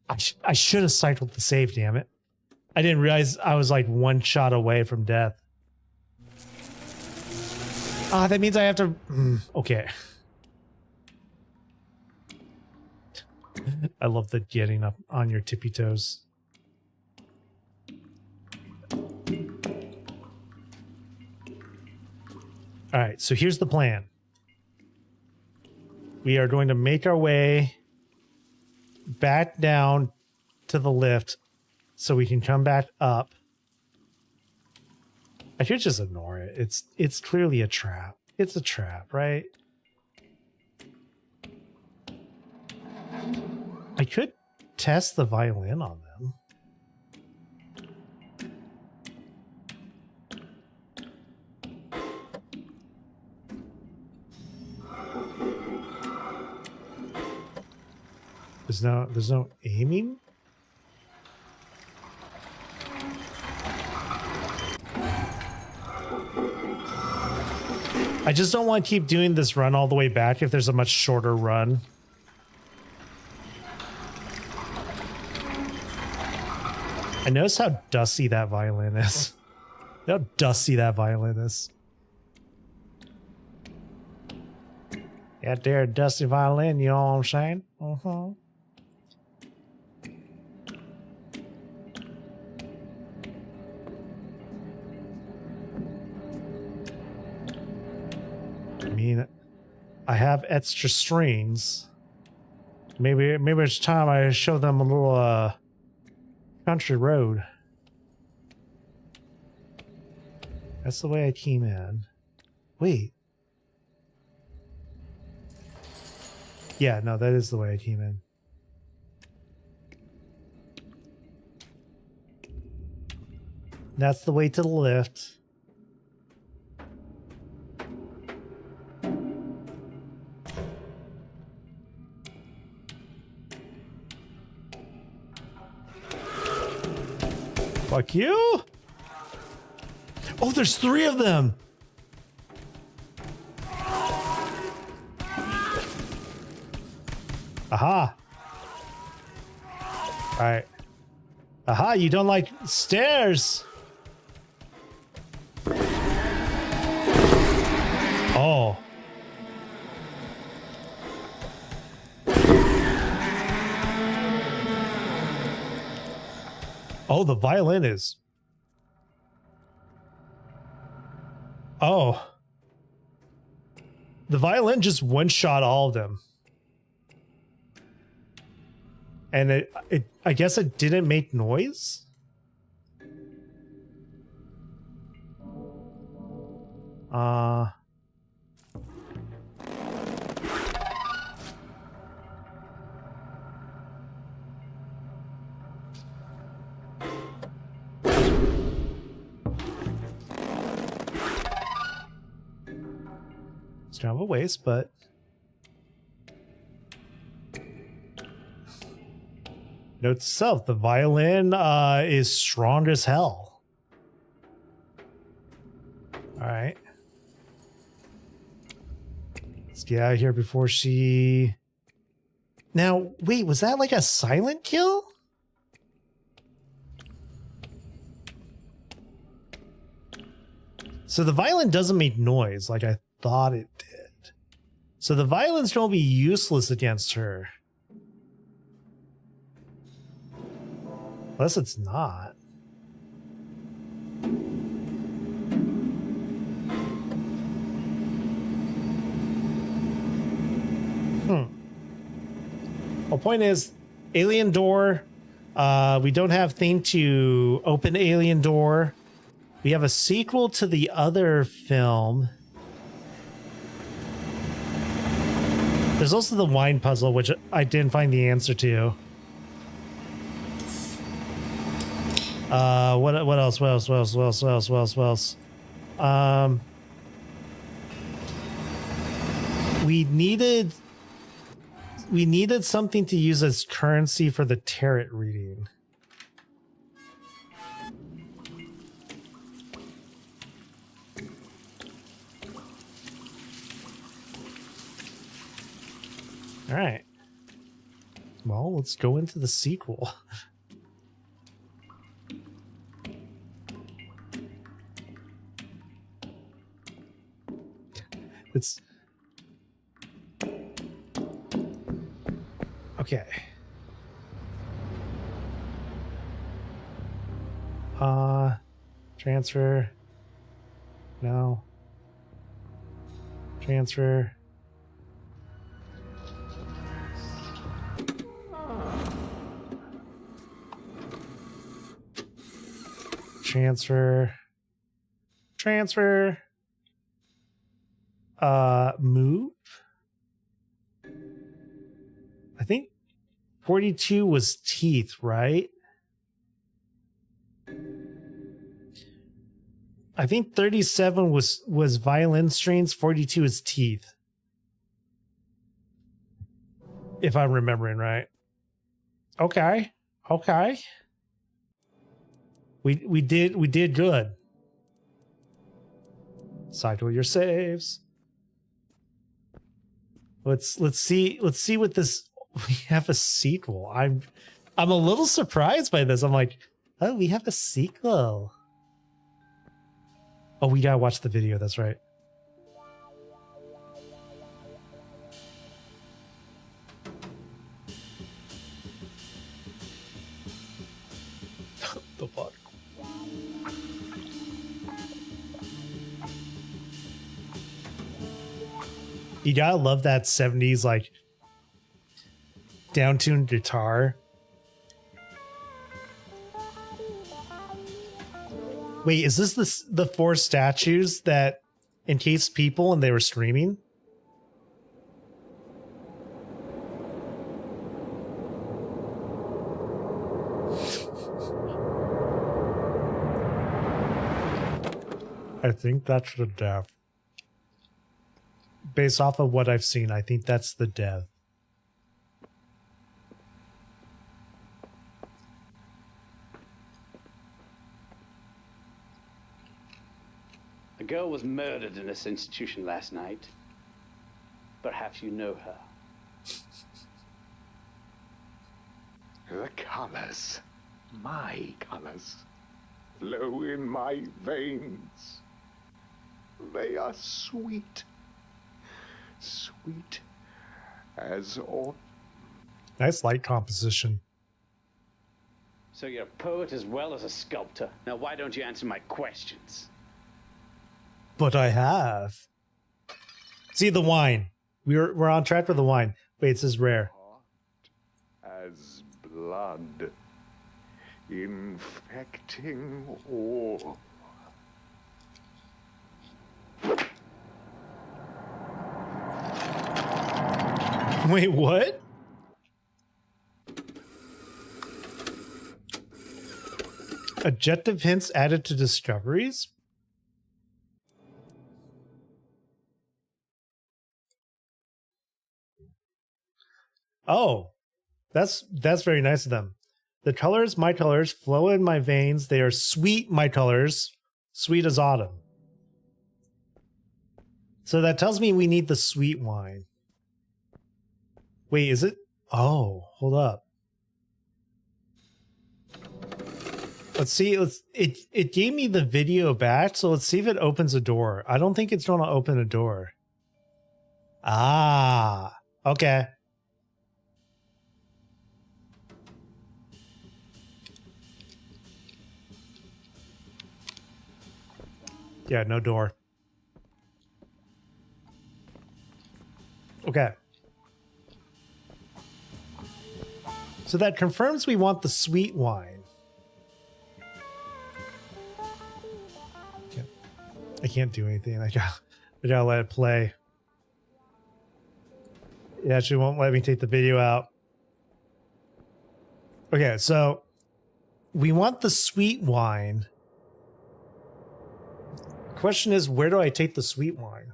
[SPEAKER 1] I should have cycled the save, damn it. I didn't realize I was like one shot away from death. Ah, that means I have to, okay. I love the getting up on your tippy toes. All right, so here's the plan. We are going to make our way back down to the lift so we can come back up. I should just ignore it. It's clearly a trap. It's a trap, right? I could test the violin on them. There's no aiming? I just don't want to keep doing this run all the way back if there's a much shorter run. I notice how dusty that violin is. How dusty that violin is. Out there, dusty violin, you know what I'm saying? Uh-huh. I mean, I have extra strings. Maybe it's time I show them a little country road. That's the way I came in. Wait. Yeah, no, that is the way I came in. That's the way to the lift. Fuck you! Oh, there's 3 of them! Aha! Alright. Aha, you don't like stairs! Oh. Oh, the violin is... Oh. The violin just one-shot all of them. And I guess it didn't make noise? It's kind of a waste, but... Note to self, the violin is strong as hell. Alright. Let's get out of here before she... Now, wait, was that like a silent kill? So the violin doesn't make noise like I thought it did. So the violin's gonna be useless against her. Unless it's not. Well, point is, alien door. We don't have thing to open alien door. We have a sequel to the other film. There's also the wine puzzle, which I didn't find the answer to. What else? What else? We needed something to use as currency for the tarot reading. All right. Well, let's go into the sequel. It's okay. Transfer. No. Transfer. Transfer. Transfer. Move. I think 42 was teeth, right? I think 37 was violin strings, 42 is teeth. If I'm remembering right. Okay. Okay. We did good. Cycle your saves. Let's see what this. We have a sequel. I'm a little surprised by this. I'm like, oh, we have a sequel. Oh, we gotta watch the video. That's right. The fuck. You gotta love that 70s like down-tuned guitar. Wait, is this the four statues that encased people and they were screaming? I think that's the death. Based off of what I've seen, I think that's the death.
[SPEAKER 2] A girl was murdered in this institution last night. Perhaps you know her.
[SPEAKER 3] The colors, my colors, flow in my veins. They are sweet, sweet as autumn.
[SPEAKER 1] Nice light composition.
[SPEAKER 2] So you're a poet as well as a sculptor. Now why don't you answer my questions?
[SPEAKER 1] But I have. See the wine. We're on track for the wine. Wait, it says rare.
[SPEAKER 3] As blood, infecting all.
[SPEAKER 1] Wait, what? Objective hints added to discoveries? Oh, that's very nice of them. The colors, my colors, flow in my veins. They are sweet, my colors. Sweet as autumn. So that tells me we need the sweet wine. Wait, is it? Oh, hold up. Let's see. It gave me the video back, so let's see if it opens a door. I don't think it's going to open a door. Ah, okay. Yeah, no door. Okay. So that confirms we want the sweet wine. I can't do anything. I gotta let it play. It actually won't let me take the video out. Okay, so we want the sweet wine. Question is, where do I take the sweet wine?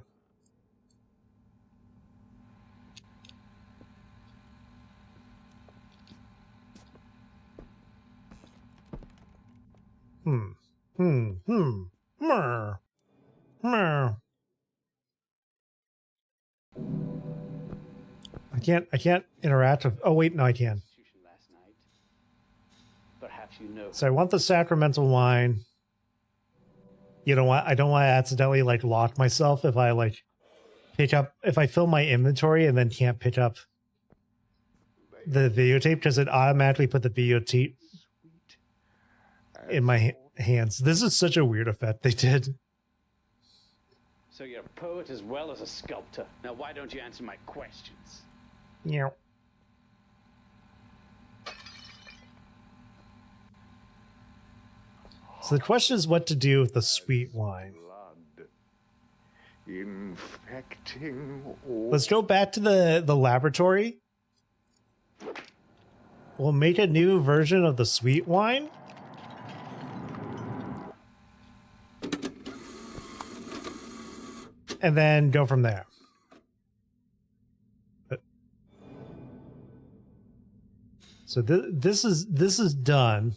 [SPEAKER 1] Mer. I can't interact with, oh wait, no I can.
[SPEAKER 2] Last night. Perhaps you know.
[SPEAKER 1] So I want the sacramental wine. You know what? I don't want to accidentally like lock myself if I like if I fill my inventory and then can't pick up the videotape because it automatically put the videotape in my hands. This is such a weird effect they did.
[SPEAKER 2] So you're a poet as well as a sculptor. Now why don't you answer my questions?
[SPEAKER 1] Yeah. So the question is what to do with the sweet wine.
[SPEAKER 3] Blood infecting all.
[SPEAKER 1] Let's go back to the laboratory. We'll make a new version of the sweet wine. And then go from there. So this is done.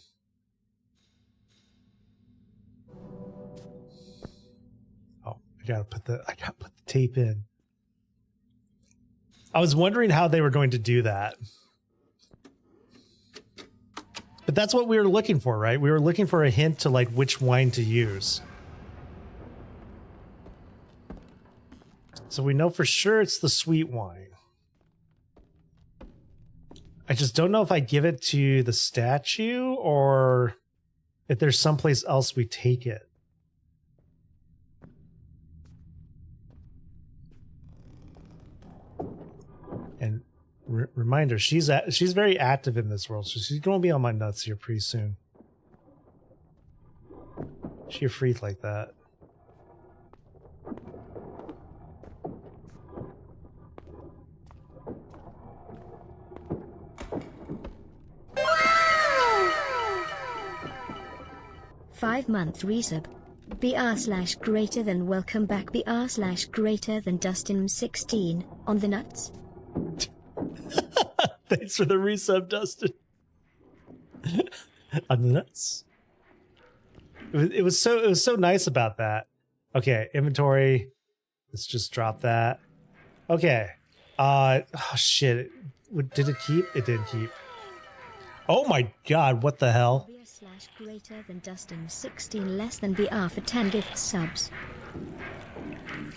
[SPEAKER 1] Oh, I gotta put the tape in. I was wondering how they were going to do that. But that's what we were looking for, right? We were looking for a hint to like which wine to use. So we know for sure it's the sweet wine. I just don't know if I give it to the statue or if there's someplace else we take it. And reminder, she's very active in this world, so she's gonna be on my nuts here pretty soon. She a freak like that.
[SPEAKER 4] Five-month resub. BR/greater than welcome back BR/greater than Dustin 16 on the nuts.
[SPEAKER 1] Thanks for the resub, Dustin. On the nuts. It was so nice about that. Okay, inventory. Let's just drop that. Okay. Oh shit. Did it keep? It didn't keep. Oh my god, what the hell?
[SPEAKER 4] BR/greater than Dustin 16 less than BR for 10 gift subs.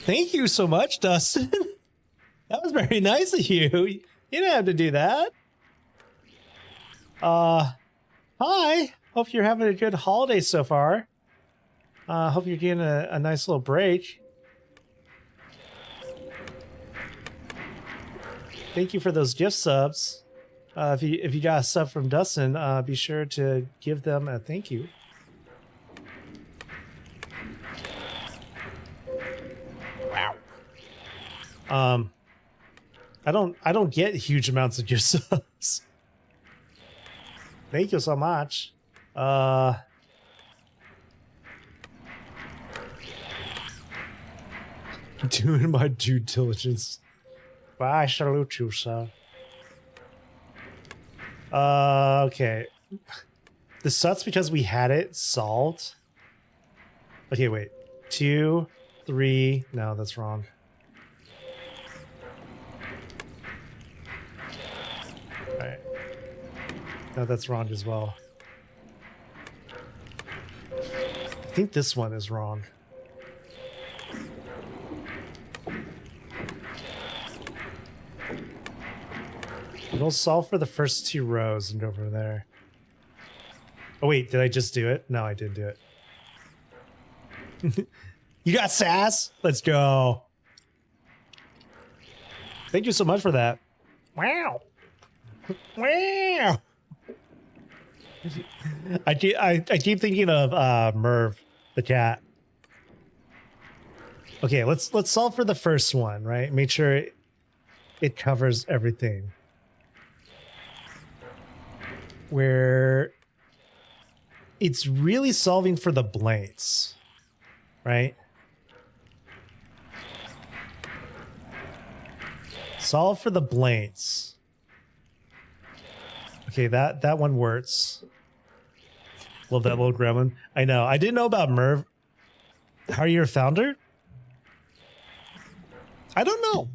[SPEAKER 1] Thank you so much, Dustin. That was very nice of you. You didn't have to do that. Hi. Hope you're having a good holiday so far. Hope you're getting a nice little break. Thank you for those gift subs. If you got a sub from Dustin, be sure to give them a thank you. Wow. I don't get huge amounts of gift subs. Thank you so much. Doing my due diligence. Well, I salute you, sir. Okay. This sucks because we had it solved. Okay, wait. 2, 3. No, that's wrong. Alright. No, that's wrong as well. I think this one is wrong. We'll solve for the first 2 rows and go from there. Oh wait, did I just do it? No, I didn't do it. You got sass? Let's go. Thank you so much for that. Wow. Wow. I keep thinking of Merv, the cat. Okay, let's solve for the first one, right? Make sure it covers everything. Where it's really solving for the blanks, right? Solve for the blanks. Okay, that one works. Love that little gremlin. I know. I didn't know about Merv. How are you a founder? I don't know.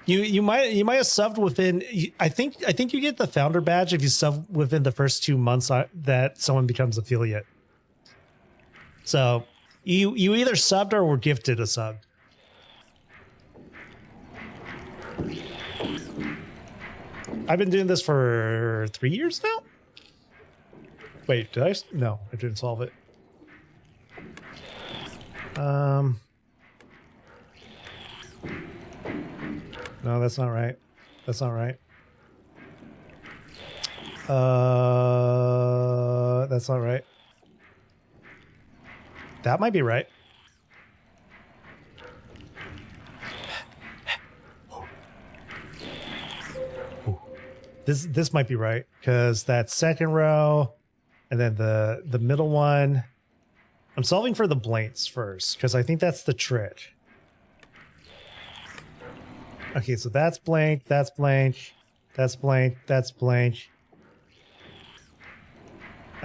[SPEAKER 1] You might have subbed within. I think you get the founder badge if you sub within the first 2 months that someone becomes affiliate. So you either subbed or were gifted a sub. I've been doing this for 3 years now. Wait, did I? No, I didn't solve it. No, that's not right. That's not right. That's not right. That might be right. This might be right because that second row and then the middle one. I'm solving for the blanks first because I think that's the trick. Okay, so that's blank, that's blank, that's blank, that's blank.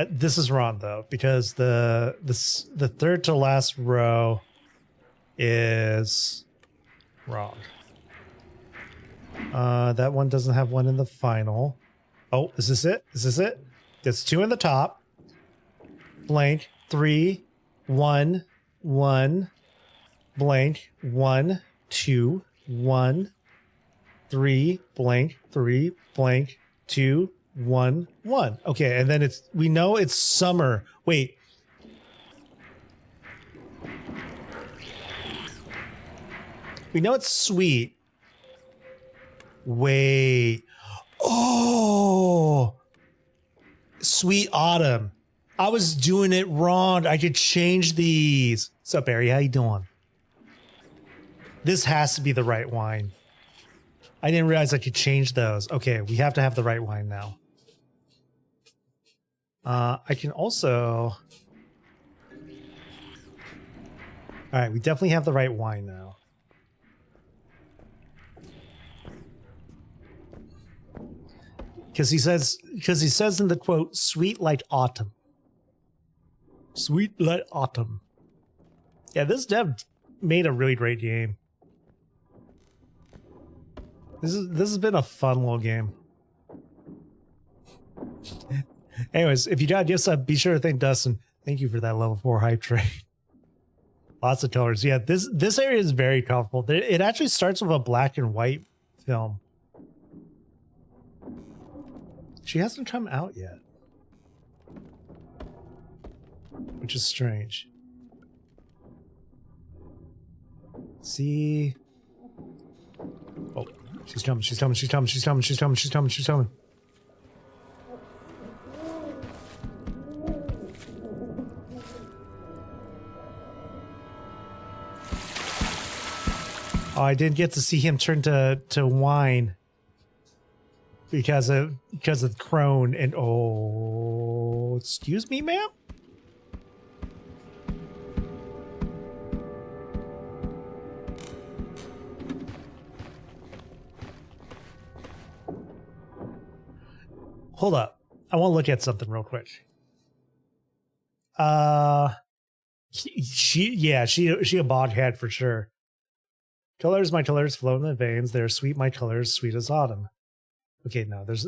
[SPEAKER 1] This is wrong though because the third to last row is wrong. That one doesn't have one in the final. Oh, is this it? Is this it? There's 2 in the top. Blank, 3, 1, 1, blank, 1, 2, 1, 3, blank, 3, blank, 2, 1, 1. Okay, and then we know it's summer. Wait. We know it's sweet. Wait. Oh. Sweet autumn. I was doing it wrong. I could change these. What's up, Barry? How you doing? This has to be the right wine. I didn't realize I could change those. Okay, we have to have the right wine now. I can also... All right, we definitely have the right wine now. Because he says in the quote, "Sweet like autumn." Sweet like autumn. Yeah, this dev made a really great game. This has been a fun little game. Anyways, if you got gifts up, be sure to thank Dustin. Thank you for that level 4 hype train. Lots of colors. Yeah, this area is very colorful. It actually starts with a black and white film. She hasn't come out yet, which is strange. See? Oh, she's coming, she's coming, she's coming, she's coming, she's coming, she's coming, she's coming. Oh, I didn't get to see him turn to wine because of crone and oh, excuse me, ma'am. Hold up. I want to look at something real quick. She a bodhead for sure. Colors, my colors flow in the veins. They're sweet, my colors, sweet as autumn. Okay, no, there's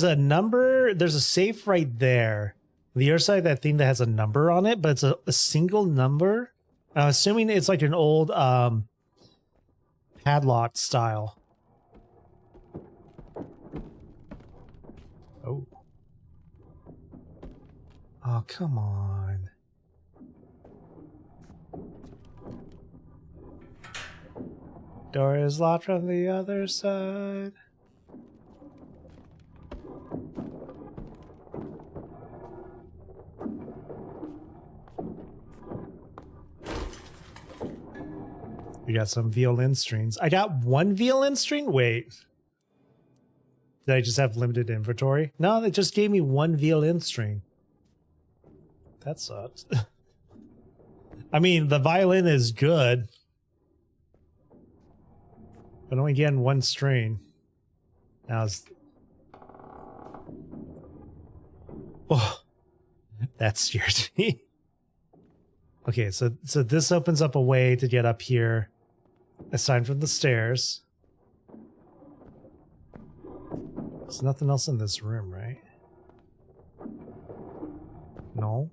[SPEAKER 1] a number, there's a safe right there. The other side of that thing that has a number on it, but it's a single number. I'm assuming it's like an old padlock style. Oh. Oh, come on. Door is locked from the other side. We got some violin strings. I got one violin string? Wait. Did I just have limited inventory? No, they just gave me one violin string. That sucks. I mean, the violin is good. But only getting one string. Now it's... Oh, that scared me. Okay, so this opens up a way to get up here, aside from the stairs. There's nothing else in this room, right? No.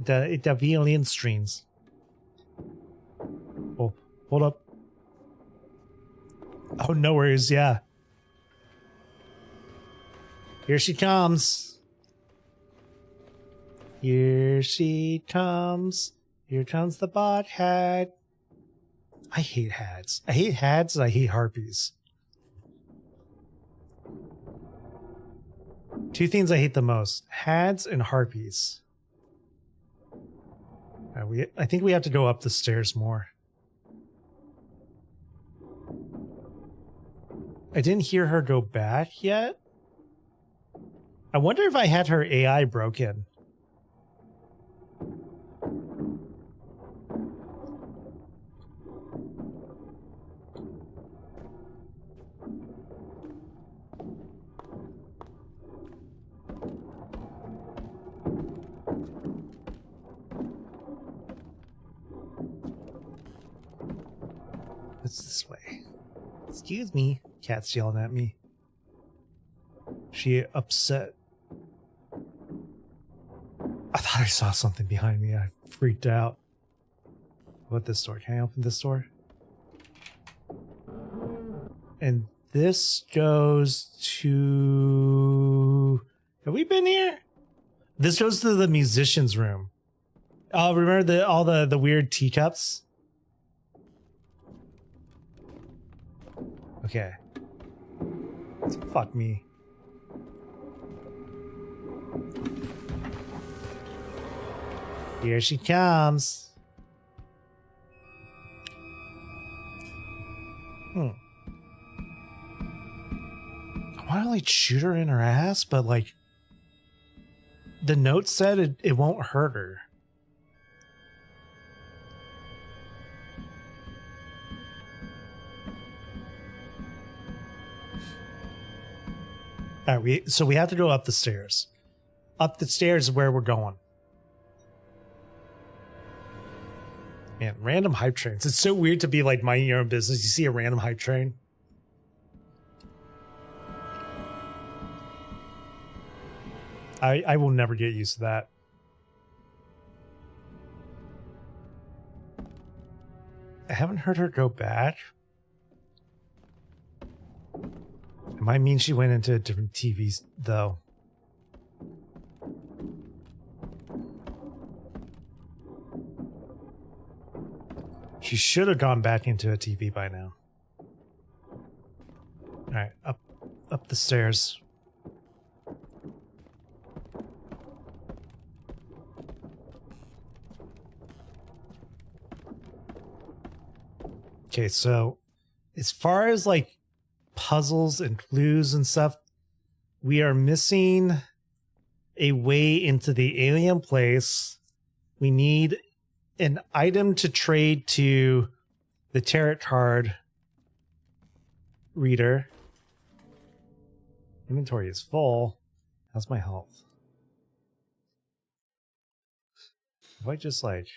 [SPEAKER 1] The violin strings. Oh, hold up. Oh, no worries, yeah. Here she comes. Here she comes. Here comes the bot head. I hate hads. I hate hads and I hate harpies. Two things I hate the most. Hads and harpies. I think we have to go up the stairs more. I didn't hear her go back yet. I wonder if I had her AI broken. It's this way. Excuse me. Cat's yelling at me. She upset. I thought I saw something behind me. I freaked out. What, this door? Can I open this door? And this goes to... Have we been here? This goes to the musician's room. Oh, remember all the weird teacups? Okay. Fuck me. Here she comes. I want to like shoot her in her ass, but like the note said it won't hurt her. All right, so we have to go up the stairs. Up the stairs is where we're going. Man, random hype trains. It's so weird to be like minding your own business. You see a random hype train. I will never get used to that. I haven't heard her go back. It might mean she went into a different TV, though. She should have gone back into a TV by now. Alright, up the stairs. Okay, so as far as like puzzles and clues and stuff, we are missing a way into the alien place. We need an item to trade to the tarot card reader. Inventory is full. How's my health? If I just like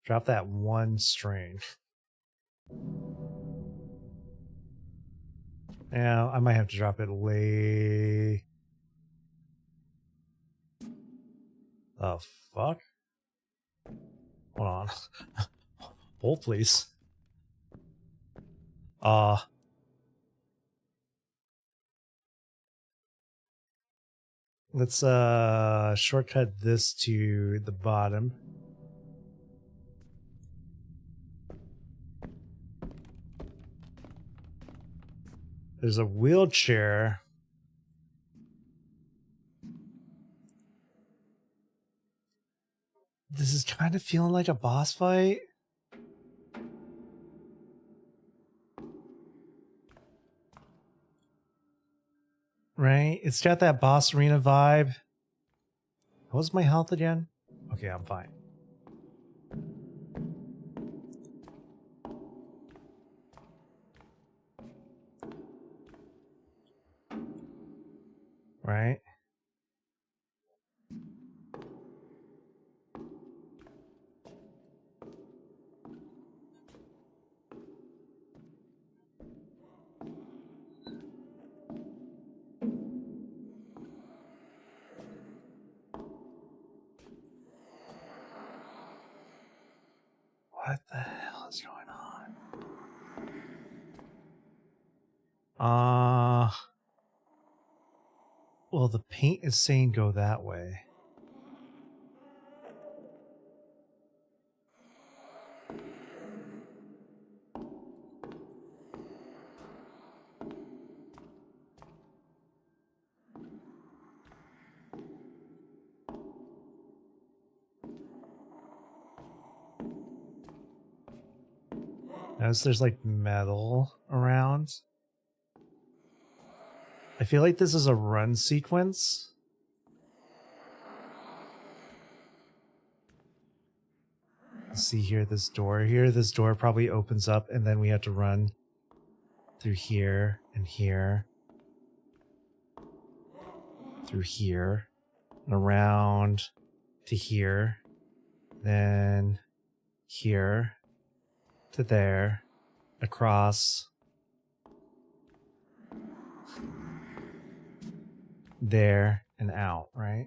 [SPEAKER 1] drop that one string. Yeah, I might have to drop it way. The fuck? Hold on. Hold, please. Let's shortcut this to the bottom. There's a wheelchair. This is kind of feeling like a boss fight. Right? It's got that boss arena vibe. What was my health again? Okay, I'm fine. Right? What the hell is going on? Well, the paint is saying go that way. Notice there's like metal around. I feel like this is a run sequence. See here, this door here. This door probably opens up and then we have to run through here and here. Through here. And around to here. Then here. To there. Across. There and out, right?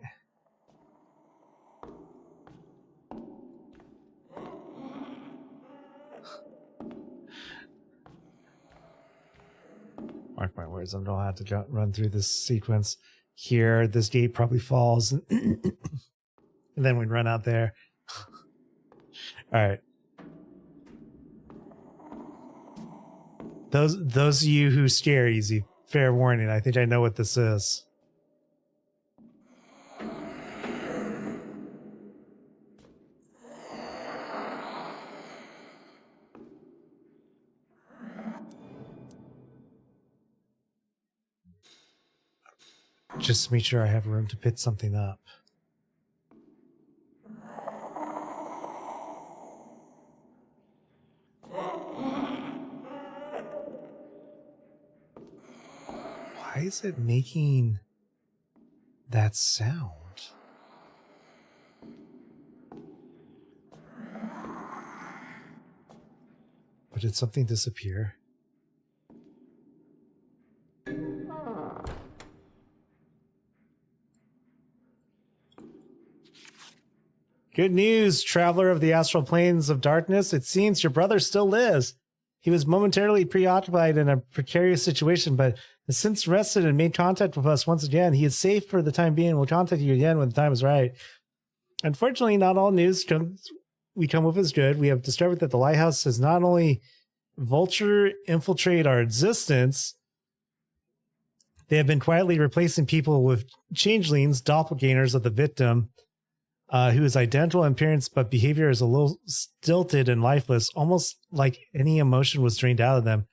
[SPEAKER 1] Mark my words, I'm gonna have to run through this sequence here. This gate probably falls, and then we run out there. All right. Those of you who scare easy, fair warning. I think I know what this is. Just to make sure I have room to pick something up. Why is it making that sound? Or did something disappear? Good news, traveler of the astral planes of darkness. It seems your brother still lives. He was momentarily preoccupied in a precarious situation, but has since rested and made contact with us once again. He is safe for the time being and will contact you again when the time is right. Unfortunately, not all news we come with is good. We have discovered that the lighthouse has not only vulture infiltrate our existence, they have been quietly replacing people with changelings, doppelgangers of the victim, who is identical in appearance, but behavior is a little stilted and lifeless, almost like any emotion was drained out of them.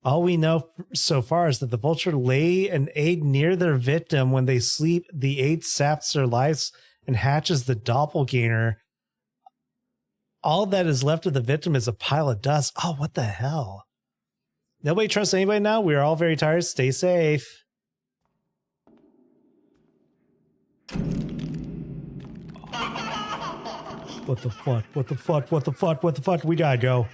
[SPEAKER 1] All we know so far is that the vulture lay an egg near their victim. When they sleep, the egg saps their lives and hatches the doppelganger. All that is left of the victim is a pile of dust. Oh, what the hell? Nobody trusts anybody now. We are all very tired. Stay safe. What the fuck? What the fuck? What the fuck? What the fuck? We gotta go.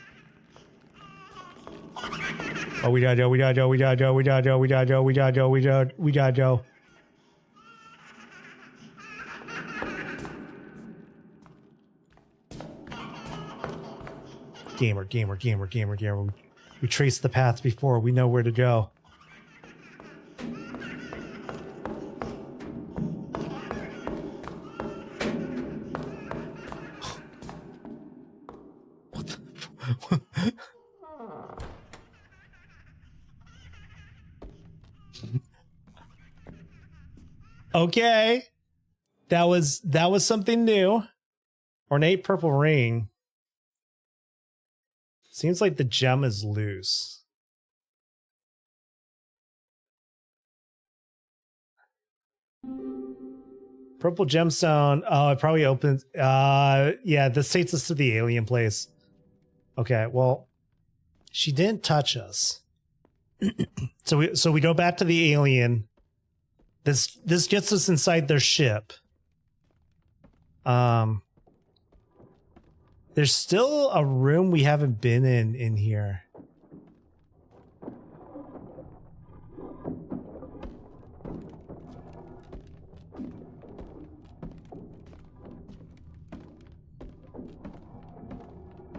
[SPEAKER 1] Oh, we gotta go. We gotta go. We gotta go. We gotta go. We gotta go. We gotta go. We gotta go. Gamer, gamer, gamer, gamer, gamer. We traced the path before. We know where to go. What the? Okay. That was something new. Ornate purple ring. Seems like the gem is loose. Purple gemstone. Oh, it probably opens. Yeah, this takes us to the alien place. Okay, well, she didn't touch us. So we go back to the alien. This gets us inside their ship. There's still a room we haven't been in here.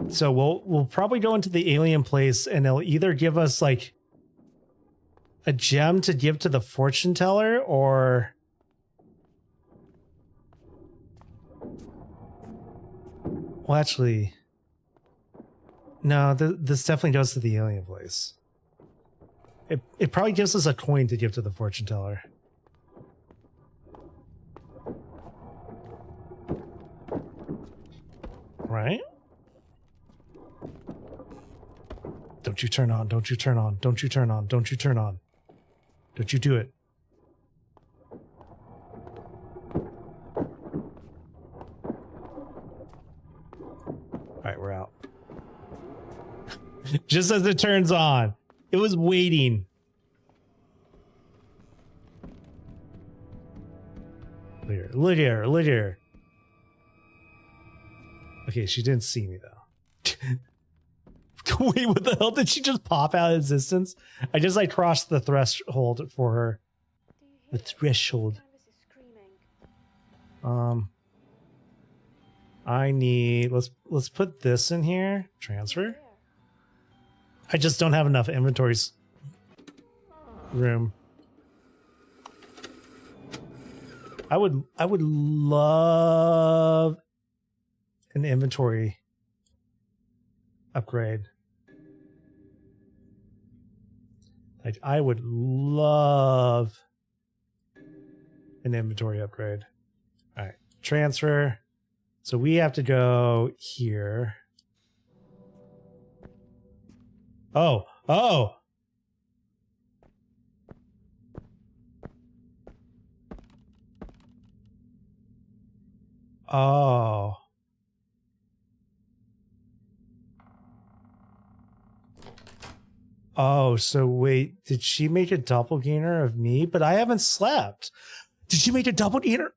[SPEAKER 1] So we'll probably go into the alien place and they'll either give us like a gem to give to the fortune teller or well, actually, no, this definitely goes to the alien place. It probably gives us a coin to give to the fortune teller. Right? Don't you turn on, don't you turn on, don't you turn on, don't you turn on. Don't you do it. Alright, we're out. Just as it turns on. It was waiting. Look here, look here. Okay, she didn't see me though. Wait, what the hell? Did she just pop out of existence? I just like crossed the threshold for her. The threshold. I need let's put this in here. Transfer. I just don't have enough inventories room. I would love an inventory upgrade. Like I would love an inventory upgrade. All right, transfer. So we have to go here. Oh. Oh. Oh, so wait, did she make a doppelganger of me? But I haven't slept. Did she make a doppelganger?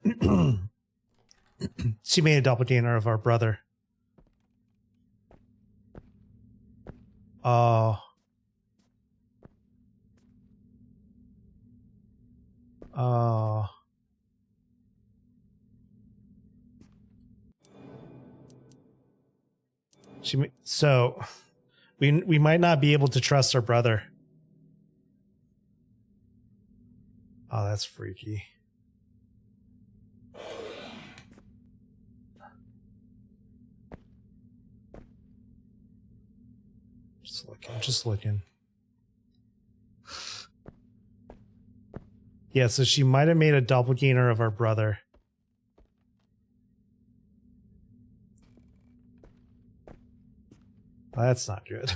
[SPEAKER 1] She made a doppelganger of our brother. Oh. Oh. So we might not be able to trust our brother. Oh, that's freaky. Just looking. Yeah, so she might have made a doppelganger of our brother. Well, that's not good.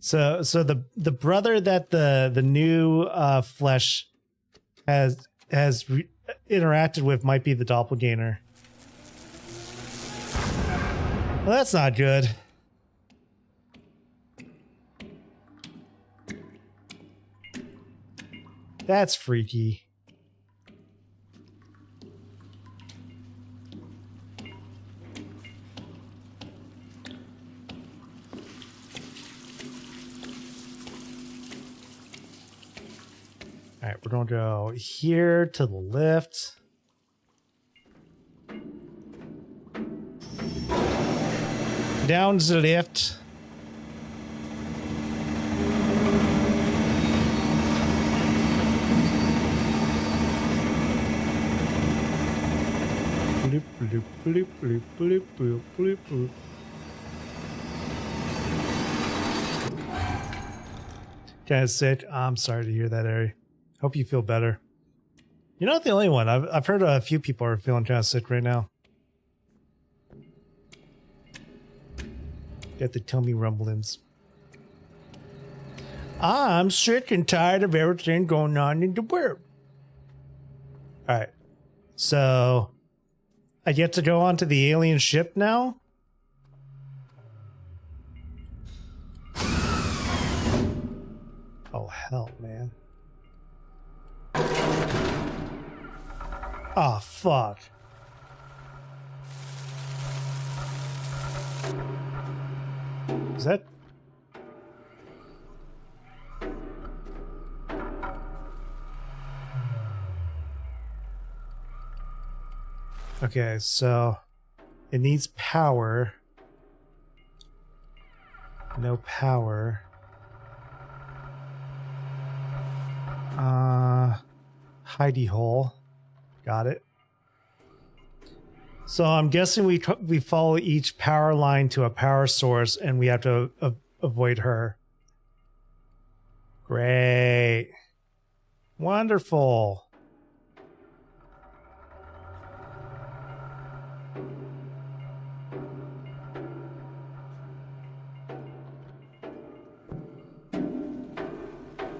[SPEAKER 1] So the brother that the new flesh has interacted with might be the doppelganger. Well, that's not good. That's freaky. All right, we're gonna go here to the lift. Down the lift. Bloop, bloop, bloop, bloop, bloop, bloop, bloop, bloop. Kind of sick. I'm sorry to hear that, Ari. Hope you feel better. You're not the only one. I've heard a few people are feeling kind of sick right now. Got the tummy rumblings. I'm sick and tired of everything going on in the world. All right. So I get to go onto the alien ship now? Oh, hell, man. Oh, fuck. Is that... Okay, so it needs power. No power. Hidey hole. Got it. So I'm guessing we follow each power line to a power source and we have to avoid her. Great. Wonderful.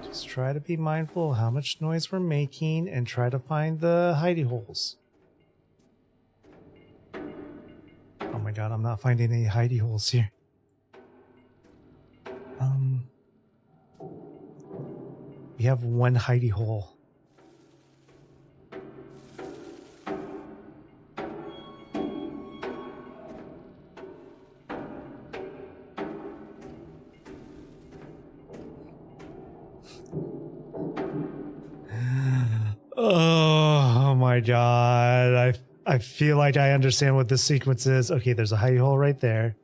[SPEAKER 1] Just try to be mindful of how much noise we're making and try to find the hidey holes. Oh my god, I'm not finding any hidey holes here. We have one hidey hole. Oh my god, I feel like I understand what this sequence is. Okay, there's a hidey hole right there.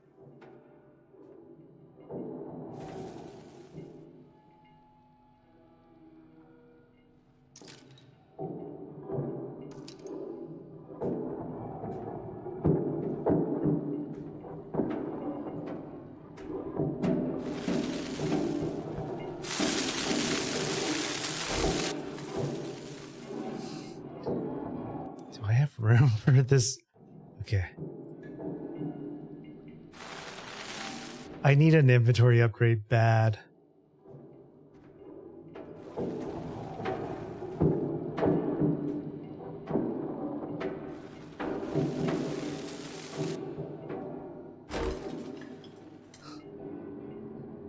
[SPEAKER 1] Room for this. Okay. I need an inventory upgrade bad.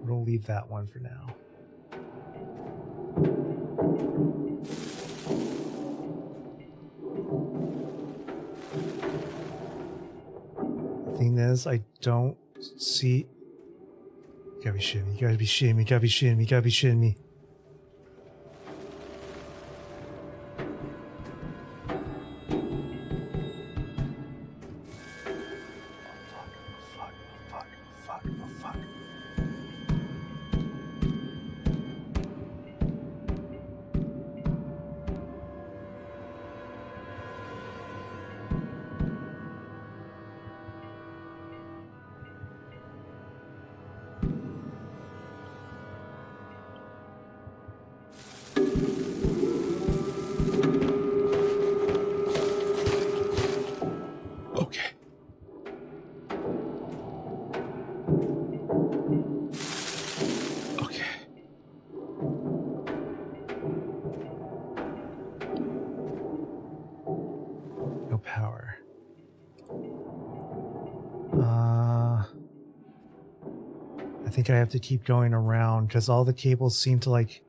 [SPEAKER 1] We'll leave that one for now. Thing is, I don't see. You gotta be shitting me, you gotta be shitting me, you gotta be shitting me, you gotta be shitting me. Power. I think I have to keep going around because all the cables seem to like.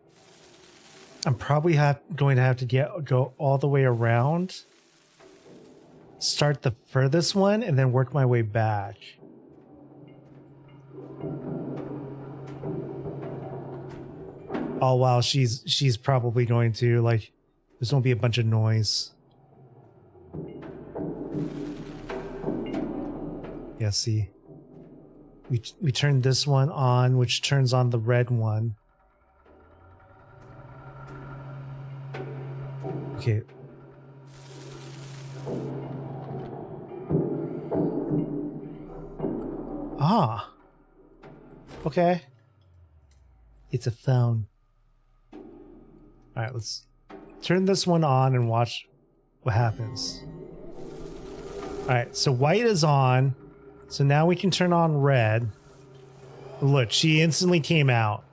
[SPEAKER 1] I'm probably going to have to go all the way around, start the furthest one, and then work my way back. Oh wow, she's probably going to like there's gonna be a bunch of noise. Yeah, see. We turned this one on, which turns on the red one. Okay. Ah. Okay. It's a phone. Alright, let's turn this one on and watch what happens. Alright, so white is on. So now we can turn on red. Look, she instantly came out.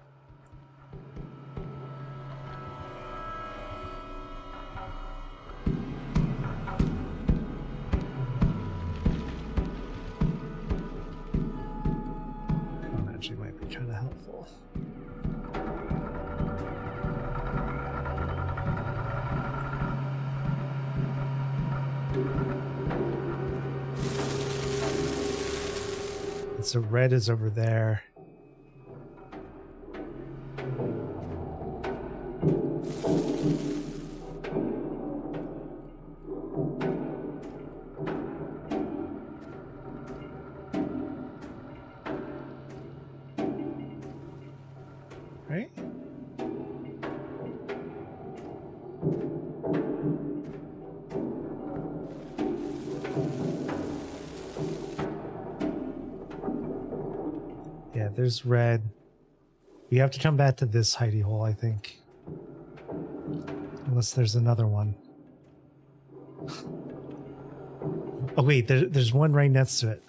[SPEAKER 1] That actually might be kind of helpful. And so red is over there. Right? Yeah, there's red. We have to come back to this hidey hole, I think. Unless there's another one. Oh wait, there's one right next to it.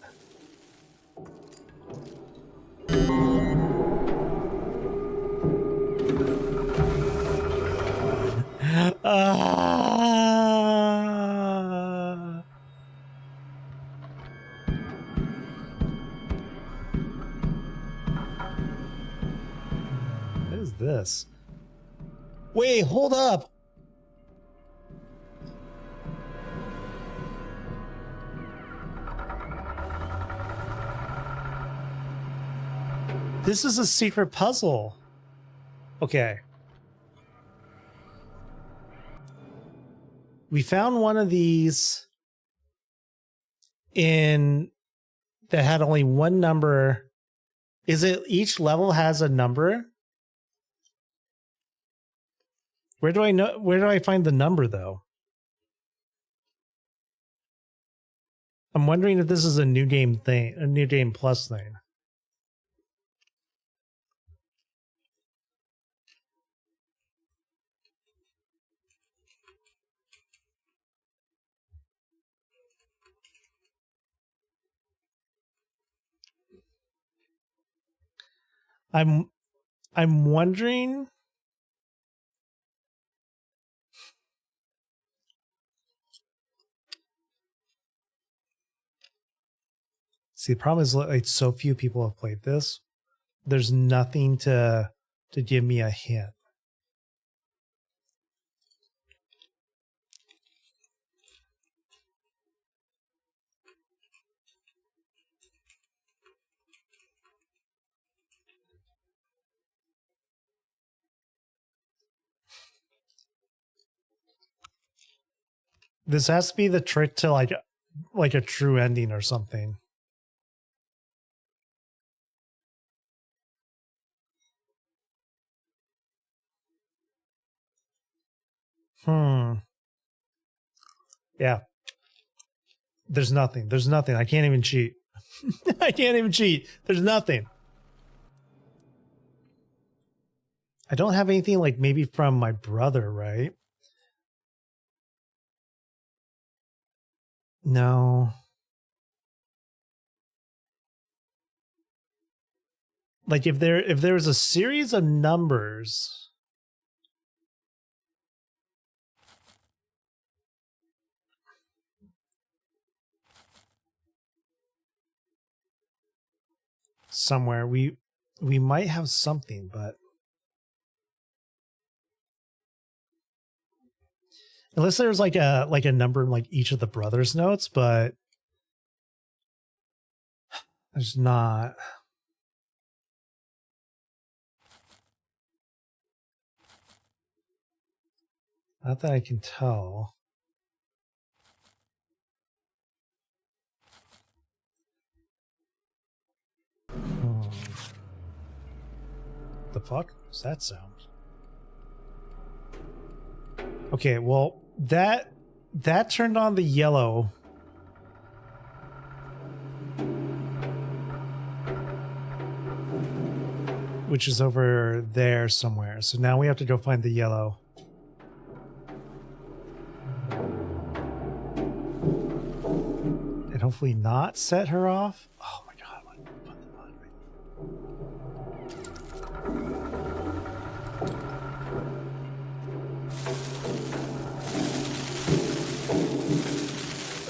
[SPEAKER 1] Ah! What is this? Wait, hold up. This is a secret puzzle. Okay. We found one of these in that had only one number. Is it each level has a number? Where do I find the number though? I'm wondering if this is a new game thing, a new game plus thing. I'm wondering. See, the problem is like so few people have played this. There's nothing to give me a hint. This has to be the trick to like a true ending or something. Yeah. There's nothing. There's nothing. I can't even cheat. I can't even cheat. There's nothing. I don't have anything like maybe from my brother, right? No. Like if there was a series of numbers. Somewhere we might have something, but unless there's like a number in like each of the brothers' notes, but there's not. Not that I can tell. The fuck was that sound? Okay, well, that turned on the yellow. Which is over there somewhere. So now we have to go find the yellow. And hopefully not set her off. Oh my god, what the fuck?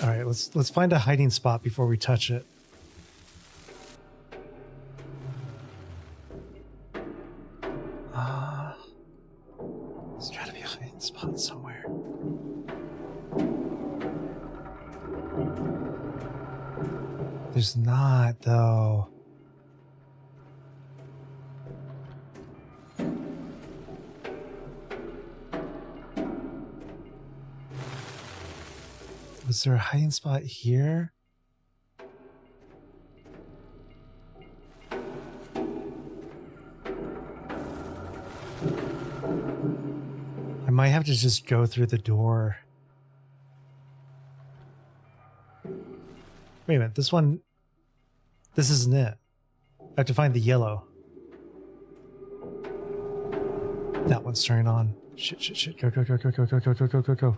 [SPEAKER 1] All right, let's find a hiding spot before we touch it. There's got to be a hiding spot somewhere. There's not, though. Was there a hiding spot here? I might have to just go through the door. Wait a minute, this isn't it. I have to find the yellow. That one's turning on. Shit. Go.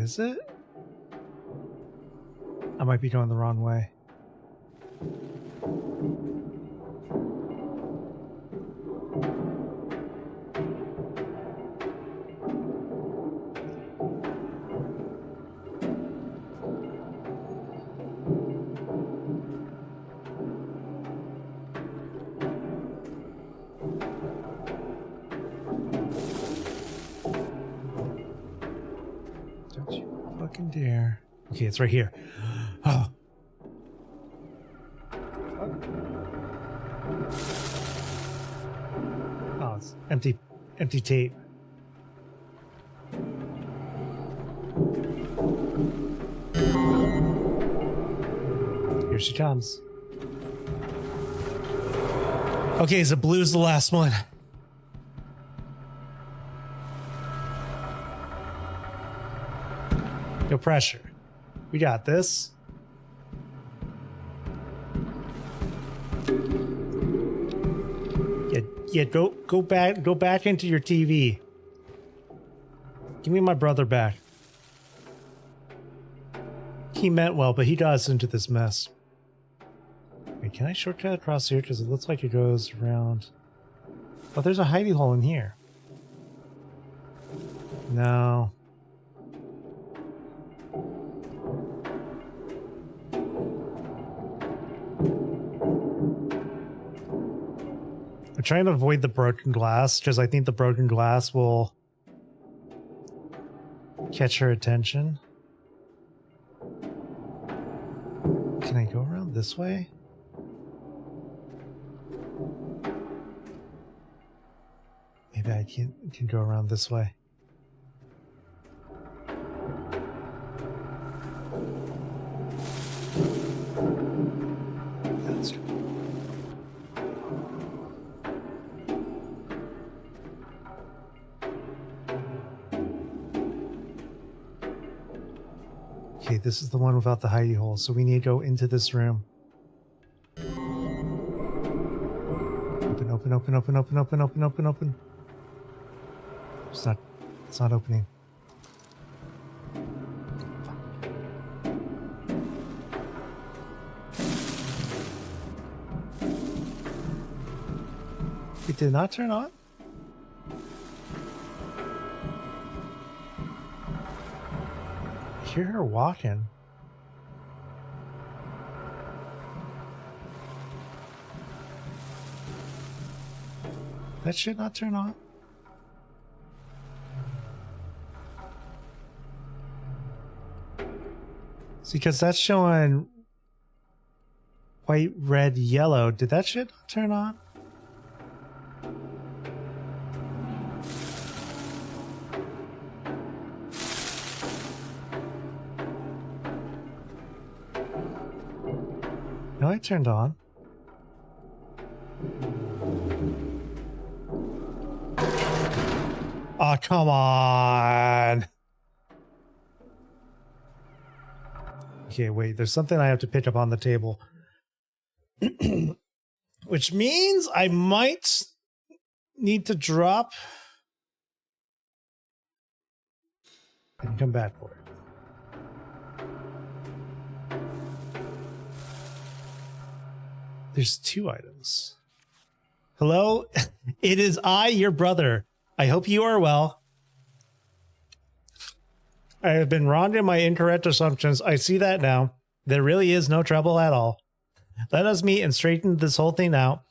[SPEAKER 1] Is it? I might be going the wrong way. Dare. Okay, it's right here. Oh. Oh, it's empty tape. Here she comes. Okay, so blue's the last one. No pressure. We got this. Yeah, go back into your TV. Give me my brother back. He meant well, but he got us into this mess. Wait, can I shortcut across here? Because it looks like it goes around. Oh, there's a hidey hole in here. No. I'm trying to avoid the broken glass because I think the broken glass will catch her attention. Can I go around this way? Maybe I can go around this way. Let's go. this is the one without the hidey hole, so we need to go into this room. Open, open, open, open, open, open, open, open. It's not opening. It did not turn on? I hear her walking. That should not turn on. See, because that's showing white, red, yellow. Did that shit not turn on? No, it turned on. Oh, come on. Okay, wait, there's something I have to pick up on the table. Which means I might need to drop and come back for it. There's 2 items. Hello? It is I, your brother. I hope you are well. I have been wrong in my incorrect assumptions. I see that now. There really is no trouble at all. Let us meet and straighten this whole thing out.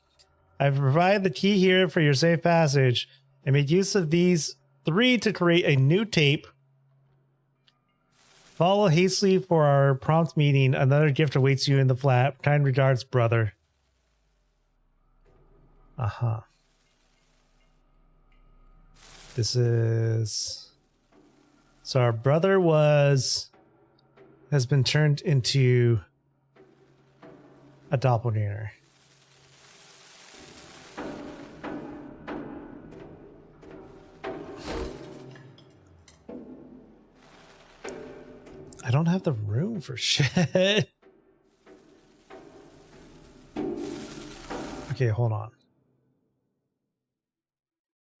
[SPEAKER 1] I've provided the key here for your safe passage. I made use of these 3 to create a new tape. Follow hastily for our prompt meeting. Another gift awaits you in the flat. Kind regards, brother. Uh-huh. This is... So our brother has been turned into a doppelganger. I don't have the room for shit. Okay, hold on.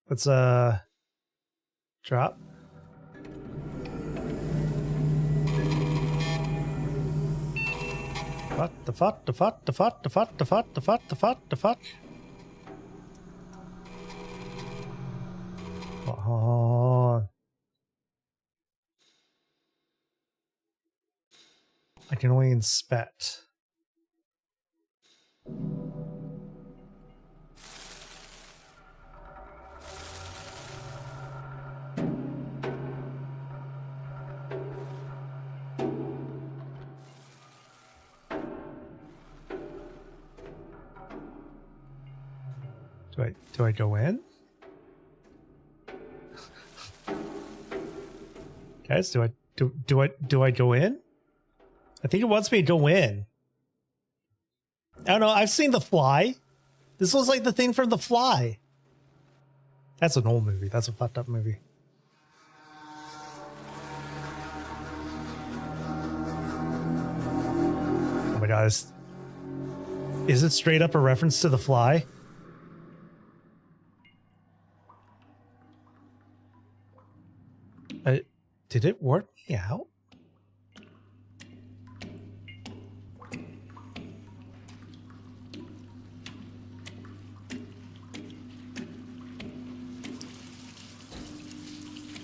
[SPEAKER 1] Let's drop. What the fuck? The fuck? The fuck? The fuck? The fuck? The fuck? The fuck? The fuck? Oh. I can only inspect. Do I go in? Guys, do I go in? I think it wants me to go in. I don't know, I've seen The Fly. This was like the thing from The Fly. That's an old movie. That's a fucked up movie. Oh my god, is it straight up a reference to The Fly? Did it work me out?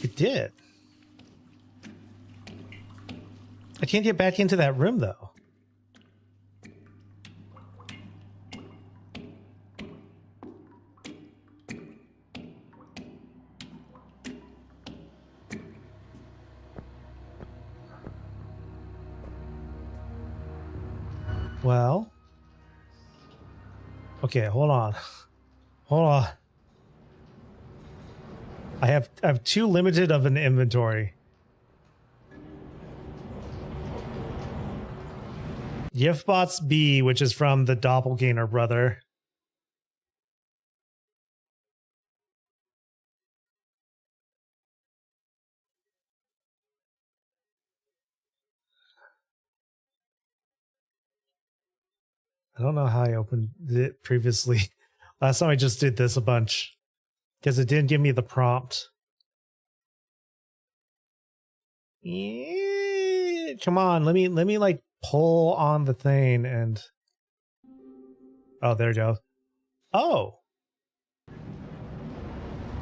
[SPEAKER 1] It did. I can't get back into that room though. Well, okay, hold on. Hold on. I have too limited of an inventory. Giftbots B, which is from the Doppelganger brother. I don't know how I opened it previously. Last time I just did this a bunch because it didn't give me the prompt. Yeah, come on, let me like pull on the thing and oh, there you go. Oh,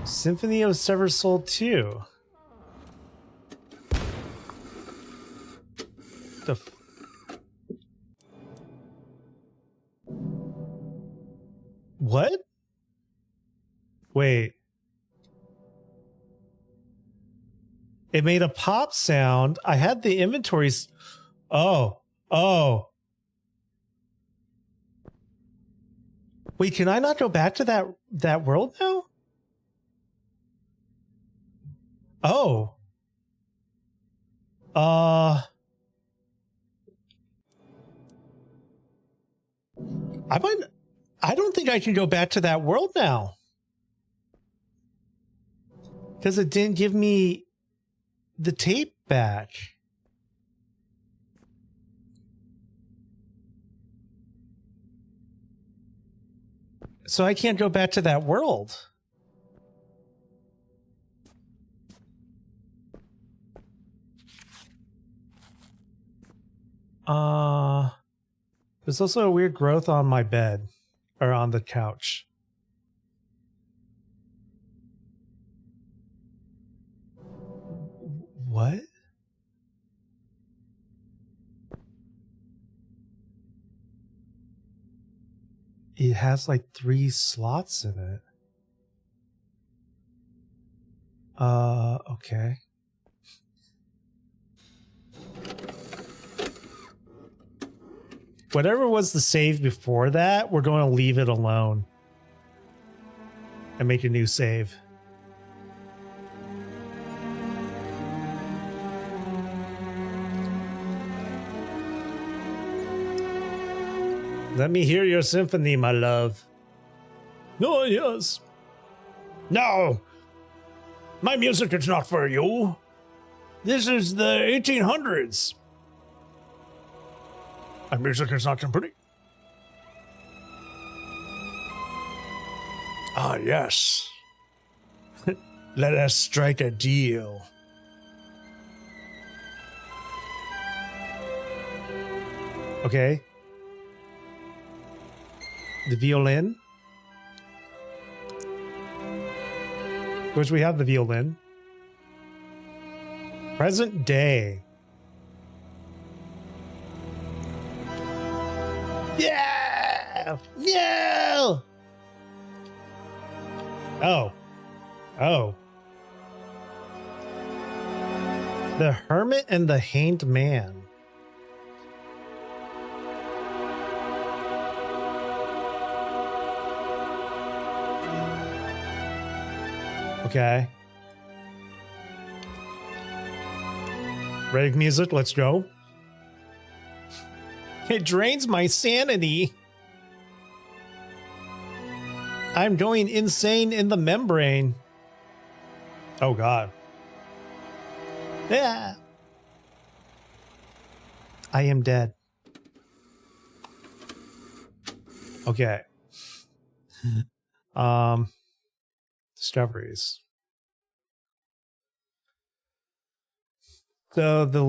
[SPEAKER 1] Symphony of Severed Soul 2. The what? Wait. It made a pop sound. I had the inventories. Oh. Wait, can I not go back to that world now? Oh. I don't think I can go back to that world now. Because it didn't give me the tape back. So I can't go back to that world. There's also a weird growth on my bed. Or on the couch. What? It has like 3 slots in it. Okay. Whatever was the save before that, we're going to leave it alone. And make a new save. Let me hear your symphony, my love. Oh, yes. No! My music is not for you. This is the 1800s. My music is not complete. Ah, yes. Let us strike a deal. Okay. The violin. Of course, we have the violin. Present day. Yeah! Yeah! Oh. Oh. The Hermit and the Hanged Man. Okay. Ready music, let's go. It drains my sanity. I'm going insane in the membrane. Oh God. Yeah. I am dead. Okay. Discoveries. So the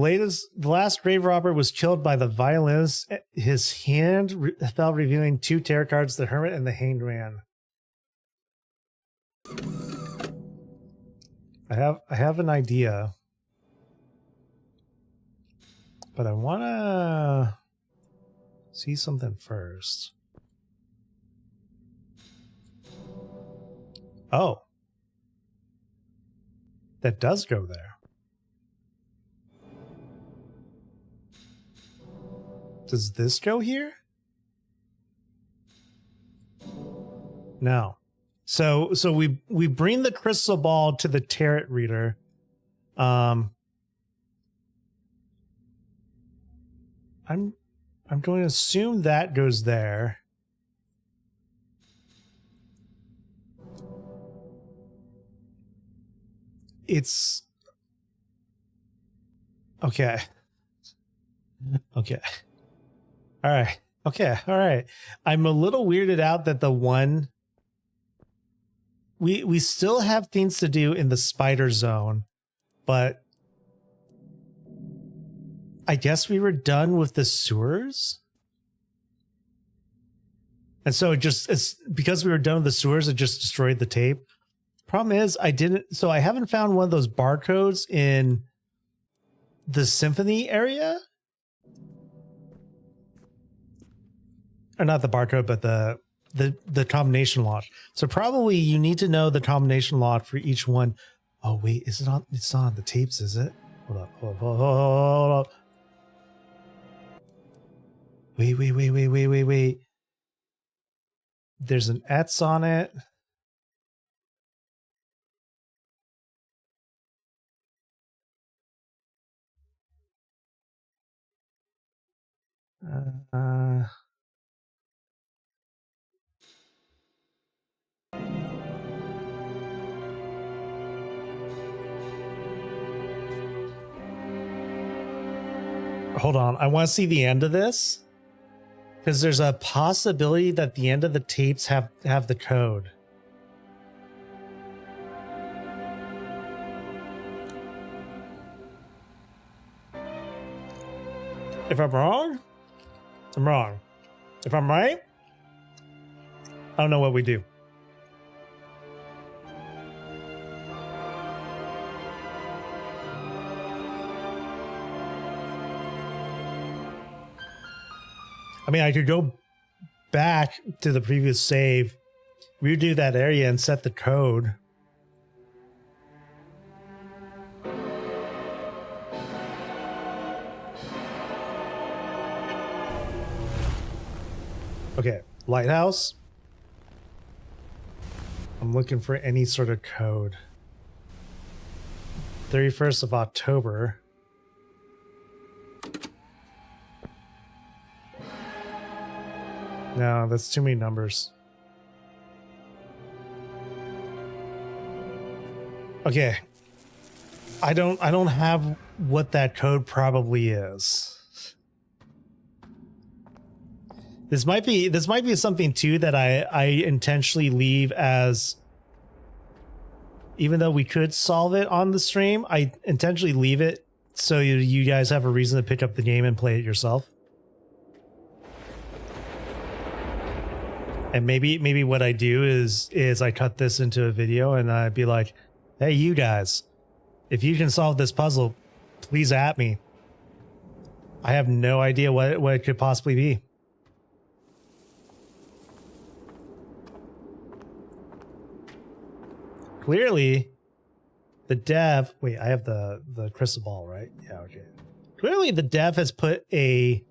[SPEAKER 1] last grave robber was killed by the violinist. His hand fell, revealing 2 tarot cards: the Hermit and the Hanged Man. I have an idea, but I want to see something first. Oh, that does go there. Does this go here? No. So we bring the crystal ball to the tarot reader. I'm going to assume that goes there. It's okay. Okay. All right. Okay, all right. I'm a little weirded out that the one we still have things to do in the spider zone, but I guess we were done with the sewers. And so it's because we were done with the sewers, it just destroyed the tape. Problem is, I haven't found one of those barcodes in the symphony area. Or not the barcode, but the combination lock. So probably you need to know the combination lock for each one. Oh wait, is it on? It's not on the tapes, is it? Hold up, hold up. Wait. There's an Ets on it. Hold on, I want to see the end of this. Because there's a possibility that the end of the tapes have the code. If I'm wrong, I'm wrong. If I'm right, I don't know what we do. I mean, I could go back to the previous save, redo that area, and set the code. Okay, lighthouse. I'm looking for any sort of code. 31st of October. No, that's too many numbers. Okay. I don't have what that code probably is. This might be something too that I intentionally leave as, even though we could solve it on the stream, I intentionally leave it so you guys have a reason to pick up the game and play it yourself. And maybe what I do is I cut this into a video and I'd be like, hey, you guys, if you can solve this puzzle, please at me. I have no idea what it could possibly be. Clearly, the dev... Wait, I have the crystal ball, right? Yeah, okay. Clearly, the dev has put a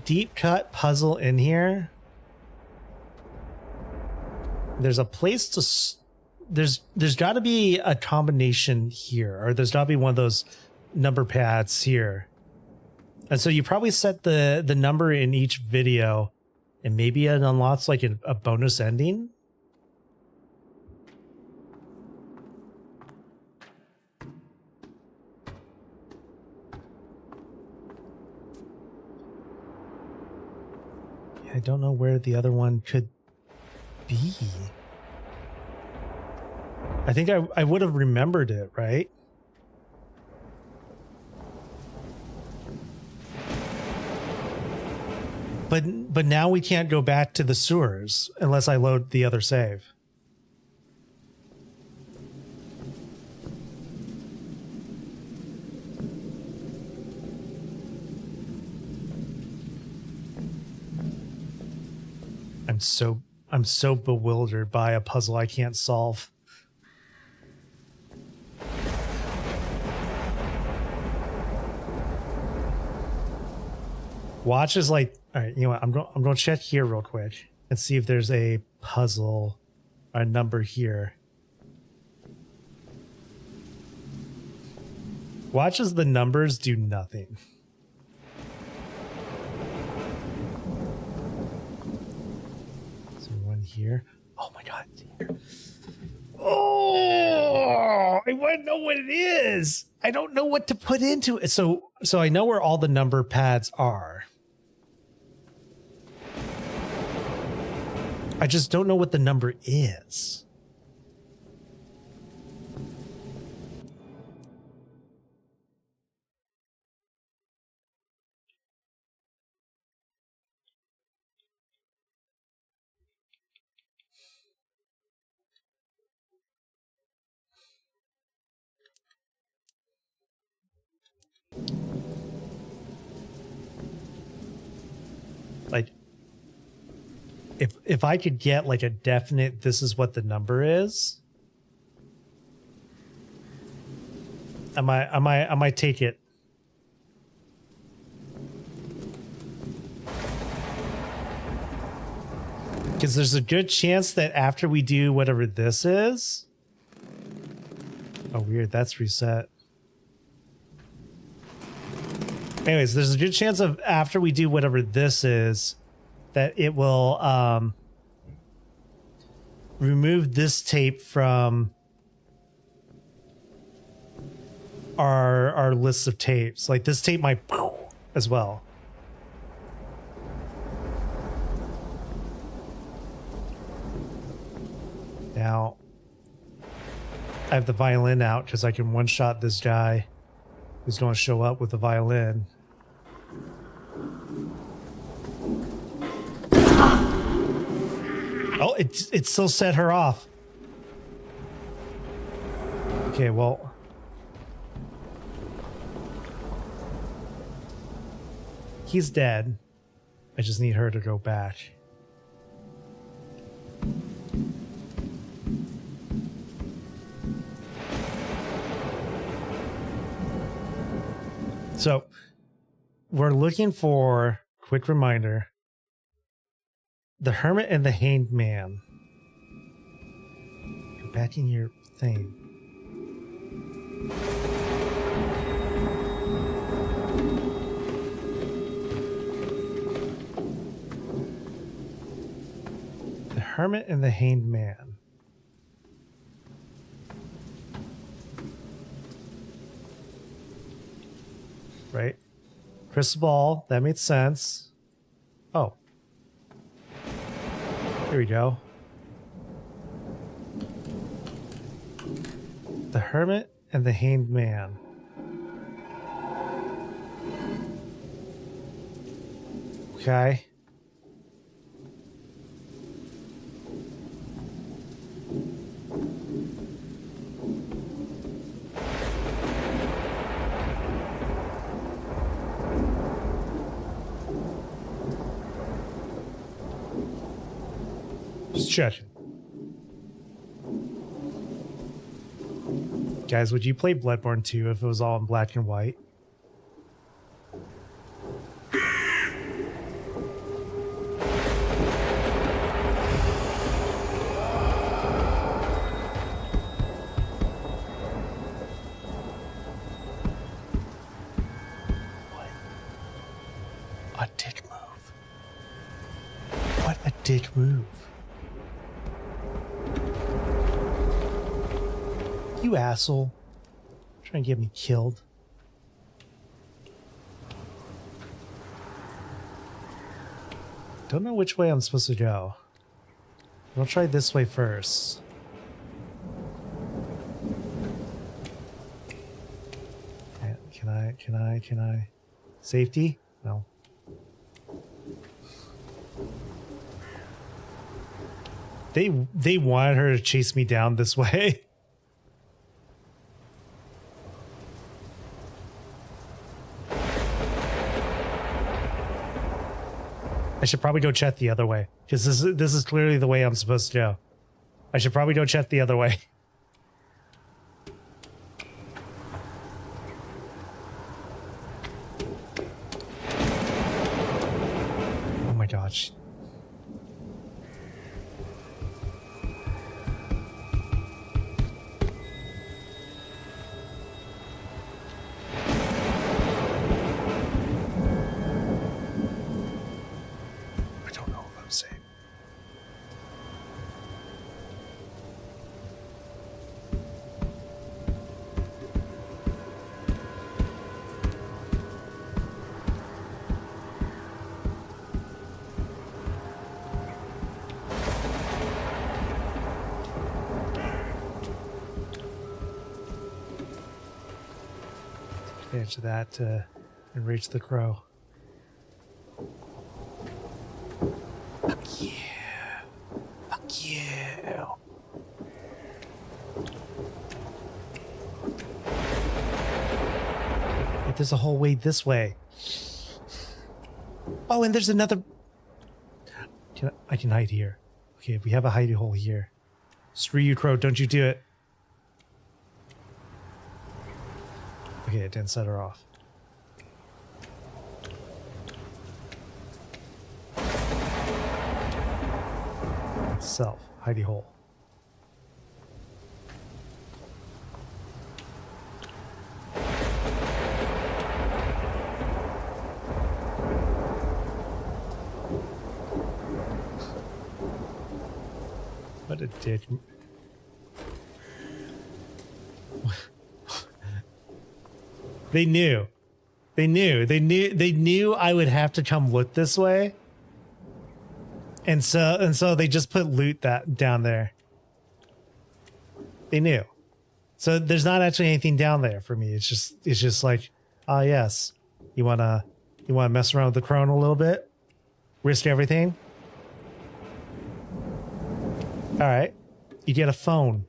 [SPEAKER 1] deep cut puzzle in here. There's a place to... There's got to be a combination here, or there's got to be one of those number pads here. And so you probably set the number in each video, and maybe it unlocks like a bonus ending. I don't know where the other one could be. I think I would have remembered it, right? But now we can't go back to the sewers unless I load the other save. I'm so bewildered by a puzzle I can't solve. Watch is like, all right, you know what? I'm going to check here real quick and see if there's a puzzle or a number here. Watch as the numbers do nothing. Here. Oh my god. Oh, I want to know what it is. I don't know what to put into it. So I know where all the number pads are. I just don't know what the number is. Like, if I could get like a definite, this is what the number is, I might take it. Because there's a good chance that after we do whatever this is, oh weird, that's reset. Anyways, there's a good chance of after we do whatever this is, that it will remove this tape from our list of tapes. Like this tape might as well. Now, I have the violin out because I can one-shot this guy who's going to show up with the violin. Oh, it still set her off. Okay, well. He's dead. I just need her to go back. So, we're looking for, quick reminder, the Hermit and the Hanged Man. Go back in your thing. The Hermit and the Hanged Man. Right? Crystal ball, that made sense. Oh. Here we go. The Hermit and the Hanged Man. Okay. Just checking. Guys, would you play Bloodborne 2 if it was all in black and white? What a dick move. What a dick move. You asshole. Trying to get me killed. Don't know which way I'm supposed to go. I'll try this way first. Can I? Safety? No. They wanted her to chase me down this way. I should probably go check the other way, because this is clearly the way I'm supposed to go. I should probably go check the other way. Oh my gosh. advantage of that and reach the crow. Fuck yeah. Fuck yeah. Wait, there's a whole way this way. Oh, and there's another. I can hide here. Okay, we have a hidey hole here. Screw you, crow. Don't you do it. Okay, it didn't set her off. Self. Hidey hole. What a dick. They knew. They knew I would have to come look this way. And so they just put loot that down there. They knew. So there's not actually anything down there for me. It's just like, ah, yes. You wanna mess around with the crone a little bit? Risk everything? Alright. You get a phone.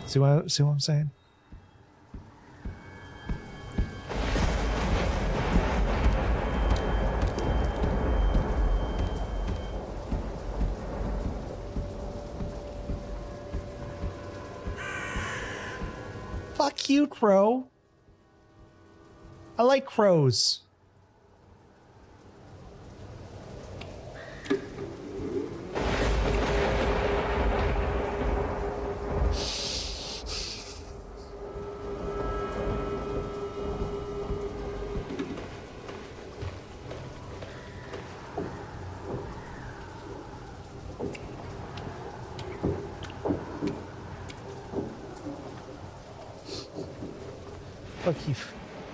[SPEAKER 1] See what I'm saying? Fuck you, crow. I like crows.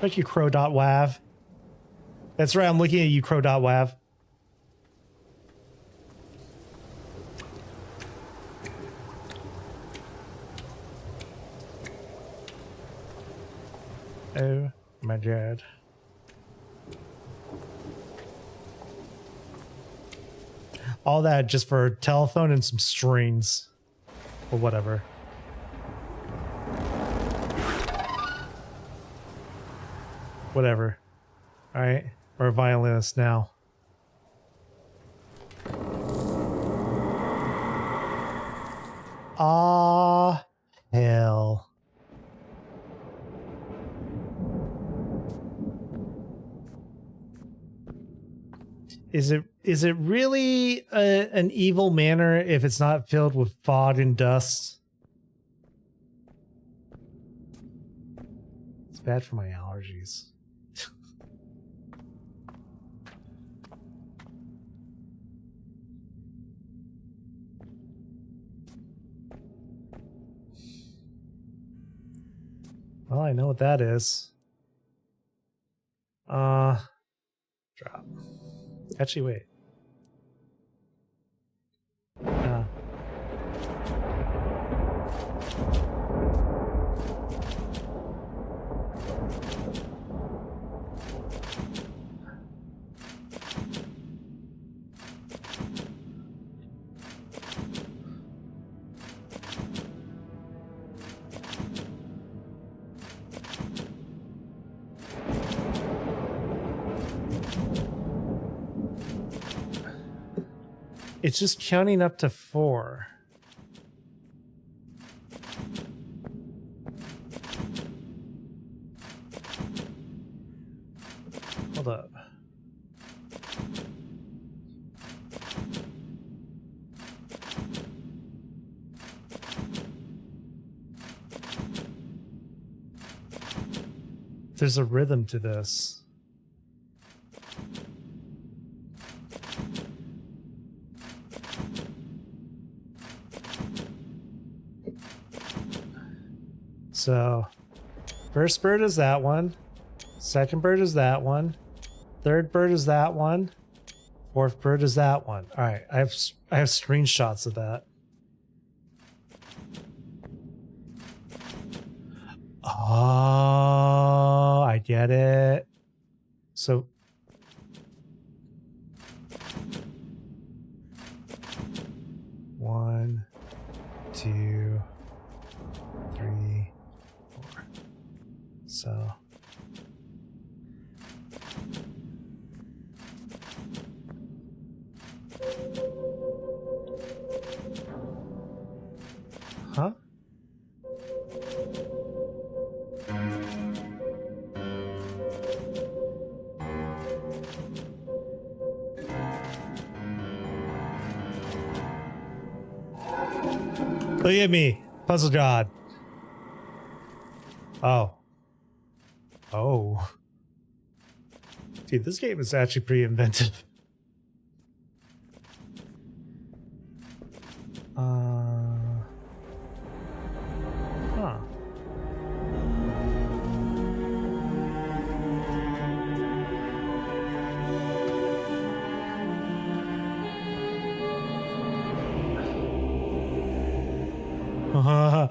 [SPEAKER 1] Fuck you, crow.wav. That's right, I'm looking at you, crow.wav. Oh my god. All that just for a telephone and some strings. Or whatever. Whatever. Alright. We're a violinist now. Ah, hell. Is it really an evil manor if it's not filled with fog and dust? It's bad for my allergies. Well, I know what that is. Drop. Actually, wait. It's just counting up to 4. Hold up. There's a rhythm to this. So, first bird is that one. Second bird is that one. Third bird is that one. Fourth bird is that one. All right, I have screenshots of that. Oh, I get it. So one, two, three, four. So huh? Look at me, puzzle god. Oh. Oh. Dude, this game is actually pretty inventive. Huh.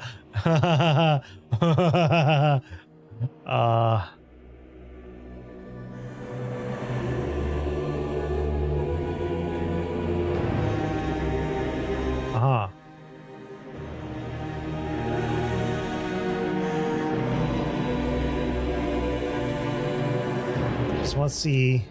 [SPEAKER 1] Uh-huh. Just want to see.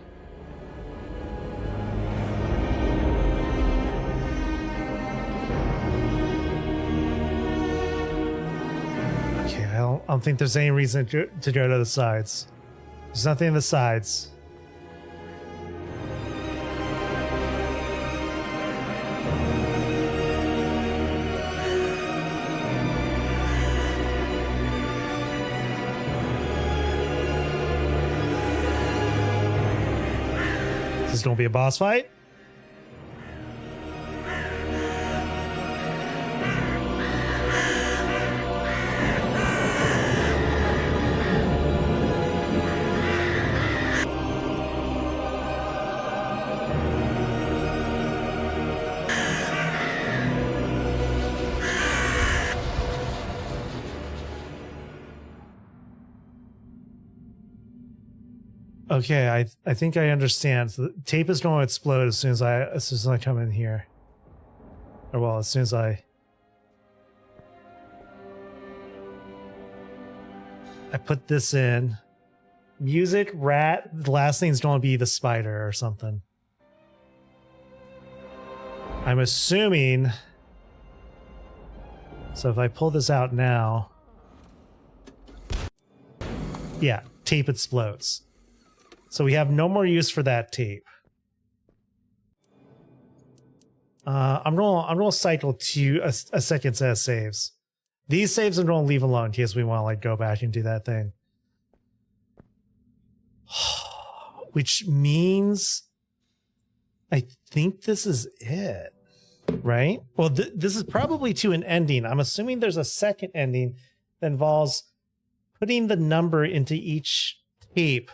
[SPEAKER 1] Okay, I don't think there's any reason to go to the sides. There's nothing in the sides. Is this gonna be a boss fight? Okay, I think I understand. So the tape is going to explode as soon as I come in here. Or well, as soon as I put this in. Music, rat, the last thing is going to be the spider or something. I'm assuming. So if I pull this out now. Yeah, tape explodes. So we have no more use for that tape. I'm gonna cycle to a second set of saves. These saves I'm gonna leave alone in case we want to like go back and do that thing. Which means I think this is it, right? Well, this is probably to an ending. I'm assuming there's a second ending that involves putting the number into each tape.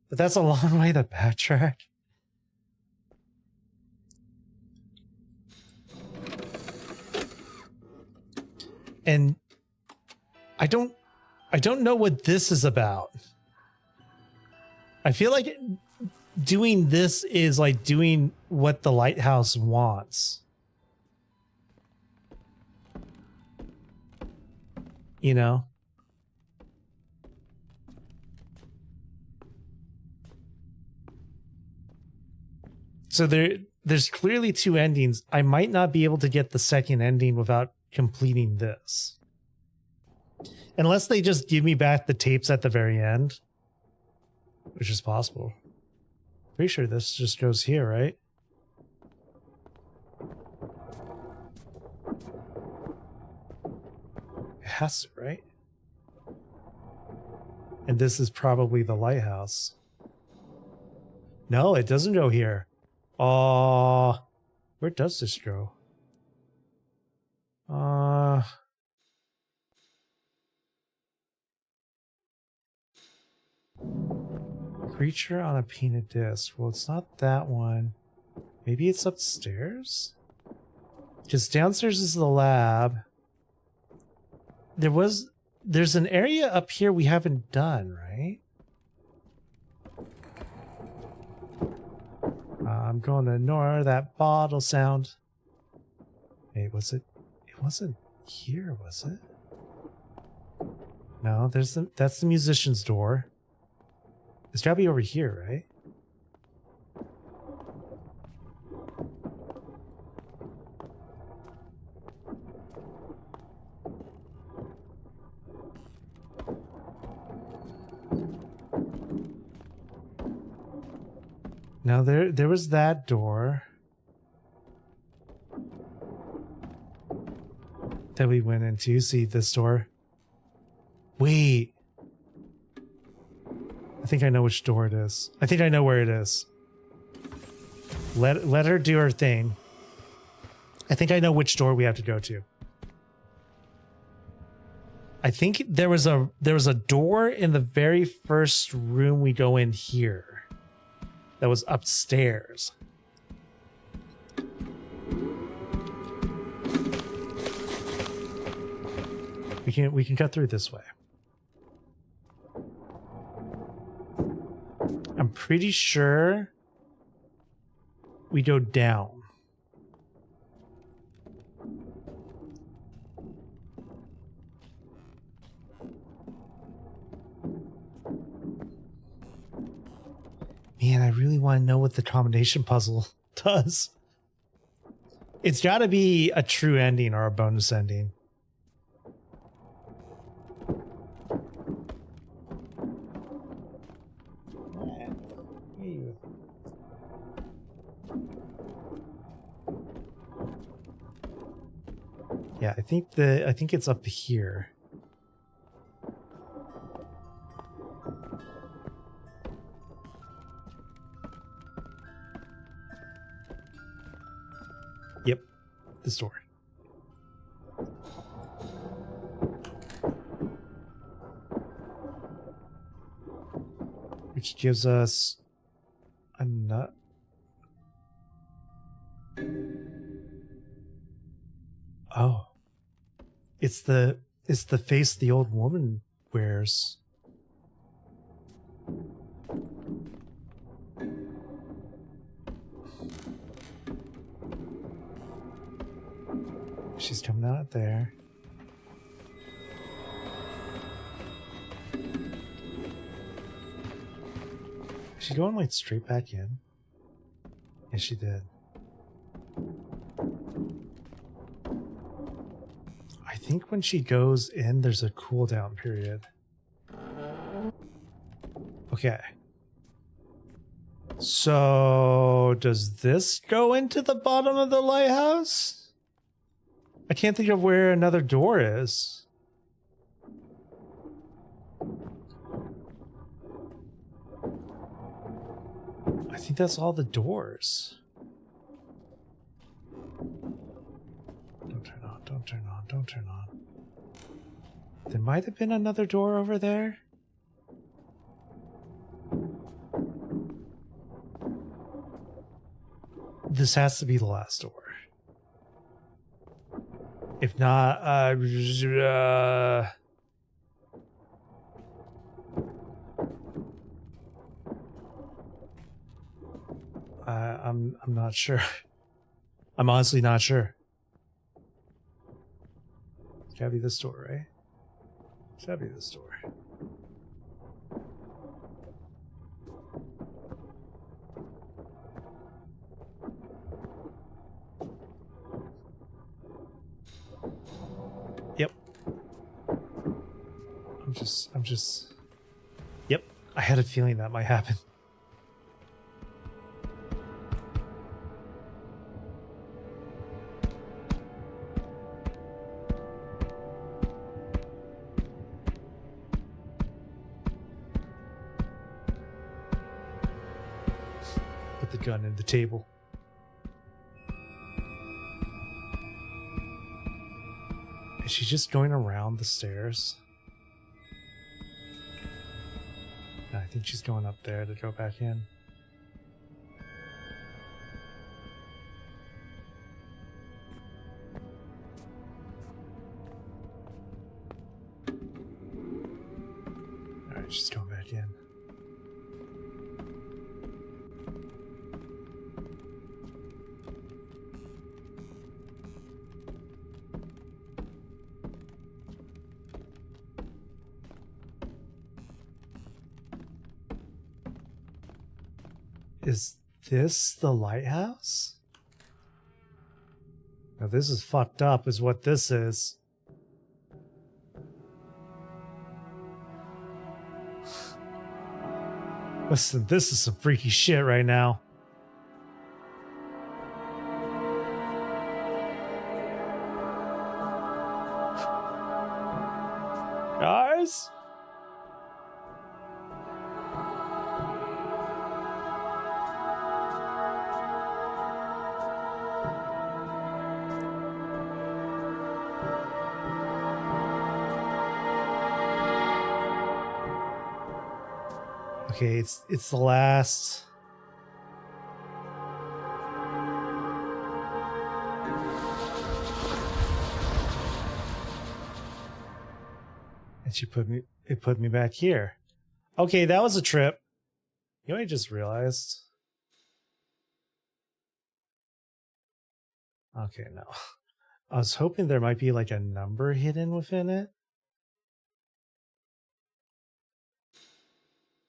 [SPEAKER 1] But that's a long way to backtrack. And I don't know what this is about. I feel like doing this is like doing what the lighthouse wants. You know? So there's clearly two endings. I might not be able to get the second ending without completing this. Unless they just give me back the tapes at the very end. Which is possible. Pretty sure this just goes here, right? It has to, right? And this is probably the lighthouse. No, it doesn't go here. Where does this go? Creature on a painted disc. Well, it's not that one. Maybe it's upstairs? Because downstairs is the lab. There's an area up here we haven't done, right? I'm going to ignore that bottle sound. Wait, was it? It wasn't here, was it? No, that's the musician's door. It's gotta be over here, right? Now there was that door that we went into. See this door? Wait. I think I know which door it is. I think I know where it is. Let her do her thing. I think I know which door we have to go to. I think there was a door in the very first room we go in here. That was upstairs. We can cut through this way. I'm pretty sure we go down. Man, I really want to know what the combination puzzle does. It's got to be a true ending or a bonus ending. Yeah, I think it's up here. Yep, this door. Which gives us a nut. Oh. It's the face the old woman wears. She's coming out there. Is she going like straight back in? Yes, she did. I think when she goes in, there's a cooldown period. Okay. So, does this go into the bottom of the lighthouse? I can't think of where another door is. I think that's all the doors. Don't turn on, don't turn on, don't turn on. There might have been another door over there. This has to be the last door. If not, I'm not sure. I'm honestly not sure. It's gotta be this door, right? It's gotta be this door. Yep. I'm just. Yep. I had a feeling that might happen. Put the gun in the table. Is she just going around the stairs? No, I think she's going up there to go back in. she's going back in. Is this the lighthouse? Now this is fucked up is what this is. Listen, this is some freaky shit right now. Guys? Okay, it's the last. And it put me back here. Okay, that was a trip. You know what I just realized? Okay, no. I was hoping there might be like a number hidden within it.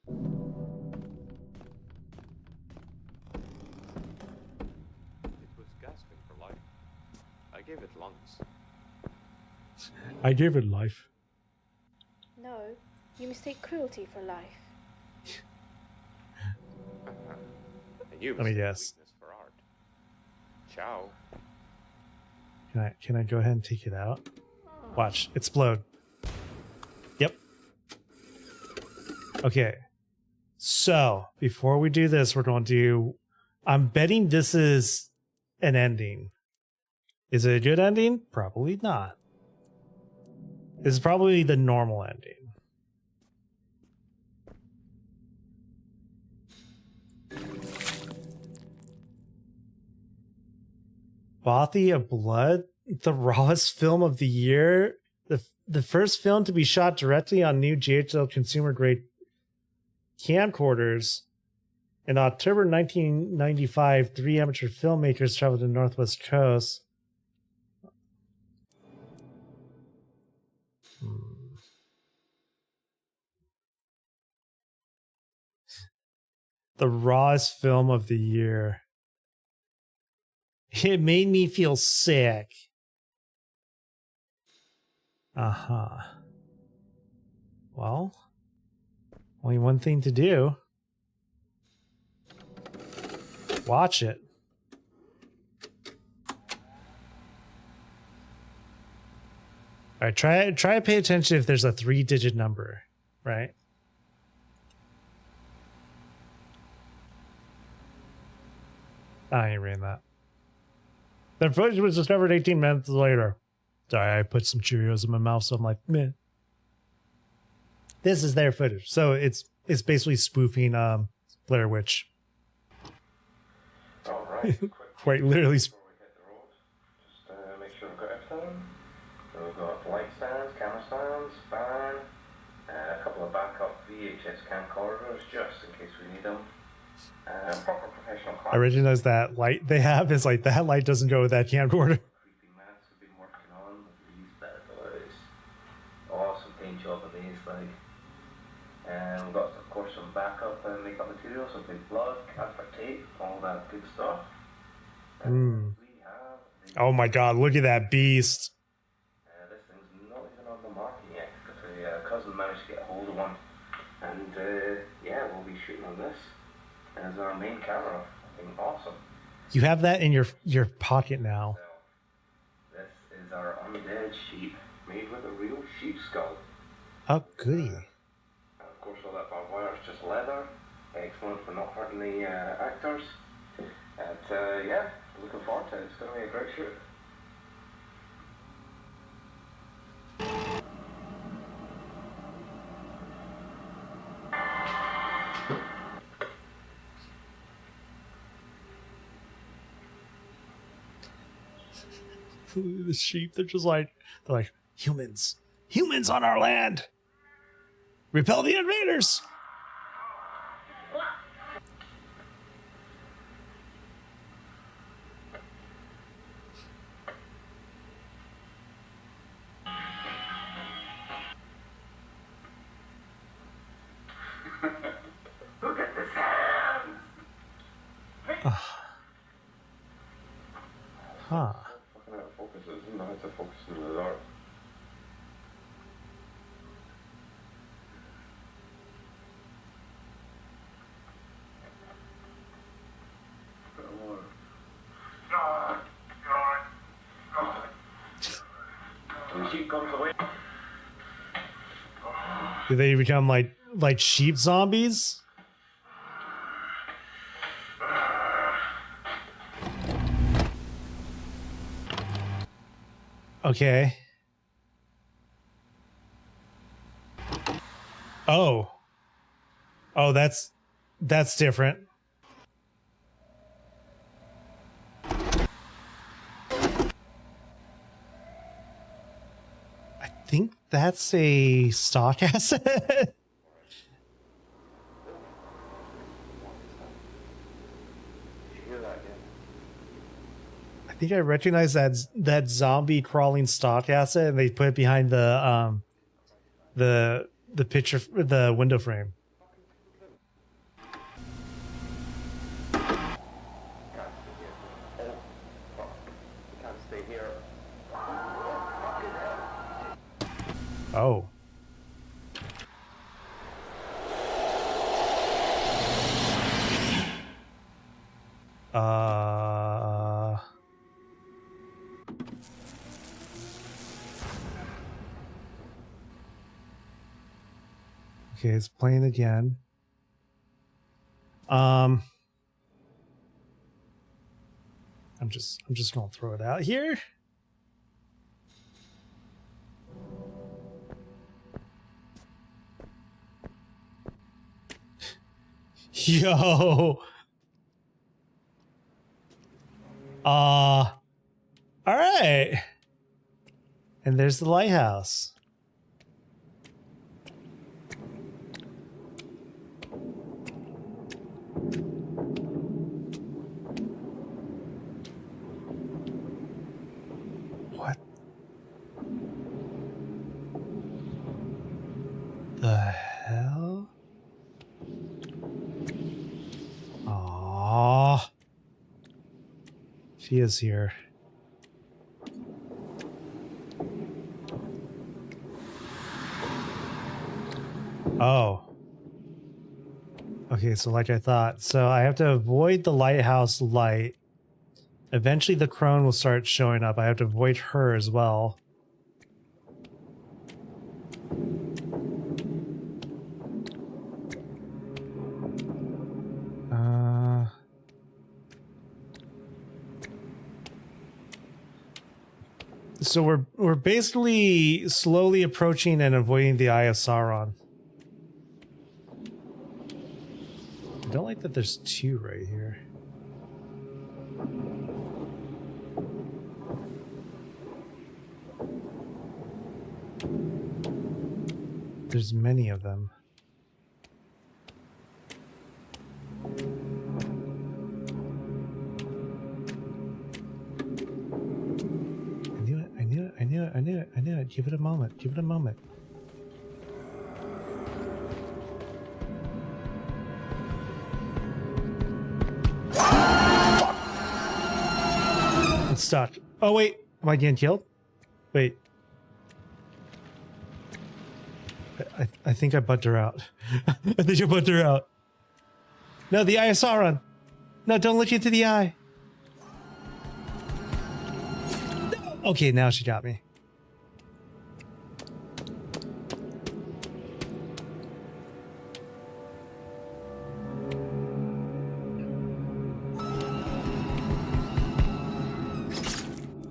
[SPEAKER 5] It was gasping for life. I gave it lungs.
[SPEAKER 1] I gave it life.
[SPEAKER 6] No, you mistake cruelty for life.
[SPEAKER 5] And you
[SPEAKER 1] Let me
[SPEAKER 5] mistake
[SPEAKER 1] guess.
[SPEAKER 5] weakness for art. Ciao.
[SPEAKER 1] Can I go ahead and take it out? Watch, explode. Yep. Okay. So, before we do this, we're going to do... I'm betting this is an ending. Is it a good ending? Probably not. This is probably the normal ending. Bothy of Blood, the rawest film of the year. The first film to be shot directly on new GHL consumer grade camcorders. In October 1995, 3 amateur filmmakers traveled to the Northwest Coast. The rawest film of the year. It made me feel sick. Uh-huh. Well, only one thing to do. Watch it. All right, try to pay attention if there's a 3-digit number, right? I ain't reading that. The footage was discovered 18 minutes later. Sorry, I put some Cheerios in my mouth, so I'm like, meh. This is their footage. So it's basically spoofing Blair Witch.
[SPEAKER 7] All right.
[SPEAKER 1] Quite literally.
[SPEAKER 7] Before we hit the road, just make sure we've got everything. So we've got light stands, camera stands, fan, a couple of backup VHS camcorders just in case we need them. Proper professional class.
[SPEAKER 1] I originally noticed that light they have is like that light doesn't go with that camcorder.
[SPEAKER 7] Creepy mats we've been working on with these bad boys. Awesome paint job on these, like. And we've got, of course, some backup makeup material, some big blood, camphor tape, all that good stuff. And we have the,
[SPEAKER 1] Oh my god, look at that beast.
[SPEAKER 7] this thing's not even on the market yet, because a cousin managed to get a hold of one. And yeah, we'll be shooting on this as our main camera. I think awesome.
[SPEAKER 1] You have that in your pocket now.
[SPEAKER 7] So, this is our undead sheep, made with a real sheep skull.
[SPEAKER 1] Oh, goody.
[SPEAKER 7] And of course, all that barbed wire is just leather. Excellent for not hurting the actors. And yeah, looking forward to it. It's going to be a great shoot.
[SPEAKER 1] The sheep, they're like humans on our land. Repel the invaders!
[SPEAKER 7] Look at this hands!
[SPEAKER 1] Huh.
[SPEAKER 5] Fucking out of focus. It doesn't know how to focus in the dark. When the sheep comes away.
[SPEAKER 1] Do they become like sheep zombies? Okay. Oh. Oh, that's different. I think that's a stock asset. I think I recognize that zombie crawling stock asset, and they put it behind the picture, the window frame.
[SPEAKER 7] Can't stay here.
[SPEAKER 1] Oh. Okay, it's playing again. I'm just gonna throw it out here. Yo. All right. And there's the lighthouse. What the hell? Aww. She is here. Oh. Okay, so like I thought. So I have to avoid the lighthouse light. Eventually the crone will start showing up. I have to avoid her as well. So we're basically slowly approaching and avoiding the Eye of Sauron. I don't like that there's two right here. There's many of them. I knew it. Give it a moment. Give it a moment. I'm stuck. Oh, wait. Am I getting killed? Wait. I think I bugged her out. I think I bugged her out. No, the Eye of Sauron. No, don't look into the eye. No. Okay, now she got me.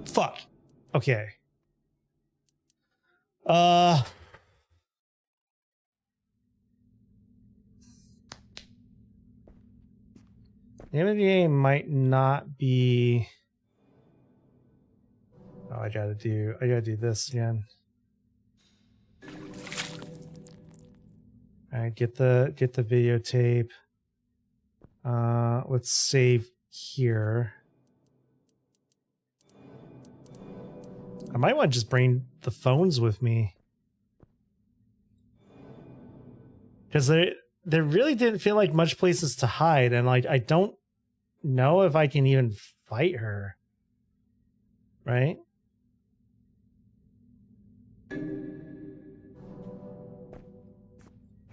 [SPEAKER 1] Fuck. Okay. The name of the game might not be. Oh, I gotta do this again. All right, get the videotape. Let's save here. I might want to just bring the phones with me. Because there really didn't feel like much places to hide, and like I don't know if I can even fight her. Right?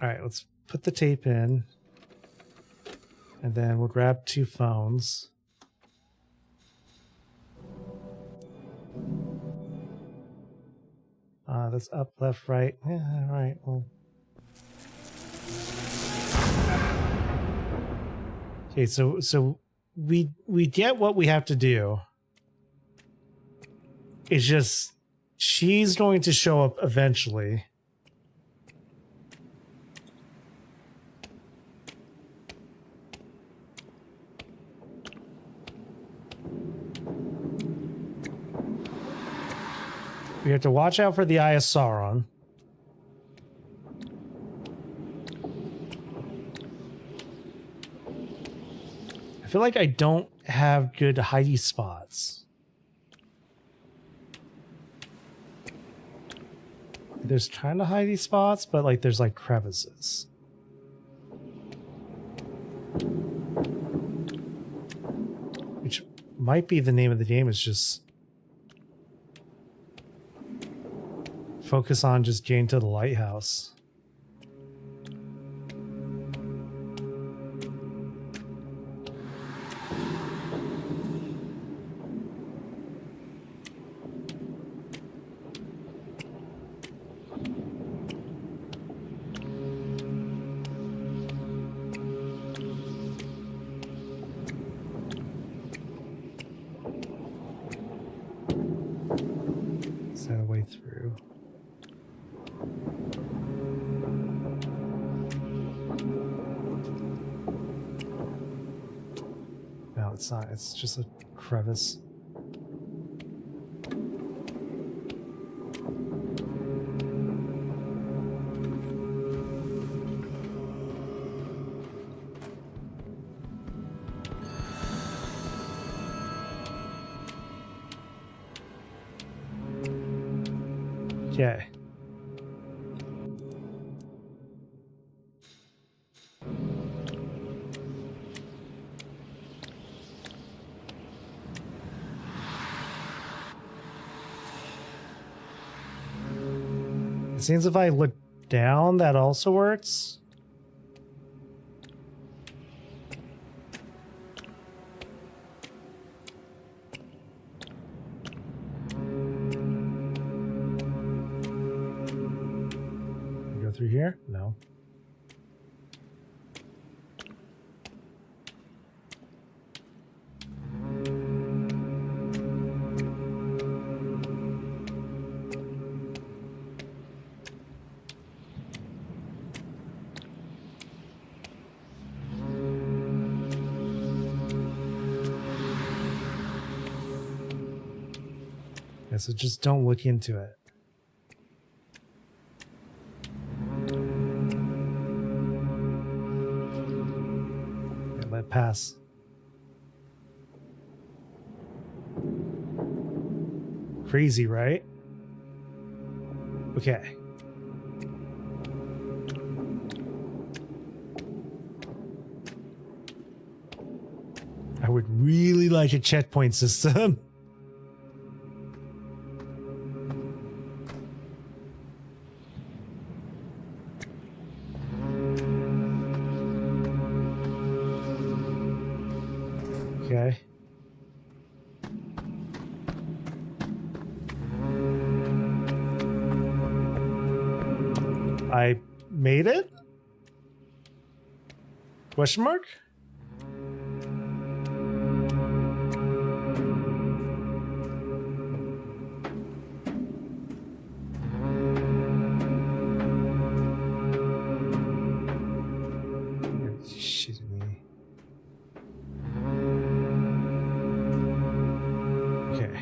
[SPEAKER 1] Alright, let's put the tape in. And then we'll grab 2 phones. That's up, left, right. Yeah, alright, well. Okay, so we get what we have to do. It's just she's going to show up eventually. We have to watch out for the Eye of Sauron. I feel like I don't have good hidey spots. There's kind of hidey spots, but like there's like crevices. Which might be the name of the game, is just focus on just getting to the lighthouse. Is that a way through? No, it's not. It's just a crevice. Okay. It seems if I look down, that also works. Go through here? No. Yeah, so just don't look into it. Yeah, let it pass. Crazy, right? Okay. I would really like a checkpoint system. Okay. I made it? Question mark? You're shitting me. Okay.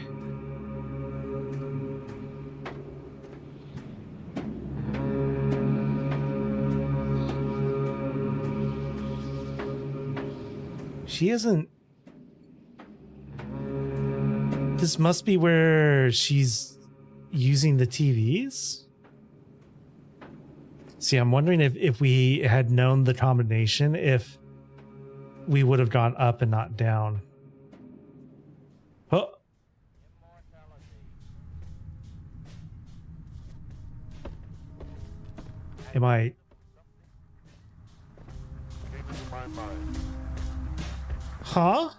[SPEAKER 1] She isn't. This must be where she's using the TVs? See, I'm wondering if we had known the combination, if we would have gone up and not down. Oh. Am I... Huh?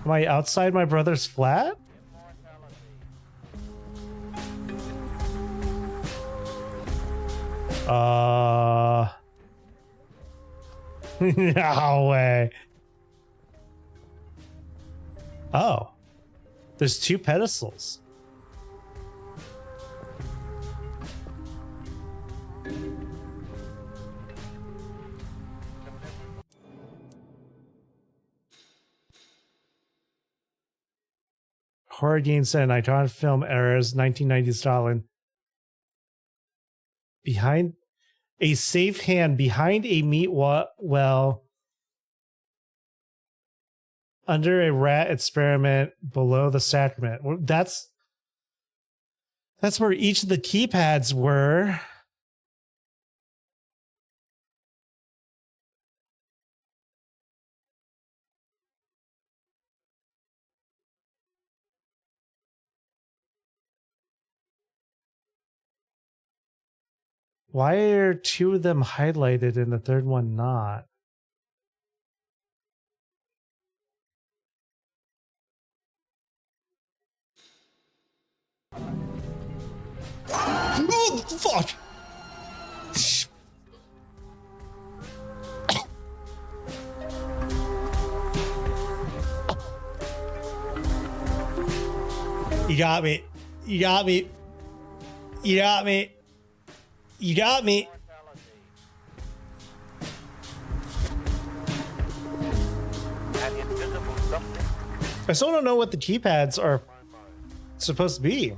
[SPEAKER 1] Am I outside my brother's flat? No way. Oh. There's two pedestals. Horror game set in iconic film eras, 1990s style. Behind a safe hand, behind a meat well, under a rat experiment, below the sacrament. Well, that's where each of the keypads were. Why are two of them highlighted and the third one not? Oh, fuck! You got me. You got me. You got me. You got me. I still don't know what the keypads are supposed to be.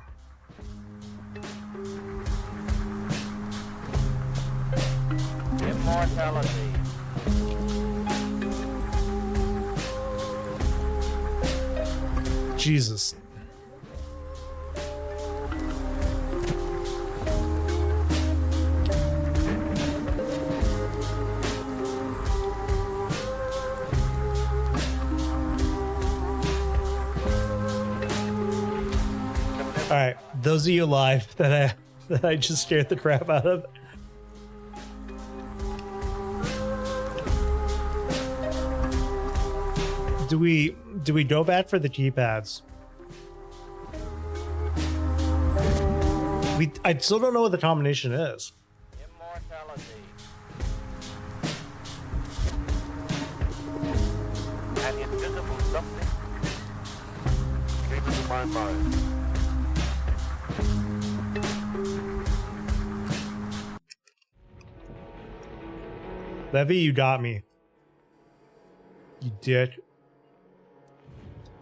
[SPEAKER 8] Immortality.
[SPEAKER 1] Jesus. All right, those of you live that I just scared the crap out of. Do we go back for the keypads? I still don't know what the combination is.
[SPEAKER 8] Immortality. An invisible something came into my mind.
[SPEAKER 1] Levy, you got me. You dick.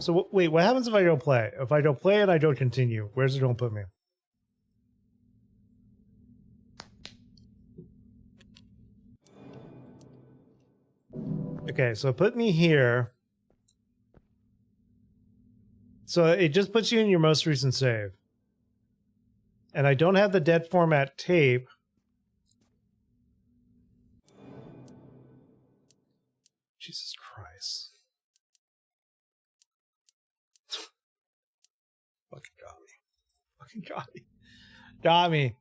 [SPEAKER 1] So wait, what happens if I don't play? If I don't play and I don't continue, where's it gonna put me? Okay, so put me here. So it just puts you in your most recent save. And I don't have the dead format tape. Jesus Christ. Fucking got me. Fucking got me. Got me.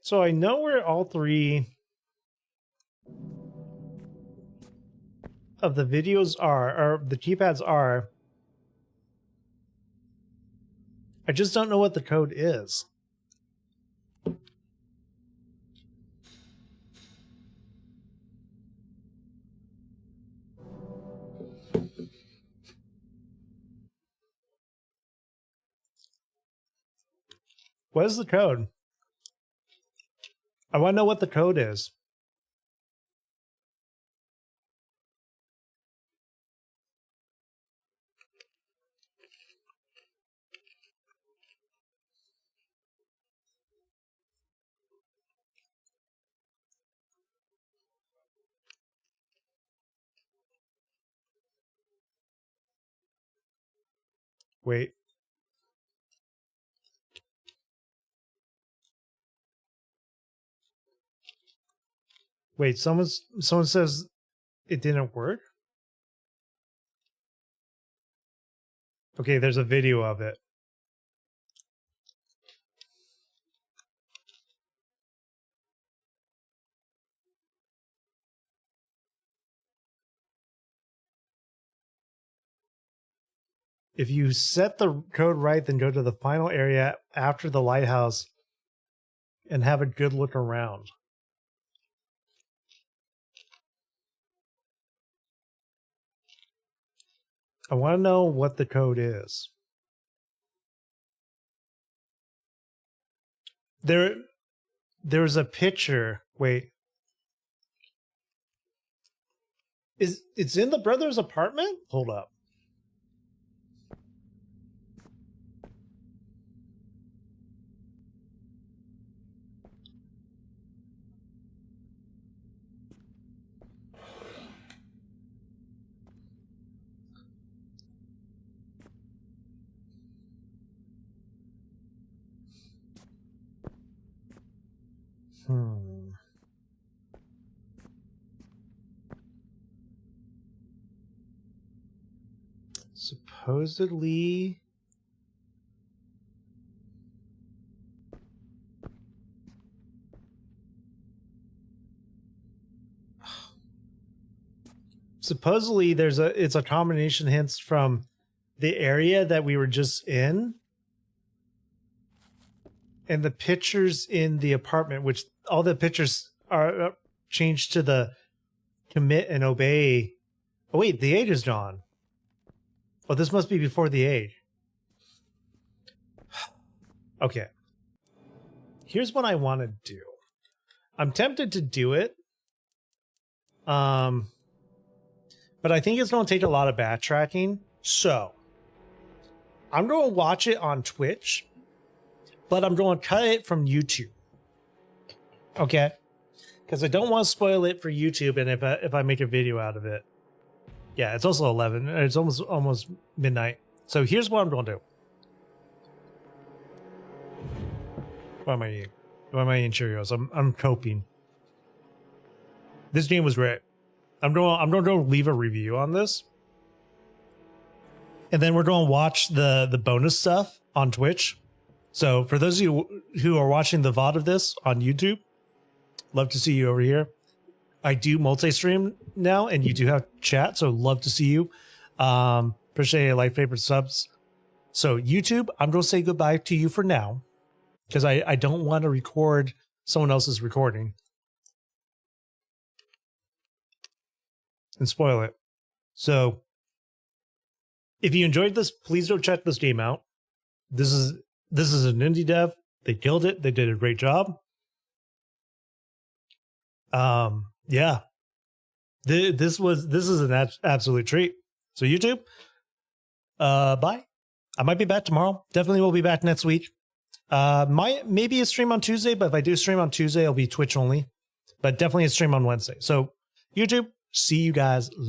[SPEAKER 1] So I know where all three of the videos are, or the keypads are. I just don't know what the code is. What is the code? I want to know what the code is. Wait. Wait, someone says it didn't work? Okay, there's a video of it. If you set the code right, then go to the final area after the lighthouse and have a good look around. I want to know what the code is. There's a picture. Wait. It's in the brother's apartment? Hold up. Supposedly... Supposedly it's a combination hints from the area that we were just in and the pictures in the apartment, which all the pictures are changed to the commit and obey. Oh wait, the age is gone. Oh, this must be before the age. Okay. Here's what I want to do. I'm tempted to do it. But I think it's going to take a lot of backtracking. So, I'm going to watch it on Twitch, but I'm going to cut it from YouTube. Okay? Because I don't want to spoil it for YouTube, and if I make a video out of it. Yeah, it's also 11. It's almost midnight. So here's what I'm going to do. Why am I eating? Why am I eating Cheerios? I'm coping. This game was great. I'm going to leave a review on this. And then we're going to watch the bonus stuff on Twitch. So for those of you who are watching the VOD of this on YouTube, love to see you over here. I do multi-stream now, and you do have chat, so love to see you. Appreciate your like, favorite subs. So YouTube, I'm going to say goodbye to you for now, because I don't want to record someone else's recording and spoil it. So if you enjoyed this, please go check this game out. This is an indie dev. They killed it. They did a great job. Yeah, this is an absolute treat. So YouTube, bye. I might be back tomorrow. Definitely will be back next week. Maybe a stream on Tuesday, but if I do stream on Tuesday, it'll be Twitch only. But definitely a stream on Wednesday. So YouTube, see you guys later.